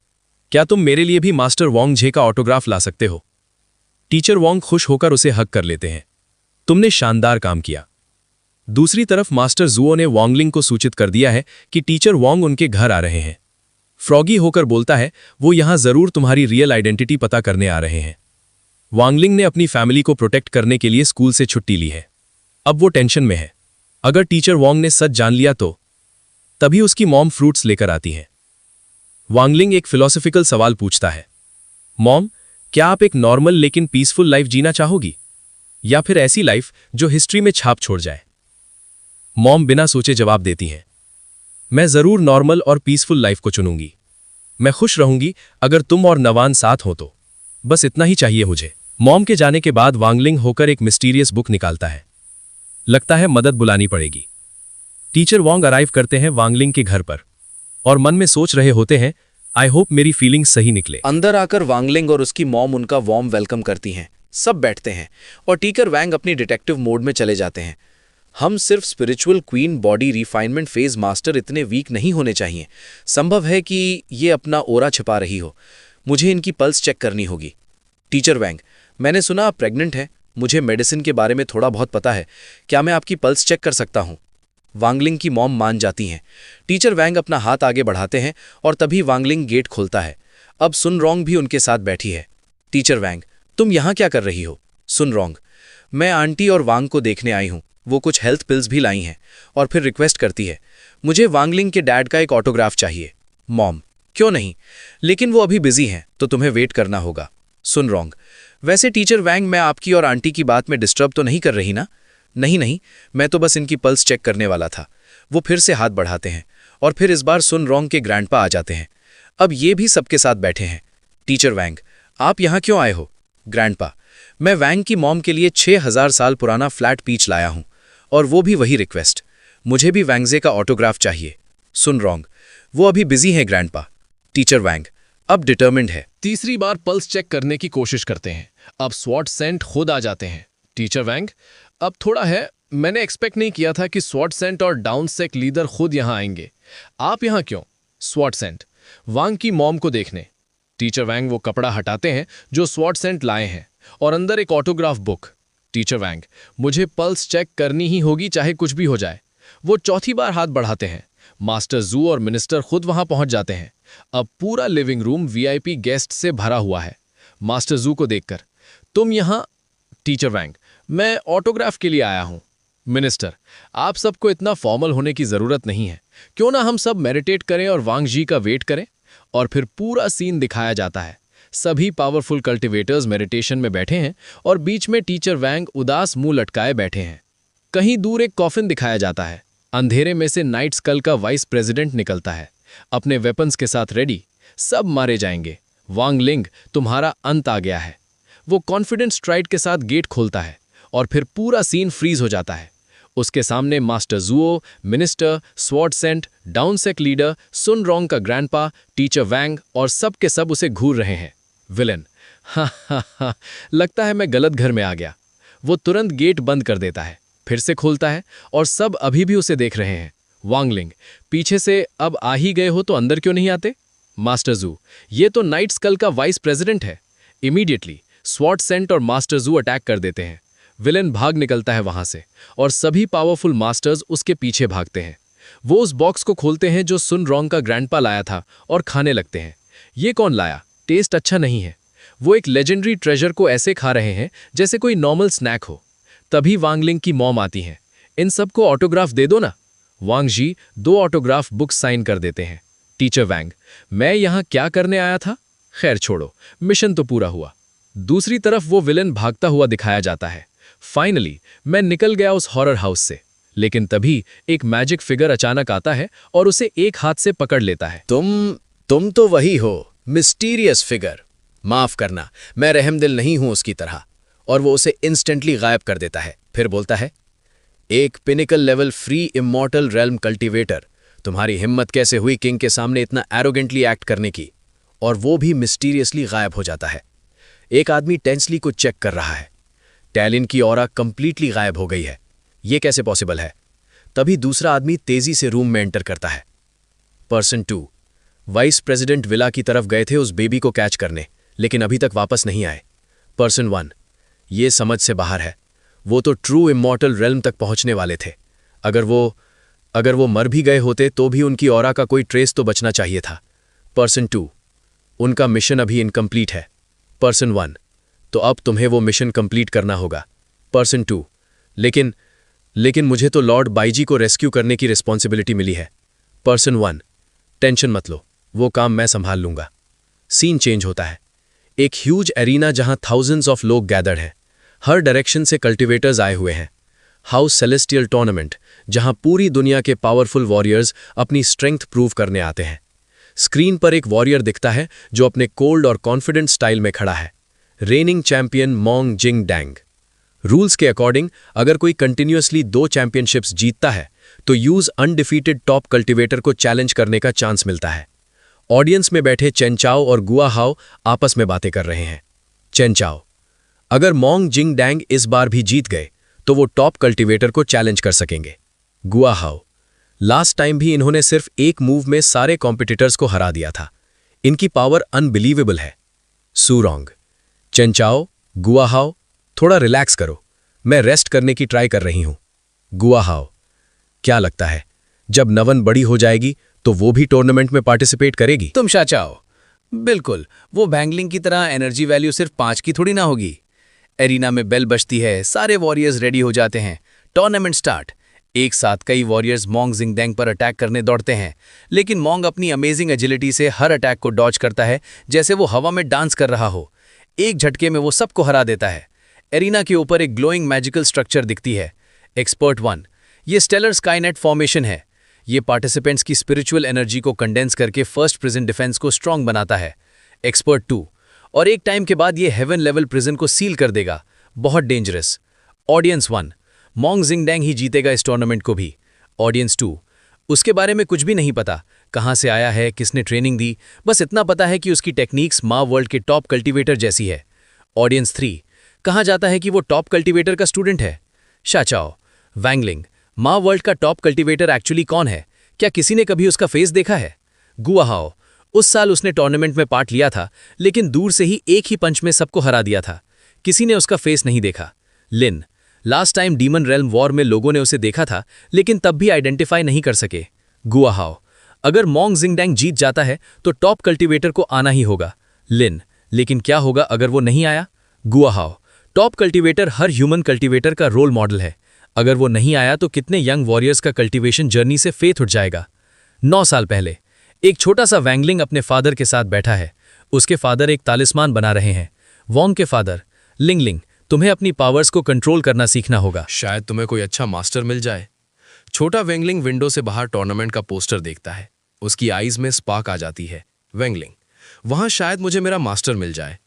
क्या तुम मेरे लिए भी मास्टर वांग झे का ऑटोग्राफ ला सकते हो? टीचर वांग खुश होकर उसे हक कर लेते हैं। तुमने शानदार काम किया। दूसरी तरफ मास्टर जुओ ने वांगलिंग को सूचित कर दिया है कि टीचर वांग उनके घर आ रहे हैं। फ्रॉगी होकर बोलता है, वो यहां जरूर तुम्हारी रियल आइडेंटिटी पता करने आ रहे हैं। वांगलिंग ने अपनी फैमिली को प्रोटेक्ट करने के लिए स्कूल से छुट्टी ली है। अब वो टेंशन में है। अगर टीचर वांग ने सच जान लिया तो? तभी उसकी मॉम फ्रूट्स लेकर आती है। वांगलिंग एक फिलोसॉफिकल सवाल पूछता है, मॉम, क्या आप एक नॉर्मल लेकिन पीसफुल लाइफ जीना चाहोगी, या फिर ऐसी लाइफ जो हिस्ट्री में छाप छोड़ जाए? मॉम बिना सोचे जवाब देती हैं, मैं जरूर नॉर्मल और पीसफुल लाइफ को चुनूंगी। मैं खुश रहूंगी अगर तुम और नवान साथ हो तो। बस इतना ही चाहिए मुझे। मॉम के जाने के बाद वांगलिंग होकर एक मिस्टीरियस बुक निकालता है। लगता है मदद बुलानी पड़ेगी। टीचर वोंग अराइव करते हैं वांगलिंग के घर पर और मन में सोच रहे होते हैं, आई होप मेरी फीलिंग सही निकले। अंदर आकर वांगलिंग और उसकी मॉम उनका वार्म वेलकम करती हैं। सब बैठते हैं और टीकर वैंग अपनी डिटेक्टिव मोड में चले जाते हैं। हम सिर्फ spiritual queen body refinement phase master इतने वीक नहीं होने चाहिए। संभव है कि ये अपना ओरा छिपा रही हो। मुझे इनकी पल्स चेक करनी होगी। टीचर वैंग, मैंने सुना आप प्रेग्नेंट हैं। मुझे मेडिसिन के बारे में थोड़ा बहुत पता है। क्या मैं आपकी पल्स चेक कर सकता हूँ? वांगलिंग की मॉम मान जाती हैं। टीचर वैंग अपना हाथ आगे बढ़ाते हैं और तभी वांगलिंग गेट खोलता है। अब सुन रोंग भी उनके साथ बैठी है। टीचर वैंग, तुम यहाँ क्या कर रही हो? सुन रोंग, मैं आंटी और वांग को देखने आई हूँ। वो कुछ हेल्थ पिल्स भी लाई हैं। और फिर रिक्वेस्ट करती है, मुझे वांगलिंग के डैड का एक ऑटोग्राफ चाहिए। मॉम, क्यों नहीं, लेकिन वो अभी बिजी हैं तो तुम्हें वेट करना होगा। सुन रोंग, वैसे टीचर वैंग, मैं आपकी और आंटी की बात में डिस्टर्ब तो नहीं कर रही ना? नहीं नहीं, मैं तो बस इनकी पल्स चेक करने वाला था। वो फिर से हाथ बढ़ाते हैं और फिर इस बार सुन रोंग के ग्रैंडपा आ जाते हैं। अब ये भी सबके साथ बैठे हैं। टीचर वैंग, आप यहाँ क्यों आए हो? ग्रैंडपा, मैं वैंग की मॉम के लिए 6000 साल पुराना फ्लैट पीच लाया हूँ और वो भी वही रिक्वेस्ट। मुझे भी वैंगजे का ऑटोग्राफ चाहिए। सुन रोंग, वो अभी बिजी हैं ग्रैंडपा। टीचर वैंग अब डिटर्मिन्ड है। तीसरी बार पल्स चेक करने की कोशिश करते हैं। अब स्वॉट सेंट खुद आ जाते हैं। टीचर वैंग, अब थोड़ा है, मैंने एक्सपेक्ट नहीं किया था कि स्वॉट सेंट और डाउन सेक लीडर खुद यहाँ आएंगे। आप यहाँ क्यों? स्वॉट सेंट, वांग की मॉम को देखने। टीचर वैंग वो कपड़ा हटाते हैं जो स्वॉट सेंट लाए हैं और अंदर एक ऑटोग्राफ बुक। टीचर वैंग, मुझे पल्स चेक करनी ही होगी चाहे कुछ भी हो जाए। वो चौथी बार हाथ बढ़ाते हैं। मास्टर जू और मिनिस्टर खुद वहां पहुंच जाते हैं। अब पूरा लिविंग रूम वीआईपी गेस्ट से भरा हुआ है। मास्टर जू को देखकर, तुम यहाँ? टीचर वैंग, मैं ऑटोग्राफ के लिए आया हूं। मिनिस्टर, आप सबको इतना फॉर्मल होने की जरूरत नहीं है। क्यों ना हम सब मेडिटेट करें और वांग जी का वेट करें? और फिर पूरा सीन दिखाया जाता है। सभी पावरफुल कल्टिवेटर्स मेडिटेशन में बैठे हैं और बीच में टीचर वैंग उदास मुंह लटकाए बैठे हैं। कहीं दूर एक कॉफिन दिखाया जाता है। अंधेरे में से नाइट स्कल का वाइस प्रेसिडेंट निकलता है, अपने वेपन्स के साथ रेडी। सब मारे जाएंगे। वांगलिंग, तुम्हारा अंत आ गया है। वो कॉन्फिडेंट स्ट्राइड के साथ गेट खोलता है और फिर पूरा सीन फ्रीज हो जाता है। उसके सामने मास्टर जुओ, मिनिस्टर, स्वॉट सेंट, डाउनसेक लीडर, सुन रोंग का ग्रैंडपा, टीचर वैंग और सब के सब उसे घूर रहे हैं। विलन, हा, लगता है मैं गलत घर में आ गया। वो तुरंत गेट बंद कर देता है, फिर से खोलता है और सब अभी भी उसे देख रहे हैं। वांगलिंग, पीछे से, अब आ ही गए हो तो अंदर क्यों नहीं आते? मास्टर जू, ये तो नाइट स्कल का वाइस प्रेसिडेंट है। इमीडिएटली स्वॉट सेंट और मास्टर जू अटैक कर देते हैं। विलेन भाग निकलता है वहां से और सभी पावरफुल मास्टर्स उसके पीछे भागते हैं। वो उस बॉक्स को खोलते हैं जो सुन रोंग का ग्रैंडपा लाया था और खाने लगते हैं। ये कौन लाया? टेस्ट अच्छा नहीं है। वो एक लेजेंडरी ट्रेजर को ऐसे खा रहे हैं जैसे कोई नॉर्मल स्नैक हो। तभी वांगलिंग की मॉम आती हैं। इन सबको ऑटोग्राफ दे दो ना। वांग जी 2 ऑटोग्राफ बुक्स साइन कर देते हैं। टीचर वैंग, मैं यहाँ क्या करने आया था? खैर छोड़ो, मिशन तो पूरा हुआ। दूसरी तरफ वो विलेन भागता हुआ दिखाया जाता है। फाइनली मैं निकल गया उस हॉरर हाउस से। लेकिन तभी एक मैजिक फिगर अचानक आता है और उसे एक हाथ से पकड़ लेता है। तुम तो वही हो, मिस्टीरियस फिगर। माफ करना, मैं रहमदिल नहीं हूं उसकी तरह। और वो उसे इंस्टेंटली गायब कर देता है। फिर बोलता है, एक pinnacle level free immortal realm cultivator, तुम्हारी हिम्मत कैसे हुई किंग के सामने इतना एरोगेंटली एक्ट करने की? और वो भी मिस्टीरियसली गायब हो जाता है। एक आदमी टेंसली को चेक कर रहा है। टैलिन की ऑरा कंप्लीटली गायब हो गई है। ये कैसे पॉसिबल है? तभी दूसरा आदमी तेजी से रूम में एंटर करता है। पर्सन 2 वाइस प्रेसिडेंट विला की तरफ गए थे उस बेबी को कैच करने, लेकिन अभी तक वापस नहीं आए। पर्सन 1 ये समझ से बाहर है। वो तो ट्रू इमॉर्टल रेल्म तक पहुंचने वाले थे। अगर वो मर भी गए होते तो भी उनकी ऑरा का कोई ट्रेस तो बचना चाहिए था। पर्सन 2 उनका मिशन अभी इनकम्प्लीट है। पर्सन 1 तो अब तुम्हें वो मिशन कंप्लीट करना होगा। पर्सन 2 लेकिन मुझे तो लॉर्ड बाईजी को रेस्क्यू करने की रिस्पॉन्सिबिलिटी मिली है। पर्सन 1 टेंशन मत लो, वो काम मैं संभाल लूंगा। सीन चेंज होता है। एक ह्यूज एरीना जहां थाउजेंड्स ऑफ लोग गैदर्ड हैं। हर डायरेक्शन से कल्टिवेटर्स आए हुए हैं। हाउस सेलेस्टियल टूर्नामेंट, जहां पूरी दुनिया के पावरफुल वॉरियर्स अपनी स्ट्रेंथ प्रूव करने आते हैं। स्क्रीन पर एक वॉरियर दिखता है जो अपने कोल्ड और कॉन्फिडेंट स्टाइल में खड़ा है। रेनिंग चैंपियन मोंग जिंग डैंग। रूल्स के अकॉर्डिंग अगर कोई कंटिन्यूअसली 2 चैंपियनशिप्स जीतता है तो यूज अनडिफीटेड टॉप कल्टीवेटर को चैलेंज करने का चांस मिलता है। ऑडियंस में बैठे चेन चाओ और गुआ हाओ आपस में बातें कर रहे हैं। चेन चाओ, अगर मोंग जिंग डैंग इस बार भी जीत गए तो वो टॉप कल्टीवेटर को चैलेंज कर सकेंगे। गुआ हाओ, लास्ट टाइम भी इन्होंने सिर्फ एक मूव में सारे कॉम्पिटिटर्स को हरा दिया था, इनकी पावर अनबिलीवेबल है। सूरोंग, चेन चाओ, गुआ हाओ, थोड़ा रिलैक्स करो, मैं रेस्ट करने की ट्राई कर रही हूं। गुआ हाओ, क्या लगता है जब नवन बड़ी हो जाएगी तो वो भी टूर्नामेंट में पार्टिसिपेट करेगी? तुम शाचाओ, बिल्कुल, वो बैंगलिंग की तरह एनर्जी वैल्यू सिर्फ 5 की थोड़ी ना होगी। एरिना में बेल बजती है, सारे वॉरियर्स रेडी हो जाते हैं, टूर्नामेंट स्टार्ट। एक साथ कई वॉरियर्स मोंग जिंगडैंग पर अटैक करने दौड़ते हैं, लेकिन मोंग अपनी अमेजिंग एजिलिटी से हर अटैक को डॉज करता है जैसे वो हवा में डांस कर रहा हो। एक झटके में वो सबको हरा देता है। एरिना के ऊपर एक ग्लोइंग मैजिकल स्ट्रक्चर दिखती है। एक्सपर्ट 1, ये स्टेलर स्काईनेट फॉर्मेशन है। ये पार्टिसिपेंट्स की स्पिरिचुअल एनर्जी को कंडेंस करके फर्स्ट प्रिजन डिफेंस को स्ट्रांग बनाता है। एक्सपर्ट 2, और एक टाइम के बाद ये हेवन लेवल प्रिजन को सील कर देगा, बहुत डेंजरस। ऑडियंस 1, मोंग जिंगडैंग ही जीतेगा इस टूर्नामेंट को भी। ऑडियंस 2, उसके बारे में कुछ भी नहीं पता, कहाँ से आया है, किसने ट्रेनिंग दी, बस इतना पता है कि उसकी टेक्निक्स माँ वर्ल्ड के टॉप कल्टीवेटर जैसी है। ऑडियंस 3, कहाँ जाता है कि वो टॉप कल्टीवेटर का स्टूडेंट है। शाचाओ, वैंगलिंग, माँ वर्ल्ड का टॉप कल्टीवेटर एक्चुअली कौन है, क्या किसी ने कभी उसका फेस देखा है? गुआ हाओ, उस साल उसने टूर्नामेंट में पार्ट लिया था, लेकिन दूर से ही एक ही पंच में सबको हरा दिया था, किसी ने उसका फेस नहीं देखा। Lin, last time demon realm war में लोगों ने उसे देखा था, लेकिन तब भी आइडेंटिफाई नहीं कर सके। गुआ हाओ, अगर मोंग जिंगडैंग जीत जाता है तो टॉप कल्टीवेटर को आना ही होगा। लिन, लेकिन क्या होगा अगर वो नहीं आया? गुआ हाओ, टॉप कल्टीवेटर हर ह्यूमन कल्टीवेटर का रोल मॉडल है, अगर वो नहीं आया तो कितने यंग वॉरियर्स का कल्टीवेशन जर्नी से फेथ उठ जाएगा। 9 साल पहले एक छोटा सा वैंगलिंग अपने फादर के साथ बैठा है। उसके फादर एक तालिस्मान बना रहे हैं। वोंग के फादर, लिंगलिंग, तुम्हें अपनी पावर्स को कंट्रोल करना सीखना होगा। शायद तुम्हें कोई अच्छा मास्टर मिल जाए। छोटा वेंगलिंग विंडो से बाहर टूर्नामेंट का पोस्टर देखता है, उसकी आईज में स्पार्क आ जाती है। वेंगलिंग, वहां शायद मुझे मेरा मास्टर मिल जाए।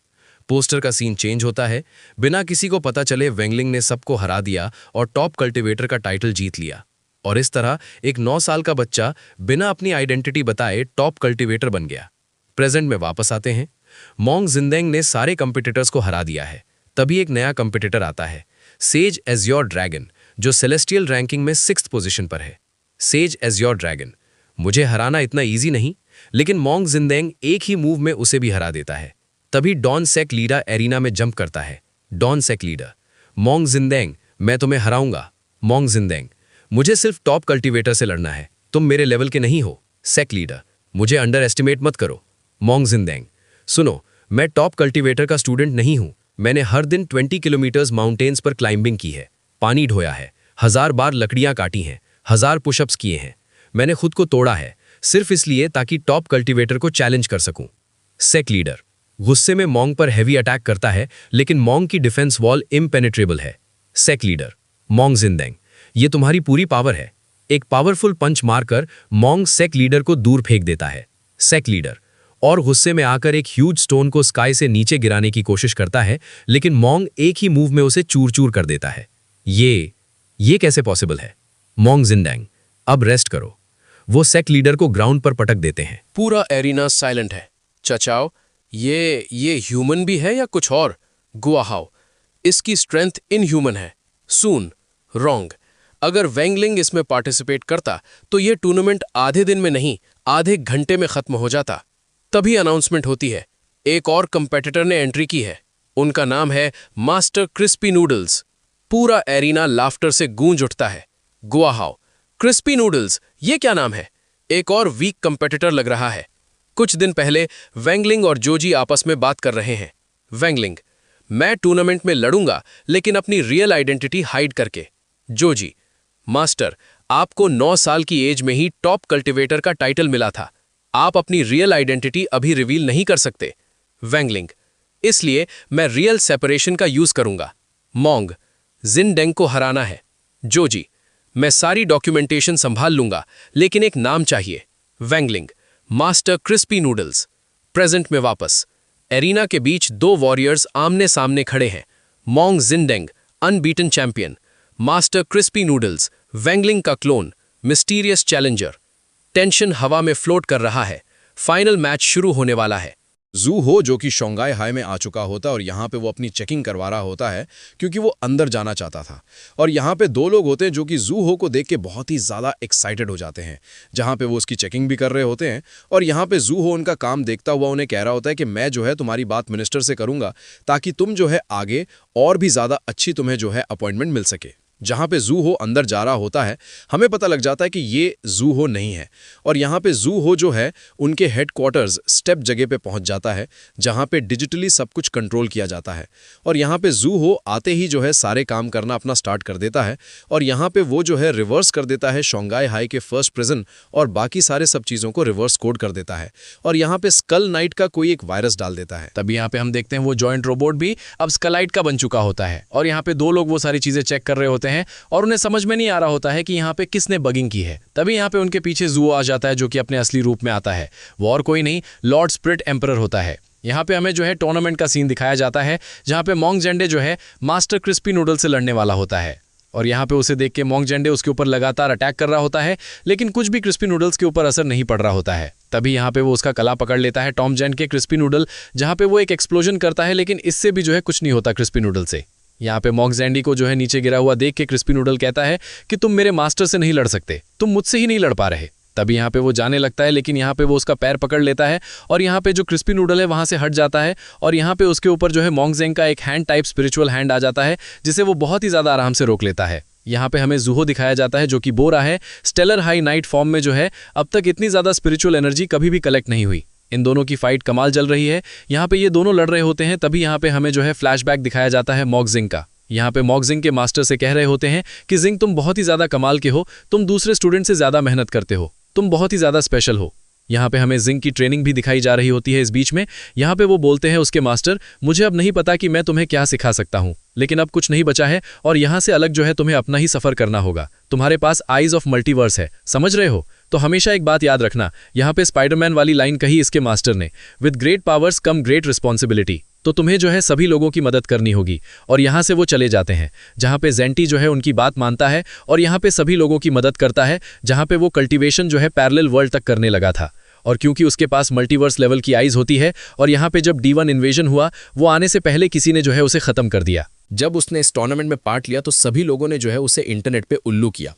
पोस्टर का सीन चेंज होता है, बिना किसी को पता चले वेंगलिंग ने सबको हरा दिया और टॉप कल्टीवेटर का टाइटल जीत लिया। और इस तरह एक 9 साल का बच्चा बिना अपनी आइडेंटिटी बताए टॉप कल्टीवेटर बन गया। प्रेजेंट में वापस आते हैं। मोंग जिंगडैंग ने सारे कंपिटिटर्स को हरा दिया है। तभी एक नया कंपिटिटर आता है, सेज एज़्योर ड्रैगन, जो सेलेस्टियल रैंकिंग में 6th पोजीशन पर है। सेज एज़्योर ड्रैगन, मुझे हराना इतना ईजी नहीं, लेकिन मोंग जिंगडैंग एक ही मूव में उसे भी हरा देता है। तभी डॉन सेक लीडर एरिना में जंप करता है। डॉन सेक लीडर, मोंग जिंगडैंग, मैं तुम्हें हराऊंगा। मोंग जिंगडैंग, मुझे सिर्फ टॉप कल्टीवेटर से लड़ना है, तुम मेरे लेवल के नहीं हो। सेक लीडर, मुझे अंडर एस्टिमेट मत करो। मोंग जिंगडैंग, सुनो, मैं टॉप कल्टीवेटर का स्टूडेंट नहीं हूं, मैंने हर दिन 20 किलोमीटर्स माउंटेन्स पर क्लाइंबिंग की है, पानी ढोया है, 1000 बार लकड़ियां काटी हैं, 1000 पुशअप्स किए हैं, मैंने खुद को तोड़ा है, सिर्फ इसलिए ताकि टॉप कल्टीवेटर को चैलेंज कर सकूं। सेक लीडर गुस्से में मोंग पर हैवी अटैक करता है, लेकिन मोंग की डिफेंस वॉल इम्पेनेट्रेबल है। सेक लीडर, मोंग जिंगडैंग, ये तुम्हारी पूरी पावर है। एक पावरफुल पंच मारकर मोंग सेक लीडर को दूर फेंक देता है। सेक लीडर और गुस्से में आकर एक ह्यूज स्टोन को स्काई से नीचे गिराने की कोशिश करता है, लेकिन मोंग एक ही मूव में उसे चूर चूर कर देता है। ये कैसे पॉसिबल है? मोंग जिंगडैंग, अब रेस्ट करो। वो सेक लीडर को ग्राउंड पर पटक देते हैं। पूरा एरिना साइलेंट है। चचाओ, ये ह्यूमन भी है या कुछ और? गुआ हाओ, इसकी स्ट्रेंथ इनह्यूमन है। सून, रॉन्ग, अगर वेंगलिंग इसमें पार्टिसिपेट करता तो ये टूर्नामेंट आधे दिन में नहीं, आधे घंटे में खत्म हो जाता। तभी अनाउंसमेंट होती है, एक और कंपेटिटर ने एंट्री की है, उनका नाम है मास्टर क्रिस्पी नूडल्स। पूरा एरिना लाफ्टर से गूंज उठता है। गुआ हाओ, क्रिस्पी नूडल्स, ये क्या नाम है? एक और वीक कंपेटिटर लग रहा है। कुछ दिन पहले वेंगलिंग और जोजी आपस में बात कर रहे हैं। वेंगलिंग, मैं टूर्नामेंट में लड़ूंगा, लेकिन अपनी रियल आइडेंटिटी हाइड करके। जोजी, मास्टर, आपको 9 साल की एज में ही टॉप कल्टीवेटर का टाइटल मिला था, आप अपनी रियल आइडेंटिटी अभी रिवील नहीं कर सकते। वेंगलिंग, इसलिए मैं रियल सेपरेशन का यूज करूंगा। मोंग, जिंगडैंग को हराना है। जोजी, मैं सारी डॉक्यूमेंटेशन संभाल लूंगा, लेकिन एक नाम चाहिए। वेंगलिंग, मास्टर क्रिस्पी नूडल्स। प्रेजेंट में वापस एरिना के बीच 2 वॉरियर्स आमने सामने खड़े हैं। Mong Jingdang unbeaten champion, master crispy noodles, Wangling का क्लोन, मिस्टीरियस चैलेंजर। टेंशन हवा में फ्लोट कर रहा है। फाइनल मैच शुरू होने वाला है। जू हो जो कि शंघाई हाई में आ चुका होता है और यहाँ पे वो अपनी चेकिंग करवा रहा होता है क्योंकि वो अंदर जाना चाहता था। और यहाँ पे दो लोग होते हैं जो कि जू हो को देख के बहुत ही ज़्यादा एक्साइटेड हो जाते हैं, जहाँ पे वो उसकी चेकिंग भी कर रहे होते हैं। और यहाँ पे जू हो उनका काम देखता हुआ उन्हें कह रहा होता है कि मैं जो है तुम्हारी बात मिनिस्टर से करूँगा ताकि तुम जो है आगे और भी ज़्यादा अच्छी तुम्हें जो है अपॉइंटमेंट मिल सके। जहाँ पे जू हो अंदर जा रहा होता है, हमें पता लग जाता है कि ये जू हो नहीं है। और यहाँ पे जू हो जो है उनके हेडक्वार्टर्स स्टेप जगह पे पहुँच जाता है जहाँ पे डिजिटली सब कुछ कंट्रोल किया जाता है। और यहाँ पे जू हो आते ही जो है सारे काम करना अपना स्टार्ट कर देता है। और यहाँ पे वो जो है रिवर्स कर देता है शंघाई हाई के फर्स्ट प्रिजन और बाकी सारे सब चीज़ों को रिवर्स कोड कर देता है। और यहाँ पे स्कल नाइट का कोई एक वायरस डाल देता है। तभी यहाँ पे हम देखते हैं वो जॉइंट रोबोट भी अब स्कलाइट का बन चुका होता है और यहाँ पे दो लोग वो सारी चीजें चेक कर रहे होते हैं और उन्हें समझ में नहीं आ रहा होता है कि यहाँ पे किसने बगिंग की है। तभी यहाँ पे उनके पीछे जू आ जाता है जो कि अपने असली रूप में आता है। वो और कोई नहीं, लॉर्ड स्प्रिट एम्परर होता है। यहाँ पे हमें जो है टूर्नामेंट का सीन दिखाया जाता है जहाँ पे मोंग जेंडे जो है मास्टर क्रिस्पी नूडल से लड़ने वाला होता है। और यहाँ पे उसे देख के मोंग जेंडे उसके ऊपर लगातार अटैक कर रहा होता है, लेकिन कुछ भी क्रिस्पी नूडल्स के ऊपर असर नहीं पड़ रहा होता है। तभी यहाँ पे वो उसका कला पकड़ लेता है टॉम जेंड के क्रिस्पी नूडल, जहाँ पे वो एक एक्सप्लोजन करता है, लेकिन इससे भी जो है कुछ नहीं होता क्रिस्पी नूडल से। यहाँ पे मोंग जेंडी को जो है नीचे गिरा हुआ देख के क्रिस्पी नूडल कहता है कि तुम मेरे मास्टर से नहीं लड़ सकते, तुम मुझसे ही नहीं लड़ पा रहे। तभी यहाँ पे वो जाने लगता है, लेकिन यहाँ पे वो उसका पैर पकड़ लेता है और यहाँ पे जो क्रिस्पी नूडल है वहाँ से हट जाता है। और यहाँ पे उसके ऊपर जो है मोंग जेंग का एक हैंड टाइप स्पिरिचुअल हैंड आ जाता है जिसे वो बहुत ही ज़्यादा आराम से रोक लेता है। यहाँ पे हमें जूहो दिखाया जाता है जो कि बोरा है स्टेलर हाई नाइट फॉर्म में जो है अब तक इतनी ज़्यादा स्पिरिचुअल एनर्जी कभी भी कलेक्ट नहीं हुई। इन दोनों की फाइट कमाल चल रही है। यहाँ पे ये दोनों लड़ रहे होते हैं। तभी यहाँ पे हमें जो है फ्लैशबैक दिखाया जाता है मॉग जिंग का। यहाँ पे मॉग जिंग के मास्टर से कह रहे होते हैं कि जिंग तुम बहुत ही ज़्यादा कमाल के हो, तुम दूसरे स्टूडेंट से ज़्यादा मेहनत करते हो, तुम बहुत ही ज़्यादा स्पेशल हो। यहाँ पे हमें जिंग की ट्रेनिंग भी दिखाई जा रही होती है इस बीच में। यहाँ पे वो बोलते हैं उसके मास्टर, मुझे अब नहीं पता कि मैं तुम्हें क्या सिखा सकता हूँ, लेकिन अब कुछ नहीं बचा है और यहाँ से अलग जो है तुम्हें अपना ही सफ़र करना होगा। तुम्हारे पास आइज ऑफ मल्टीवर्स है, समझ रहे हो? तो हमेशा एक बात याद रखना, यहाँ पे स्पाइडरमैन वाली लाइन कही इसके मास्टर ने, with great powers come great responsibility. तो तुम्हें जो है सभी लोगों की मदद करनी होगी। और यहाँ से वो चले जाते हैं जहाँ पे जेंटी जो है उनकी बात मानता है और यहाँ पे सभी लोगों की मदद करता है, जहाँ पे वो कल्टीवेशन जो है पैरेलल वर्ल्ड तक करने लगा था। और क्योंकि उसके पास मल्टीवर्स लेवल की आइज होती है और यहाँ पे जब D1 इन्वेजन हुआ, वो आने से पहले किसी ने जो है उसे ख़त्म कर दिया। जब उसने इस टूर्नामेंट में पार्ट लिया तो सभी लोगों ने जो है उसे इंटरनेट पे उल्लू किया,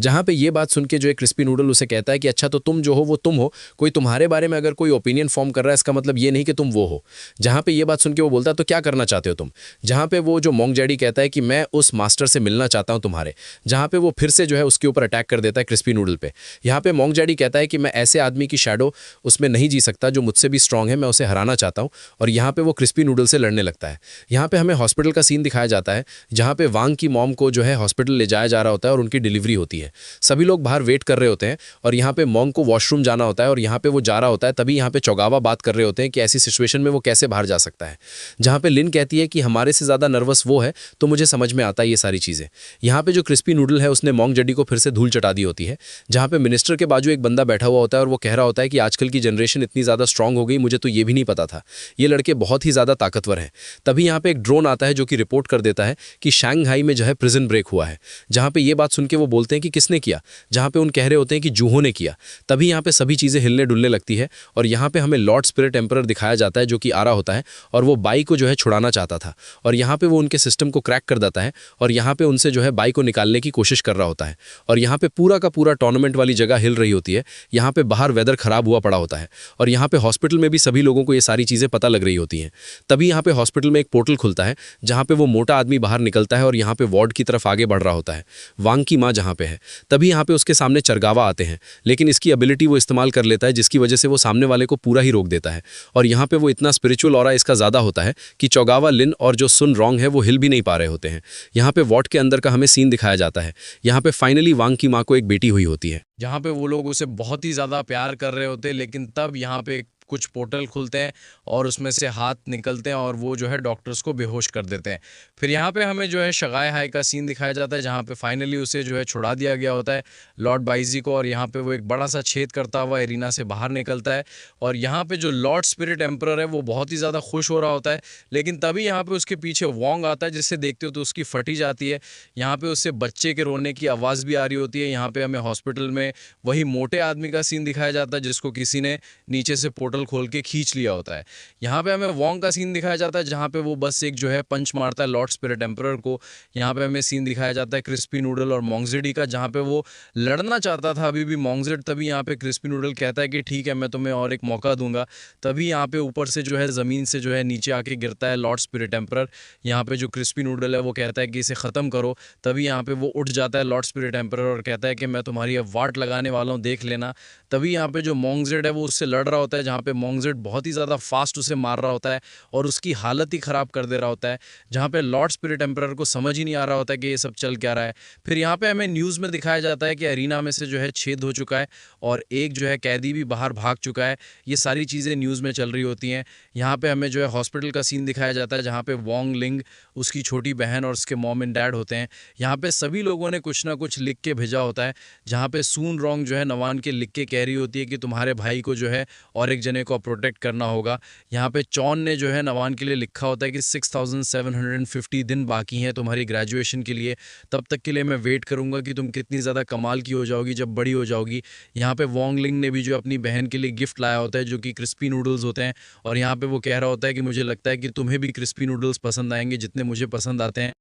जहाँ पे ये बात सुन के जो है क्रिस्पी नूडल उसे कहता है कि अच्छा तो तुम जो हो वो तुम हो, कोई तुम्हारे बारे में अगर कोई ओपिनियन फॉर्म कर रहा है इसका मतलब ये नहीं कि तुम वो हो। जहाँ पे ये बात सुन के वो बोलता है तो क्या करना चाहते हो तुम? जहाँ पे वो जो मोंग जेडी कहता है कि मैं उस मास्टर से मिलना चाहता हूँ तुम्हारे, जहाँ पे वो फिर से जो है उसके ऊपर अटैक कर देता है क्रिस्पी नूडल पे। यहाँ पे मोंग जेडी कहता है कि मैं ऐसे आदमी की शैडो उसमें नहीं जी सकता जो मुझसे भी स्ट्रांग है, मैं उसे हराना चाहता हूँ। और यहाँ पे वो क्रिस्पी नूडल से लड़ने लगता है। यहाँ पे हमें हॉस्पिटल का सीन दिखाया जाता है जहाँ पे वांग की मॉम को जो है हॉस्पिटल ले जाया जा रहा होता है और उनकी डिलीवरी होती है। सभी लोग बाहर वेट कर रहे होते हैं और यहाँ पे मोंग को वॉशरूम जाना होता है और यहाँ पे वो जा रहा होता है। तभी यहाँ पे चौगावा बात कर रहे होते हैं कि ऐसी सिचुएशन में वो कैसे बाहर जा सकता है। जहाँ पे लिन कहती है कि हमारे से ज़्यादा नर्वस वो है, तो मुझे समझ में आता है ये सारी चीज़ें। यहाँ पे जो क्रिस्पी नूडल है उसने मोंग जेडी को फिर से धूल चटा दी होती है। जहाँ पे मिनिस्टर के बाजू एक बंदा बैठा हुआ होता है और वो कह रहा होता है कि आजकल की जनरेशन इतनी ज़्यादा स्ट्रांग हो गई, मुझे तो ये भी नहीं पता था, ये लड़के बहुत ही ज़्यादा ताकतवर हैं। तभी यहाँ पे एक ड्रोन आता है जो कि रिपोर्ट कर देता है कि शंघाई में जो है प्रिजन ब्रेक हुआ है। जहाँ पे ये बात सुन के वो बोलते हैं कि किसने किया, जहाँ पे उन कह रहे होते हैं कि जूहो ने किया। तभी यहाँ पे सभी चीज़ें हिलने डुलने लगती है और यहाँ पे हमें लॉर्ड स्पिरिट एम्परर दिखाया जाता है जो कि आ रहा होता है और वो बाई को जो है छुड़ाना चाहता था। और यहाँ पे वो उनके सिस्टम को क्रैक कर देता है और यहाँ पे उनसे जो है बाई को निकालने की कोशिश कर रहा होता है। और यहाँ पे पूरा का पूरा टूर्नामेंट वाली जगह हिल रही होती है। यहाँ पे बाहर वेदर खराब हुआ पड़ा होता है और यहाँ पे हॉस्पिटल में भी सभी लोगों को ये सारी चीज़ें पता लग रही होती हैं। तभी यहाँ पे हॉस्पिटल में एक पोर्टल खुलता है जहाँ पे वो मोटा आदमी बाहर निकलता है और यहाँ पे वार्ड की तरफ आगे बढ़ रहा होता है। वांग की माँ जहाँ पे है, तभी यहाँ पे उसके सामने चरगावा आते हैं, लेकिन इसकी एबिलिटी वो इस्तेमाल कर लेता है जिसकी वजह से वो सामने वाले को पूरा ही रोक देता है। और यहाँ पे वो इतना स्पिरिचुअल ऑरा इसका ज़्यादा होता है कि चौगावा, लिन और जो सुन रॉन्ग है वो हिल भी नहीं पा रहे होते हैं। यहाँ पे वॉट के अंदर का हमें सीन दिखाया जाता है। यहाँ पे फाइनली वांग की माँ को एक बेटी हुई होती है, जहाँ पे वो लोग उसे बहुत ही ज़्यादा प्यार कर रहे होते हैं, लेकिन तब यहाँ पे कुछ पोर्टल खुलते हैं और उसमें से हाथ निकलते हैं और वो जो है डॉक्टर्स को बेहोश कर देते हैं। फिर यहाँ पे हमें जो है शगाए हाई का सीन दिखाया जाता है जहाँ पे फाइनली उसे जो है छुड़ा दिया गया होता है लॉर्ड बाइजी को, और यहाँ पे वो एक बड़ा सा छेद करता हुआ एरिना से बाहर निकलता है। और यहाँ पे जो लॉर्ड स्पिरिट एम्परर है वो बहुत ही ज़्यादा खुश हो रहा होता है, लेकिन तभी यहाँ पे उसके पीछे वोंग आता है जिससे देखते हो तो उसकी फटी जाती है। यहाँ पे उससे बच्चे के रोने की आवाज़ भी आ रही होती है। यहाँ पे हमें हॉस्पिटल में वही मोटे आदमी का सीन दिखाया जाता है जिसको किसी ने नीचे से पोर्टल खोल के खींच लिया होता है। यहाँ पे हमें वोंग का सीन दिखाया जाता है जहाँ पे वो बस एक जो है पंच मारता है लॉर्ड स्पिरिट एम्परर को। यहाँ पे हमें सीन दिखाया जाता है क्रिस्पी नूडल और मोंगजेडी का जहाँ पे वो लड़ना चाहता था अभी भी मोंगजेड, तभी यहाँ पे क्रिस्पी नूडल कहता है कि ठीक है मैं तुम्हें और एक मौका दूंगा। तभी यहाँ पे ऊपर से जो है ज़मीन से जो है नीचे आके गिरता है लॉर्ड स्पिरिट एम्परर। यहाँ पे जो क्रिस्पी नूडल है वो कहता है कि इसे ख़त्म करो। तभी यहाँ पे वो उठ जाता है लॉर्ड स्पिरिट एम्परर और कहता है कि मैं तुम्हारी अब वाट लगाने वाला हूँ, देख लेना। तभी यहाँ पे जो मोंगजेड है वो उससे लड़ रहा होता है जहाँ पे मोंगजेड बहुत ही ज़्यादा फास्ट उसे मार रहा होता है और उसकी हालत ही ख़राब कर दे रहा होता है, जहाँ पे लॉर्ड स्पिरिट एम्परर को समझ ही नहीं आ रहा होता है कि ये सब चल क्या रहा है। फिर यहाँ पे हमें न्यूज़ में दिखाया जाता है कि एरिना में से जो है छेद हो चुका है और एक जो है कैदी भी बाहर भाग चुका है। ये सारी चीज़ें न्यूज़ में चल रही होती हैं। यहाँ पे हमें जो है हॉस्पिटल का सीन दिखाया जाता है जहाँ पे वोंग लिंग, उसकी छोटी बहन और उसके मॉम एंड डैड होते हैं। यहाँ पे सभी लोगों ने कुछ ना कुछ लिख के भेजा होता है, जहाँ पे सून रोंग जो है नवान के लिख के कह रही होती है कि तुम्हारे भाई को जो है और एक जने को प्रोटेक्ट करना होगा। यहाँ पे चॉन ने जो है नवान के लिए लिखा होता है कि 6750 दिन बाकी हैं तुम्हारी ग्रेजुएशन के लिए, तब तक के लिए मैं वेट करूँगा कि तुम कितनी ज़्यादा कमाल की हो जाओगी जब बड़ी हो जाओगी। यहाँ पे वोंग लिंग ने भी जो अपनी बहन के लिए गिफ्ट लाया होता है जो कि क्रिस्पी नूडल्स होते हैं, और यहाँ पे वो कह रहा होता है कि मुझे लगता है कि तुम्हें भी क्रिस्पी नूडल्स पसंद आएंगे जितने मुझे पसंद आते हैं।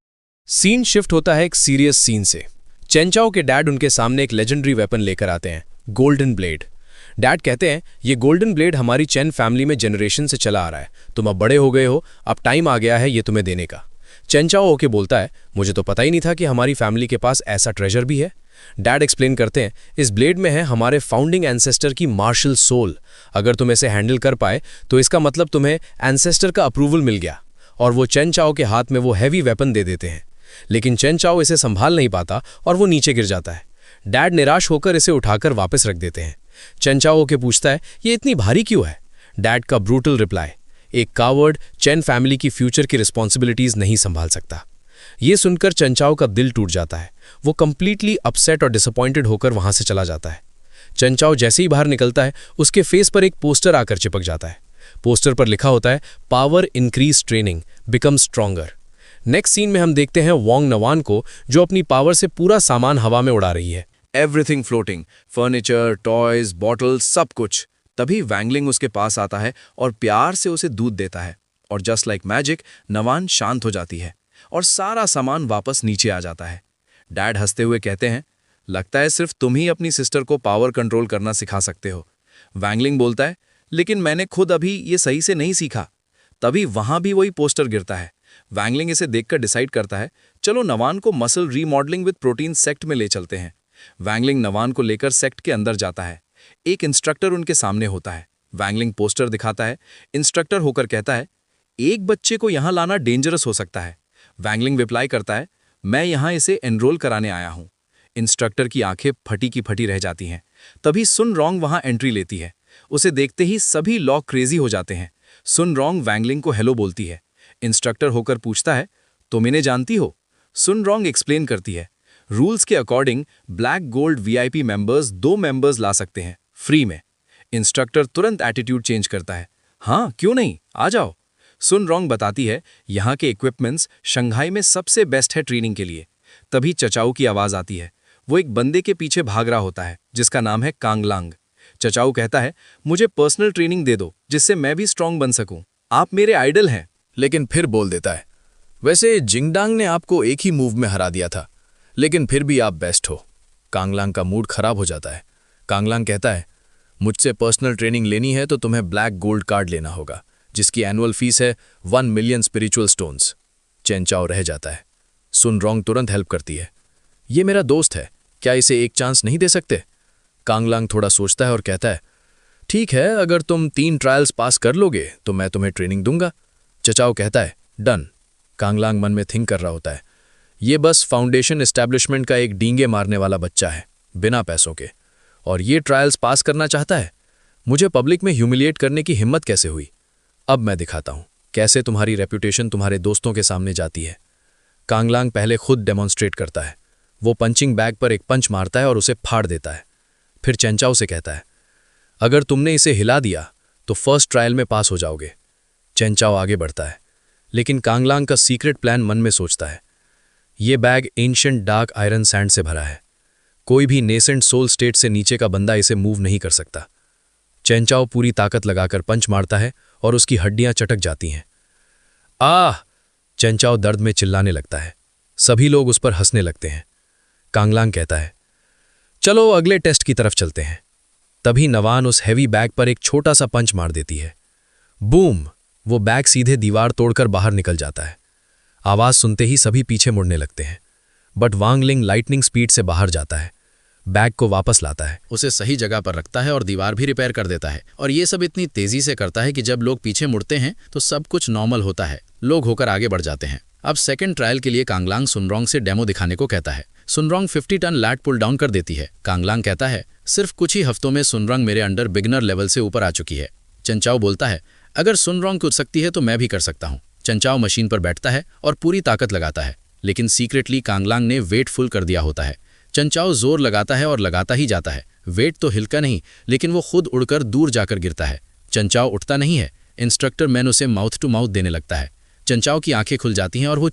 सीन शिफ्ट होता है एक सीरियस सीन से। चेंचाओ के डैड उनके सामने एक लेजेंडरी वेपन लेकर आते हैं, गोल्डन ब्लेड। डैड कहते हैं ये गोल्डन ब्लेड हमारी चेन फैमिली में जनरेशन से चला आ रहा है, तुम अब बड़े हो गए हो, अब टाइम आ गया है ये तुम्हें देने का। चेंचाओ ओके बोलता है मुझे तो पता ही नहीं था कि हमारी फैमिली के पास ऐसा ट्रेजर भी है। डैड एक्सप्लेन करते हैं इस ब्लेड में है हमारे फाउंडिंग एंसेस्टर की मार्शल सोल, अगर तुम इसे हैंडल कर पाए तो इसका मतलब तुम्हें एंसेस्टर का अप्रूवल मिल गया। और वो चेंचाओ के हाथ में वो हैवी वेपन दे देते हैं, लेकिन चेंचाओ इसे संभाल नहीं पाता और वो नीचे गिर जाता है। डैड निराश होकर इसे उठाकर वापस रख देते हैं। चेंचाओ के पूछता है ये इतनी भारी क्यों है? डैड का ब्रूटल रिप्लाई, एक कावर्ड चेन फैमिली की फ्यूचर की रिस्पॉन्सिबिलिटीज नहीं संभाल सकता। ये सुनकर चेंचाओ का दिल टूट जाता है, वो कंप्लीटली अपसेट और डिसअपॉइंटेड होकर वहां से चला जाता है। चेंचाओ जैसे ही बाहर निकलता है उसके फेस पर एक पोस्टर आकर चिपक जाता है। पोस्टर पर लिखा होता है power increase training become stronger. Next scene में हम देखते हैं वोंग नवान को जो अपनी पावर से पूरा सामान हवा में उड़ा रही है, everything floating, furniture, toys, bottle, सब कुछ। तभी वैंगलिंग उसके पास आता है और प्यार से उसे दूध देता है, और जस्ट लाइक मैजिक नवान शांत हो जाती है और सारा सामान वापस नीचे आ जाता है। डैड हंसते हुए कहते हैं लगता है सिर्फ तुम ही अपनी सिस्टर को पावर कंट्रोल करना सिखा सकते हो। वैंगलिंग बोलता है लेकिन मैंने खुद अभी ये सही से नहीं सीखा। तभी वहां भी वही पोस्टर गिरता है। वैंगलिंग इसे देखकर डिसाइड करता है चलो नवान को muscle remodelling with protein sect में ले चलते हैं। वैंगलिंग नवान को लेकर सेक्ट के अंदर जाता है। एक इंस्ट्रक्टर उनके सामने होता है। वैंगलिंग पोस्टर दिखाता है। इंस्ट्रक्टर होकर कहता है एक बच्चे को यहां लाना डेंजरस हो सकता है। वैंगलिंग रिप्लाई करता है मैं यहां इसे एनरोल कराने आया हूं। इंस्ट्रक्टर की आंखें फटी की फटी रह जाती हैं। तभी सुन रोंग वहां एंट्री लेती है। उसे देखते ही सभी लॉ क्रेजी हो जाते हैं। सुन रोंग वैंगलिंग को हेलो बोलती है। इंस्ट्रक्टर होकर पूछता है तुम इन्हें जानती हो? सुन रोंग एक्सप्लेन करती है रूल्स के according black gold VIP members 2 members ला सकते हैं फ्री में। इंस्ट्रक्टर तुरंत एटीट्यूड चेंज करता है, हाँ क्यों नहीं, आ जाओ। सुन रोंग बताती है यहाँ के इक्विपमेंट्स शंघाई में सबसे बेस्ट है ट्रेनिंग के लिए। तभी चचाऊ की आवाज आती है। वो एक बंदे के पीछे भाग रहा होता है जिसका नाम है कांगलांग। चचाऊ कहता है मुझे पर्सनल ट्रेनिंग दे दो जिससे मैं भी स्ट्रांग बन सकूं, आप मेरे आइडल हैं। लेकिन फिर बोल देता है वैसे जिंगडांग ने आपको एक ही मूव में हरा दिया था, लेकिन फिर भी आप बेस्ट हो। कांगलांग का मूड खराब हो जाता है। कांगलांग कहता है मुझसे पर्सनल ट्रेनिंग लेनी है तो तुम्हें ब्लैक गोल्ड कार्ड लेना होगा जिसकी एनुअल फीस है 1 मिलियन स्पिरिचुअल स्टोन्स। चेंचाओ रह जाता है। सुन रोंग तुरंत हेल्प करती है, ये मेरा दोस्त है, क्या इसे एक चांस नहीं दे सकते? कांगलांग थोड़ा सोचता है और कहता है ठीक है, अगर तुम 3 ट्रायल्स पास कर लोगे तो मैं तुम्हें ट्रेनिंग दूंगा। चचाओ कहता है डन। कांगलांग मन में थिंक कर रहा होता है ये बस फाउंडेशन एस्टैब्लिशमेंट का एक डींगे मारने वाला बच्चा है बिना पैसों के, और ये ट्रायल्स पास करना चाहता है। मुझे पब्लिक में ह्यूमिलिएट करने की हिम्मत कैसे हुई? अब मैं दिखाता हूं कैसे तुम्हारी रेपुटेशन तुम्हारे दोस्तों के सामने जाती है। कांगलांग पहले खुद डेमोन्स्ट्रेट करता है। वो पंचिंग बैग पर एक पंच मारता है और उसे फाड़ देता है। फिर चेंचाओ से कहता है, अगर तुमने इसे हिला दिया तो फर्स्ट ट्रायल में पास हो जाओगे। चेंचाओ आगे बढ़ता है, लेकिन कांगलांग का सीक्रेट प्लान मन में सोचता है। ये bag ancient dark iron sand से भरा है। कोई भी नेसेंट सोल स्टेट से नीचे का बंदा इसे मूव नहीं कर सकता। चेंचाओ पूरी ताकत लगाकर पंच मारता है और उसकी हड्डियां चटक जाती हैं। आह! चेंचाओ दर्द में चिल्लाने लगता है। सभी लोग उस पर हंसने लगते हैं। कांगलांग कहता है, चलो अगले टेस्ट की तरफ चलते हैं। तभी नवान उस हैवी बैग पर एक छोटा सा पंच मार देती है। बूम! वो बैग सीधे दीवार तोड़कर बाहर निकल जाता है। आवाज सुनते ही सभी पीछे मुड़ने लगते हैं, बट वांगलिंग लाइटनिंग स्पीड से बाहर जाता है, बैग को वापस लाता है, उसे सही जगह पर रखता है और दीवार भी रिपेयर कर देता है। और ये सब इतनी तेजी से करता है कि जब लोग पीछे मुड़ते हैं तो सब कुछ नॉर्मल होता है। लोग होकर आगे बढ़ जाते हैं। अब सेकंड ट्रायल के लिए कांगलांग सुनरोंग से डेमो दिखाने को कहता है। सुनरोंग 50 टन लैट पुल डाउन कर देती है। कांगलांग कहता है, सिर्फ कुछ ही हफ्तों में सुनरोंग मेरे अंडर बिगिनर लेवल से ऊपर आ चुकी है। चेंचाओ बोलता है, अगर सुनरोंग कूद सकती है तो मैं भी कर सकता हूँ। चेंचाओ मशीन पर बैठता है और पूरी ताकत लगाता है, लेकिन सीक्रेटली कांगलांग ने वेट फुल कर दिया होता है। चेंचाओ जोर लगाता है और लगाता ही जाता है। वेट तो हिलका नहीं, लेकिन वो खुद उड़कर दूर जाकर गिरता है। चेंचाओ उठता नहीं है। इंस्ट्रक्टर मैन उसे माउथ टू माउथ देने लगता है। चेंचाओ की आंखें खुल जाती हैं और वो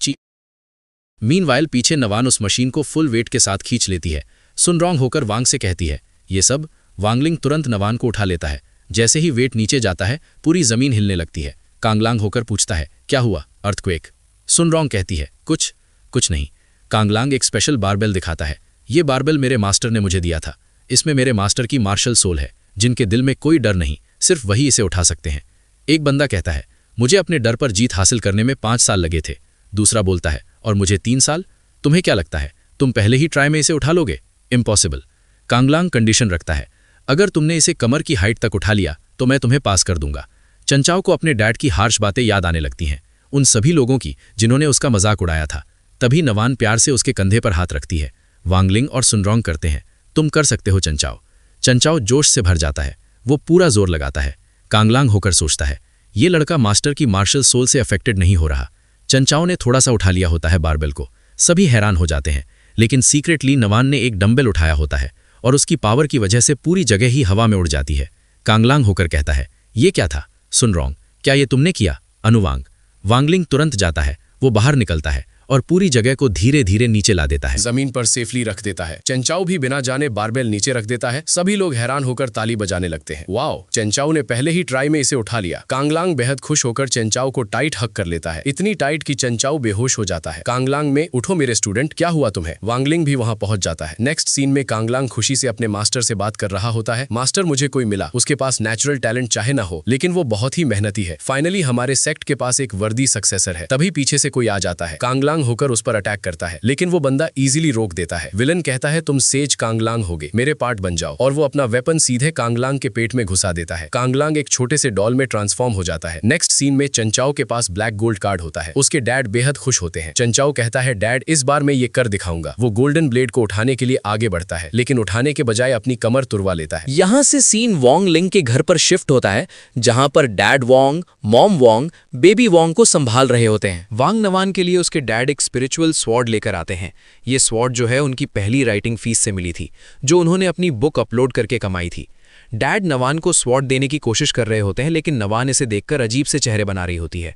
मीनवाइल पीछे नवान उस मशीन को फुल वेट के साथ खींच लेती है। सुनरोंग होकर वांग से कहती है ये सब। वांगलिंग तुरंत नवान को उठा लेता है। जैसे ही वेट नीचे जाता है पूरी जमीन हिलने लगती है। कांगलांग होकर पूछता है, क्या हुआ? अर्थक्वेक। सुनरोंग कहती है, कुछ नहीं। कांगलांग एक स्पेशल बारबेल दिखाता है। ये बारबेल मेरे मास्टर ने मुझे दिया था। इसमें मेरे मास्टर की मार्शल सोल है, जिनके दिल में कोई डर नहीं, सिर्फ वही इसे उठा सकते हैं। एक बंदा कहता है, मुझे अपने डर पर जीत हासिल करने में 5 साल लगे थे। दूसरा बोलता है, और मुझे 3 साल? तुम्हें क्या लगता है तुम पहले ही ट्राई में इसे उठा लोगे? इम्पॉसिबल। कांगलांग कंडीशन रखता है, अगर तुमने इसे कमर की हाइट तक उठा लिया तो मैं तुम्हें पास कर दूंगा। चेंचाओ को अपने डैड की हार्श बातें याद आने लगती हैं, उन सभी लोगों की जिन्होंने उसका मजाक उड़ाया था। तभी नवान प्यार से उसके कंधे पर हाथ रखती है। वांगलिंग और सुनरोंग करते हैं, तुम कर सकते हो चेंचाओ। चेंचाओ जोश से भर जाता है। वो पूरा जोर लगाता है। कांगलांग होकर सोचता है, ये लड़का मास्टर की मार्शल सोल से अफेक्टेड नहीं हो रहा। चेंचाओ ने थोड़ा सा उठा लिया होता है बारबेल को। सभी हैरान हो जाते हैं, लेकिन सीक्रेटली नवान ने एक डंबल उठाया होता है और उसकी पावर की वजह से पूरी जगह ही हवा में उड़ जाती है। कांगलांग होकर कहता है, ये क्या था? सुनरोंग, क्या ये तुमने किया? अनुवांग। वांगलिंग तुरंत जाता है। वो बाहर निकलता है और पूरी जगह को धीरे धीरे नीचे ला देता है, जमीन पर सेफली रख देता है। चेंचाओ भी बिना जाने बारबेल नीचे रख देता है। सभी लोग हैरान होकर ताली बजाने लगते हैं। वाओ, चेंचाओ ने पहले ही ट्राई में इसे उठा लिया। कांगलांग बेहद खुश होकर चेंचाओ को टाइट हक कर लेता है, इतनी टाइट कि चेंचाओ बेहोश हो जाता है। कांगलांग में, उठो मेरे स्टूडेंट, क्या हुआ तुम्हें? वांगलिंग भी वहां पहुंच जाता है। नेक्स्ट सीन में कांगलांग खुशी से अपने मास्टर से बात कर रहा होता है। मास्टर, मुझे कोई मिला, उसके पास नेचुरल टैलेंट चाहे ना हो, लेकिन वो बहुत ही मेहनती है। फाइनली हमारे सेक्ट के पास एक वर्दी सक्सेसर है। तभी पीछे से कोई आ जाता है। कांगलांग होकर उस पर अटैक करता है, लेकिन वो बंदा इजीली रोक देता है। विलन कहता है, तुम सेज कांगलांग होगे, मेरे पार्ट बन जाओ। और वो अपना वेपन सीधे कांगलांग के पेट में घुसा देता है। कांगलांग एक छोटे से डॉल में ट्रांसफॉर्म हो जाता है। नेक्स्ट सीन में चेंचाओ के पास ब्लैक गोल्ड कार्ड होता है। उसके डैड बेहद खुश होते हैं। चेंचाओ कहता है, डैड इस बार मैं ये कर दिखाऊंगा। वो गोल्डन ब्लेड को उठाने के लिए आगे बढ़ता है, लेकिन उठाने के बजाय अपनी कमर तुरवा लेता है। यहाँ से सीन वांगलिंग के घर पर शिफ्ट होता है, जहां पर डैड वांग, मॉम वांग, बेबी वांग को संभाल रहे होते हैं। वांग नवान के लिए उसके डैड एक स्पिरिचुअल स्वॉर्ड लेकर आते हैं। ये स्वॉर्ड जो है उनकी पहली राइटिंग फीस से मिली थी, जो उन्होंने अपनी बुक अपलोड करके कमाई थी। डैड नवान को स्वॉर्ड देने की कोशिश कर रहे होते हैं, लेकिन नवान इसे देखकर अजीब से चेहरे बना रही होती है।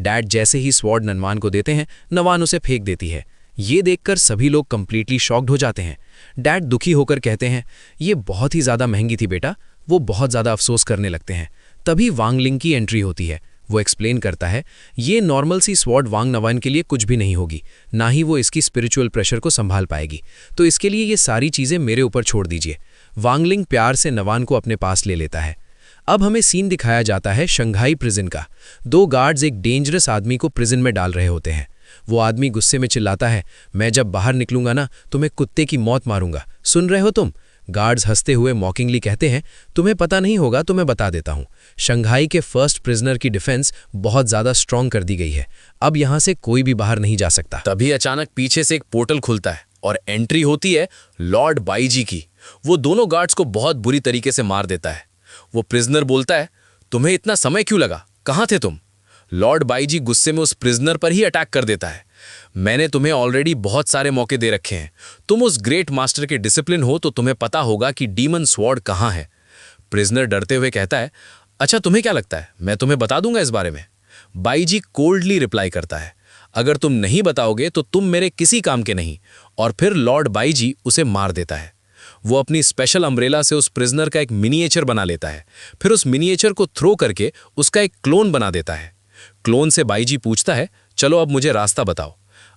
डैड जैसे ही स्वॉर्ड नवान को देते हैं, नवान उसे फेंक देती है। ये देखकर सभी लोग कंप्लीटली शॉक्ड हो जाते हैं। डैड दुखी होकर कहते हैं, ये बहुत ही ज्यादा महंगी थी बेटा। वो बहुत ज्यादा अफसोस करने लगते हैं। तभी वांगलिंग की एंट्री होती है। वो एक्सप्लेन करता है, ये नॉर्मल सी स्वॉर्ड वांग नवान के लिए कुछ भी नहीं होगी, ना ही वो इसकी स्पिरिचुअल प्रेशर को संभाल पाएगी, तो इसके लिए ये सारी चीज़ें मेरे ऊपर छोड़ दीजिए। वांगलिंग प्यार से नवान को अपने पास ले लेता है। अब हमें सीन दिखाया जाता है शंघाई प्रिजन का। 2 गार्ड्स एक डेंजरस आदमी को प्रिजन में डाल रहे होते हैं। वो आदमी गुस्से में चिल्लाता है, मैं जब बाहर निकलूंगा ना तो मैं कुत्ते की मौत मारूंगा, सुन रहे हो तुम? गार्ड्स हंसते हुए मॉकिंगली कहते हैं, तुम्हें पता नहीं होगा तो मैं बता देता हूँ। शंघाई के फर्स्ट प्रिजनर की डिफेंस बहुत ज़्यादा स्ट्रॉन्ग कर दी गई है। अब यहाँ से कोई भी बाहर नहीं जा सकता। तभी अचानक पीछे से एक पोर्टल खुलता है और एंट्री होती है लॉर्ड बाईजी की। वो दोनों गार्ड्स को बहुत बुरी तरीके से मार देता है। वो प्रिजनर बोलता है, तुम्हें इतना समय क्यों लगा, कहाँ थे तुम? लॉर्ड बाईजी गुस्से में उस प्रिजनर पर ही अटैक कर देता है। मैंने तुम्हें ऑलरेडी बहुत सारे मौके दे रखे हैं, तुम उस ग्रेट मास्टर के डिसिप्लिन हो तो तुम्हें पता होगा कि डीमन स्वॉर्ड कहाँ है। प्रिजनर डरते हुए कहता है, अच्छा तुम्हें क्या लगता है मैं तुम्हें बता दूंगा इस बारे में? बाईजी कोल्डली रिप्लाई करता है, अगर तुम नहीं बताओगे तो तुम मेरे किसी काम के नहीं। और फिर लॉर्ड बाईजी उसे मार देता है। वो अपनी स्पेशल अम्ब्रेला से उस प्रिजनर का एक मिनिएचर बना लेता है, फिर उस मिनिएचर को थ्रो करके उसका एक क्लोन बना देता है। क्लोन से बाईजी पूछता है, चलो अब मुझे रास्ता बताओ।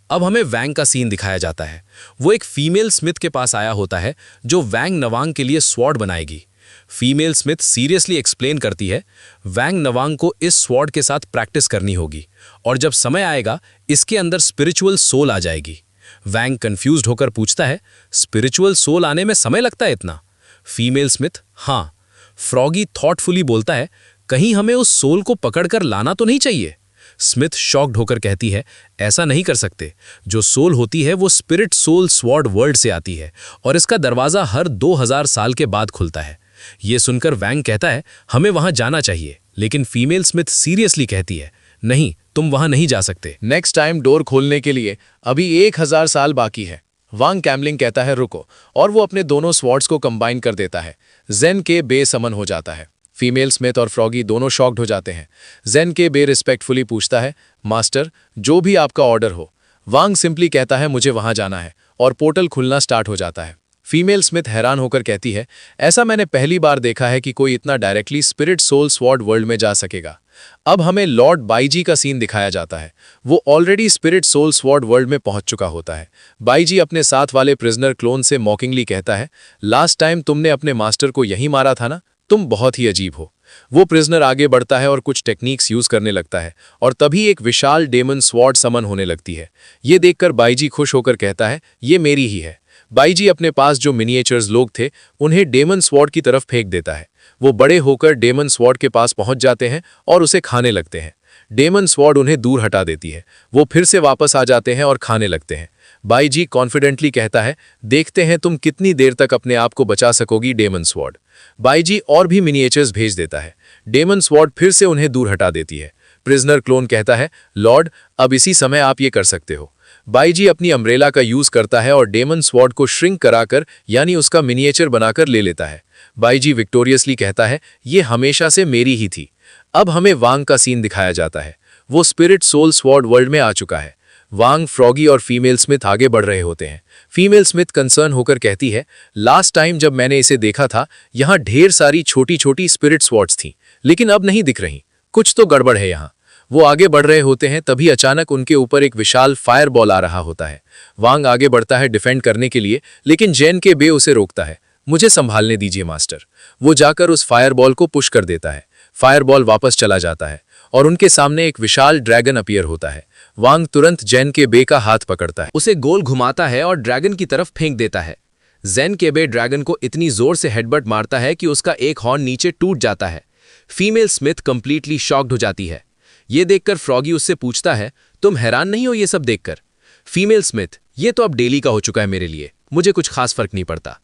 अब हमें वैंग का सीन दिखाया जाता है। वो एक फीमेल स्मिथ के पास आया होता है जो वैंग नवांग के लिए स्वॉर्ड बनाएगी। फीमेल स्मिथ सीरियसली एक्सप्लेन करती है, वैंग नवांग को इस स्वॉर्ड के साथ प्रैक्टिस करनी होगी और जब समय आएगा इसके अंदर स्पिरिचुअल सोल आ जाएगी। वैंग कंफ्यूज्ड होकर पूछता है, स्पिरिचुअल सोल आने में समय लगता है इतना? फीमेल स्मिथ, हाँ। फ्रॉगी थॉटफुली बोलता है, कहीं हमें उस सोल को पकड़कर लाना तो नहीं चाहिए? स्मिथ शॉक्ड होकर कहती है, ऐसा नहीं कर सकते। जो सोल होती है वो स्पिरिट सोल स्वॉर्ड वर्ल्ड से आती है और इसका दरवाजा हर 2000 साल के बाद खुलता है। ये सुनकर वैंग कहता है, हमें वहां जाना चाहिए, लेकिन फीमेल स्मिथ सीरियसली कहती है, नहीं, तुम वहां नहीं जा सकते। नेक्स्ट टाइम डोर खोलने के लिए अभी 1000 साल बाकी है। वांग कैमलिंग कहता है रुको, और वो अपने दोनों स्वॉर्ड्स को कंबाइन कर देता है। जेन के बे समन हो जाता है। फीमेल स्मिथ और फ्रॉगी दोनों शॉक्ड हो जाते हैं। जेन के बे रिस्पेक्टफुली पूछता है, मास्टर जो भी आपका ऑर्डर हो। वांग सिंपली कहता है मुझे वहां जाना है और पोर्टल खुलना स्टार्ट हो जाता है। फीमेल स्मिथ हैरान होकर कहती है, ऐसा मैंने पहली बार देखा है कि कोई इतना directly spirit soul sword world में जा सकेगा। अब हमें लॉर्ड बाईजी का सीन दिखाया जाता है। वो already spirit soul sword world में पहुंच चुका होता है। बाईजी अपने साथ वाले प्रिजनर क्लोन से मॉकिंगली कहता है, लास्ट टाइम तुमने अपने मास्टर को यहीं मारा था ना, तुम बहुत ही अजीब हो। वो प्रिजनर आगे बढ़ता है और कुछ टेक्निक्स यूज करने लगता है और तभी एक विशाल डेमन स्वॉर्ड समन होने लगती है। ये देखकर बाईजी खुश होकर कहता है, ये मेरी ही है। बाईजी अपने पास जो मिनिएचर्स लोग थे उन्हें डेमन स्वॉर्ड की तरफ फेंक देता है। वो बड़े होकर डेमन स्वॉर्ड के पास पहुंच जाते हैं और उसे खाने लगते हैं। डेमन स्वॉर्ड उन्हें दूर हटा देती है। वो फिर से वापस आ जाते हैं और खाने लगते हैं। बाईजी कॉन्फिडेंटली कहता है, देखते हैं तुम कितनी देर तक अपने आप को बचा सकोगी डेमन स्वॉर्ड। बाईजी और भी मिनिएचर्स भेज देता है। डेमन स्वॉर्ड फिर से उन्हें दूर हटा देती है। प्रिजनर क्लोन कहता है, लॉर्ड अब इसी समय आप ये कर सकते हो। बाईजी अपनी अम्ब्रेला का यूज करता है और डेमन स्वॉर्ड को श्रिंक कराकर यानी उसका मिनिएचर बनाकर ले लेता है। बाईजी विक्टोरियसली कहता है, ये हमेशा से मेरी ही थी। अब हमें वांग का सीन दिखाया जाता है। वो स्पिरिट सोल स्वॉर्ड वर्ल्ड में आ चुका है। वांग, फ्रॉगी और फीमेल स्मिथ आगे बढ़ रहे होते हैं। फीमेल स्मिथ कंसर्न होकर कहती है, लास्ट टाइम जब मैंने इसे देखा था यहाँ ढेर सारी छोटी छोटी स्पिरिट स्वॉर्ड्स थीं, लेकिन अब नहीं दिख रही। कुछ तो गड़बड़ है यहाँ। वो आगे बढ़ रहे होते हैं तभी अचानक उनके ऊपर एक विशाल फायर बॉल आ रहा होता है। वांग आगे बढ़ता है डिफेंड करने के लिए, लेकिन जेन के बे उसे रोकता है। मुझे संभालने दीजिए मास्टर। वो जाकर उस फायर बॉल को पुश कर देता है। फायर बॉल वापस चला जाता है और उनके सामने एक विशाल ड्रैगन अपीयर होता है। वांग तुरंत जेन के बे का हाथ पकड़ता है, उसे गोल घुमाता है और ड्रैगन की तरफ फेंक देता है। जेन के बे ड्रैगन को इतनी जोर से हेडबट मारता है कि उसका एक हॉर्न नीचे टूट जाता है। फीमेल स्मिथ कंप्लीटली शॉक्ड हो जाती है। ये देखकर फ्रॉगी उससे पूछता है, तुम हैरान नहीं हो ये सब देखकर? फीमेल स्मिथ, ये तो अब डेली का हो चुका है मेरे लिए, मुझे कुछ खास फर्क नहीं पड़ता।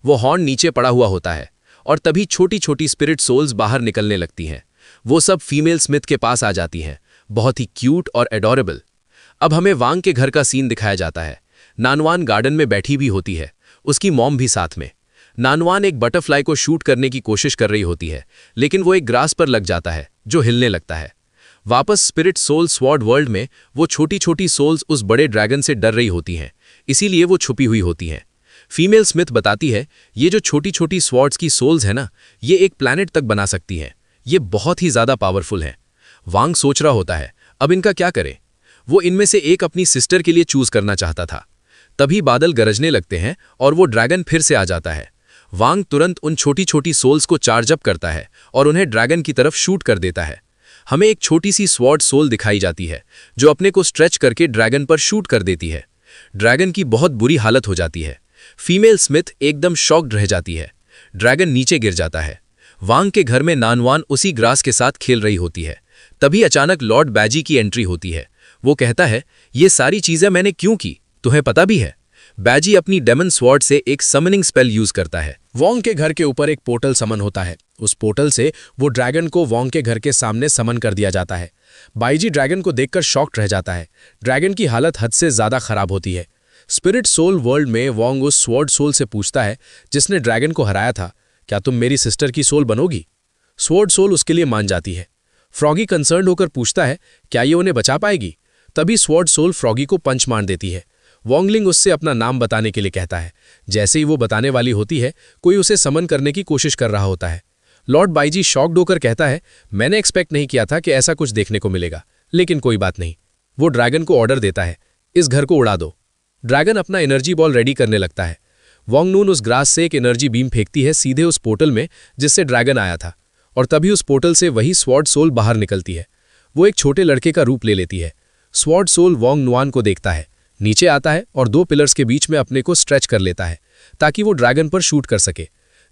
वो हॉर्न नीचे पड़ा हुआ होता है और तभी छोटी छोटी स्पिरिट सोल्स बाहर निकलने लगती हैं। वो सब फीमेल स्मिथ के पास आ जाती हैं, बहुत ही क्यूट और एडोरेबल। अब हमें वांग के घर का सीन दिखाया जाता है। नानवान गार्डन में बैठी भी होती है, उसकी मॉम भी साथ में। नानवान एक बटरफ्लाई को शूट करने की कोशिश कर रही होती है, लेकिन वो एक ग्रास पर लग जाता है जो हिलने लगता है। वापस स्पिरिट सोल स्वॉर्ड वर्ल्ड में वो छोटी छोटी सोल्स उस बड़े ड्रैगन से डर रही होती हैं, इसीलिए वो छुपी हुई होती हैं। फीमेल स्मिथ बताती है, ये जो छोटी छोटी स्वॉर्ड्स की सोल्स है ना, ये एक प्लैनेट तक बना सकती हैं। ये बहुत ही ज्यादा पावरफुल हैं। वांग सोच रहा होता है, अब इनका क्या करें? वो इनमें से एक अपनी सिस्टर के लिए चूज करना चाहता था। तभी बादल गरजने लगते हैं और वो ड्रैगन फिर से आ जाता है। वांग तुरंत उन छोटी छोटी सोल्स को चार्ज अप करता है और उन्हें ड्रैगन की तरफ शूट कर देता है। हमें एक छोटी सी स्वॉर्ड सोल दिखाई जाती है जो अपने को स्ट्रेच करके ड्रैगन पर शूट कर देती है। ड्रैगन की बहुत बुरी हालत हो जाती है। फीमेल स्मिथ एकदम शॉक्ड रह जाती है। ड्रैगन नीचे गिर जाता है। वांग के घर में नानवान उसी ग्रास के साथ खेल रही होती है। तभी अचानक लॉर्ड बैजी की एंट्री होती है। वो कहता है, ये सारी चीजें मैंने क्यों की, तुम्हें पता भी है? बैजी अपनी डेमन स्वॉर्ड से एक समनिंग स्पेल यूज करता है। वोंग के घर के ऊपर एक पोर्टल समन होता है। उस पोर्टल से वो ड्रैगन को वोंग के घर के सामने समन कर दिया जाता है। बाईजी ड्रैगन को देखकर शॉक्ड रह जाता है। ड्रैगन की हालत हद से ज्यादा खराब होती है। स्पिरिट सोल वर्ल्ड में वोंग उस स्वॉर्ड सोल से पूछता है जिसने ड्रैगन को हराया था, क्या तुम मेरी सिस्टर की सोल बनोगी? स्वॉर्ड सोल उसके लिए मान जाती है। फ्रॉगी कंसर्न होकर पूछता है क्या ये उन्हें बचा पाएगी? तभी स्वॉर्ड सोल फ्रॉगी को पंच मार देती है। वोंगलिंग उससे अपना नाम बताने के लिए कहता है। जैसे ही वो बताने वाली होती है, कोई उसे समन करने की कोशिश कर रहा होता है। लॉर्ड बाईजी शॉक्ड होकर कहता है, मैंने एक्सपेक्ट नहीं किया था कि ऐसा कुछ देखने को मिलेगा, लेकिन कोई बात नहीं। वो ड्रैगन को ऑर्डर देता है, इस घर को उड़ा दो। ड्रैगन अपना एनर्जी बॉल रेडी करने लगता है। वोंग नून उस ग्रास से एक एनर्जी बीम फेंकती है सीधे उस पोर्टल में जिससे ड्रैगन आया था, और तभी उस पोर्टल से वही स्वॉर्ड सोल बाहर निकलती है। वो एक छोटे लड़के का रूप ले लेती है। स्वॉर्ड सोल वोंग नुआन को देखता है, नीचे आता है और 2 पिलर्स के बीच में अपने को स्ट्रेच कर लेता है ताकि वो ड्रैगन पर शूट कर सके।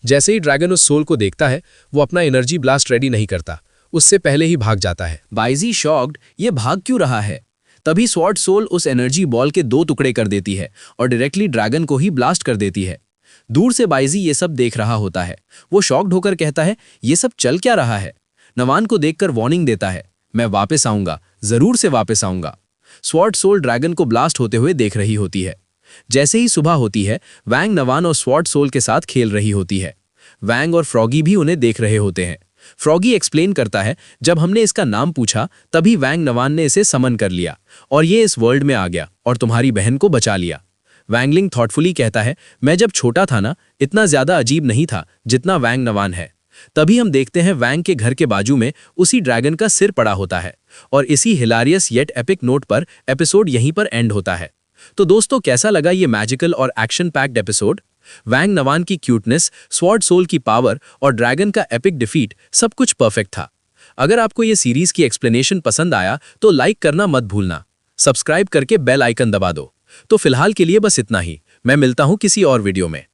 जैसे ही ड्रैगन उस सोल को देखता है, वो अपना एनर्जी ब्लास्ट रेडी नहीं करता, उससे पहले ही भाग जाता है। बाईजी शॉक्ड, ये भाग क्यों रहा है? तभी स्वॉर्ड सोल उस एनर्जी बॉल के 2 टुकड़े कर देती है और डायरेक्टली ड्रैगन को ही ब्लास्ट कर देती है। दूर से बाईजी ये सब देख रहा होता है। वो शॉक्ड होकर कहता है, ये सब चल क्या रहा है? नवान को देखकर वार्निंग देता है, मैं वापस आऊंगा, जरूर से वापस आऊंगा। स्वॉर्ड सोल ड्रैगन को ब्लास्ट होते हुए देख रही होती है। जैसे ही सुबह होती है, वैंग नवान और स्वॉर्ड सोल के साथ खेल रही होती है। वैंग और फ्रॉगी भी उन्हें देख रहे होते हैं। फ्रॉगी एक्सप्लेन करता है, जब हमने इसका नाम पूछा तभी वैंग नवान ने इसे समन कर लिया और ये इस वर्ल्ड में आ गया और तुम्हारी बहन को बचा लिया। वैंगलिंग थॉटफुली कहता है, मैं जब छोटा था ना, इतना ज्यादा अजीब नहीं था जितना वैंग नवान है। तभी हम देखते हैं वैंग के घर के बाजू में उसी ड्रैगन का सिर पड़ा होता है और इसी हिलारियस येट एपिक नोट पर एपिसोड यहीं पर एंड होता है। तो दोस्तों, कैसा लगा ये मैजिकल और एक्शन पैक्ड एपिसोड? वैंग नवान की क्यूटनेस, स्वॉर्ड सोल की पावर और ड्रैगन का एपिक डिफीट, सब कुछ परफेक्ट था। अगर आपको ये सीरीज की एक्सप्लेनेशन पसंद आया तो लाइक करना मत भूलना, सब्सक्राइब करके बेल आइकन दबा दो। तो फिलहाल के लिए बस इतना ही। मैं मिलता हूं किसी और वीडियो में।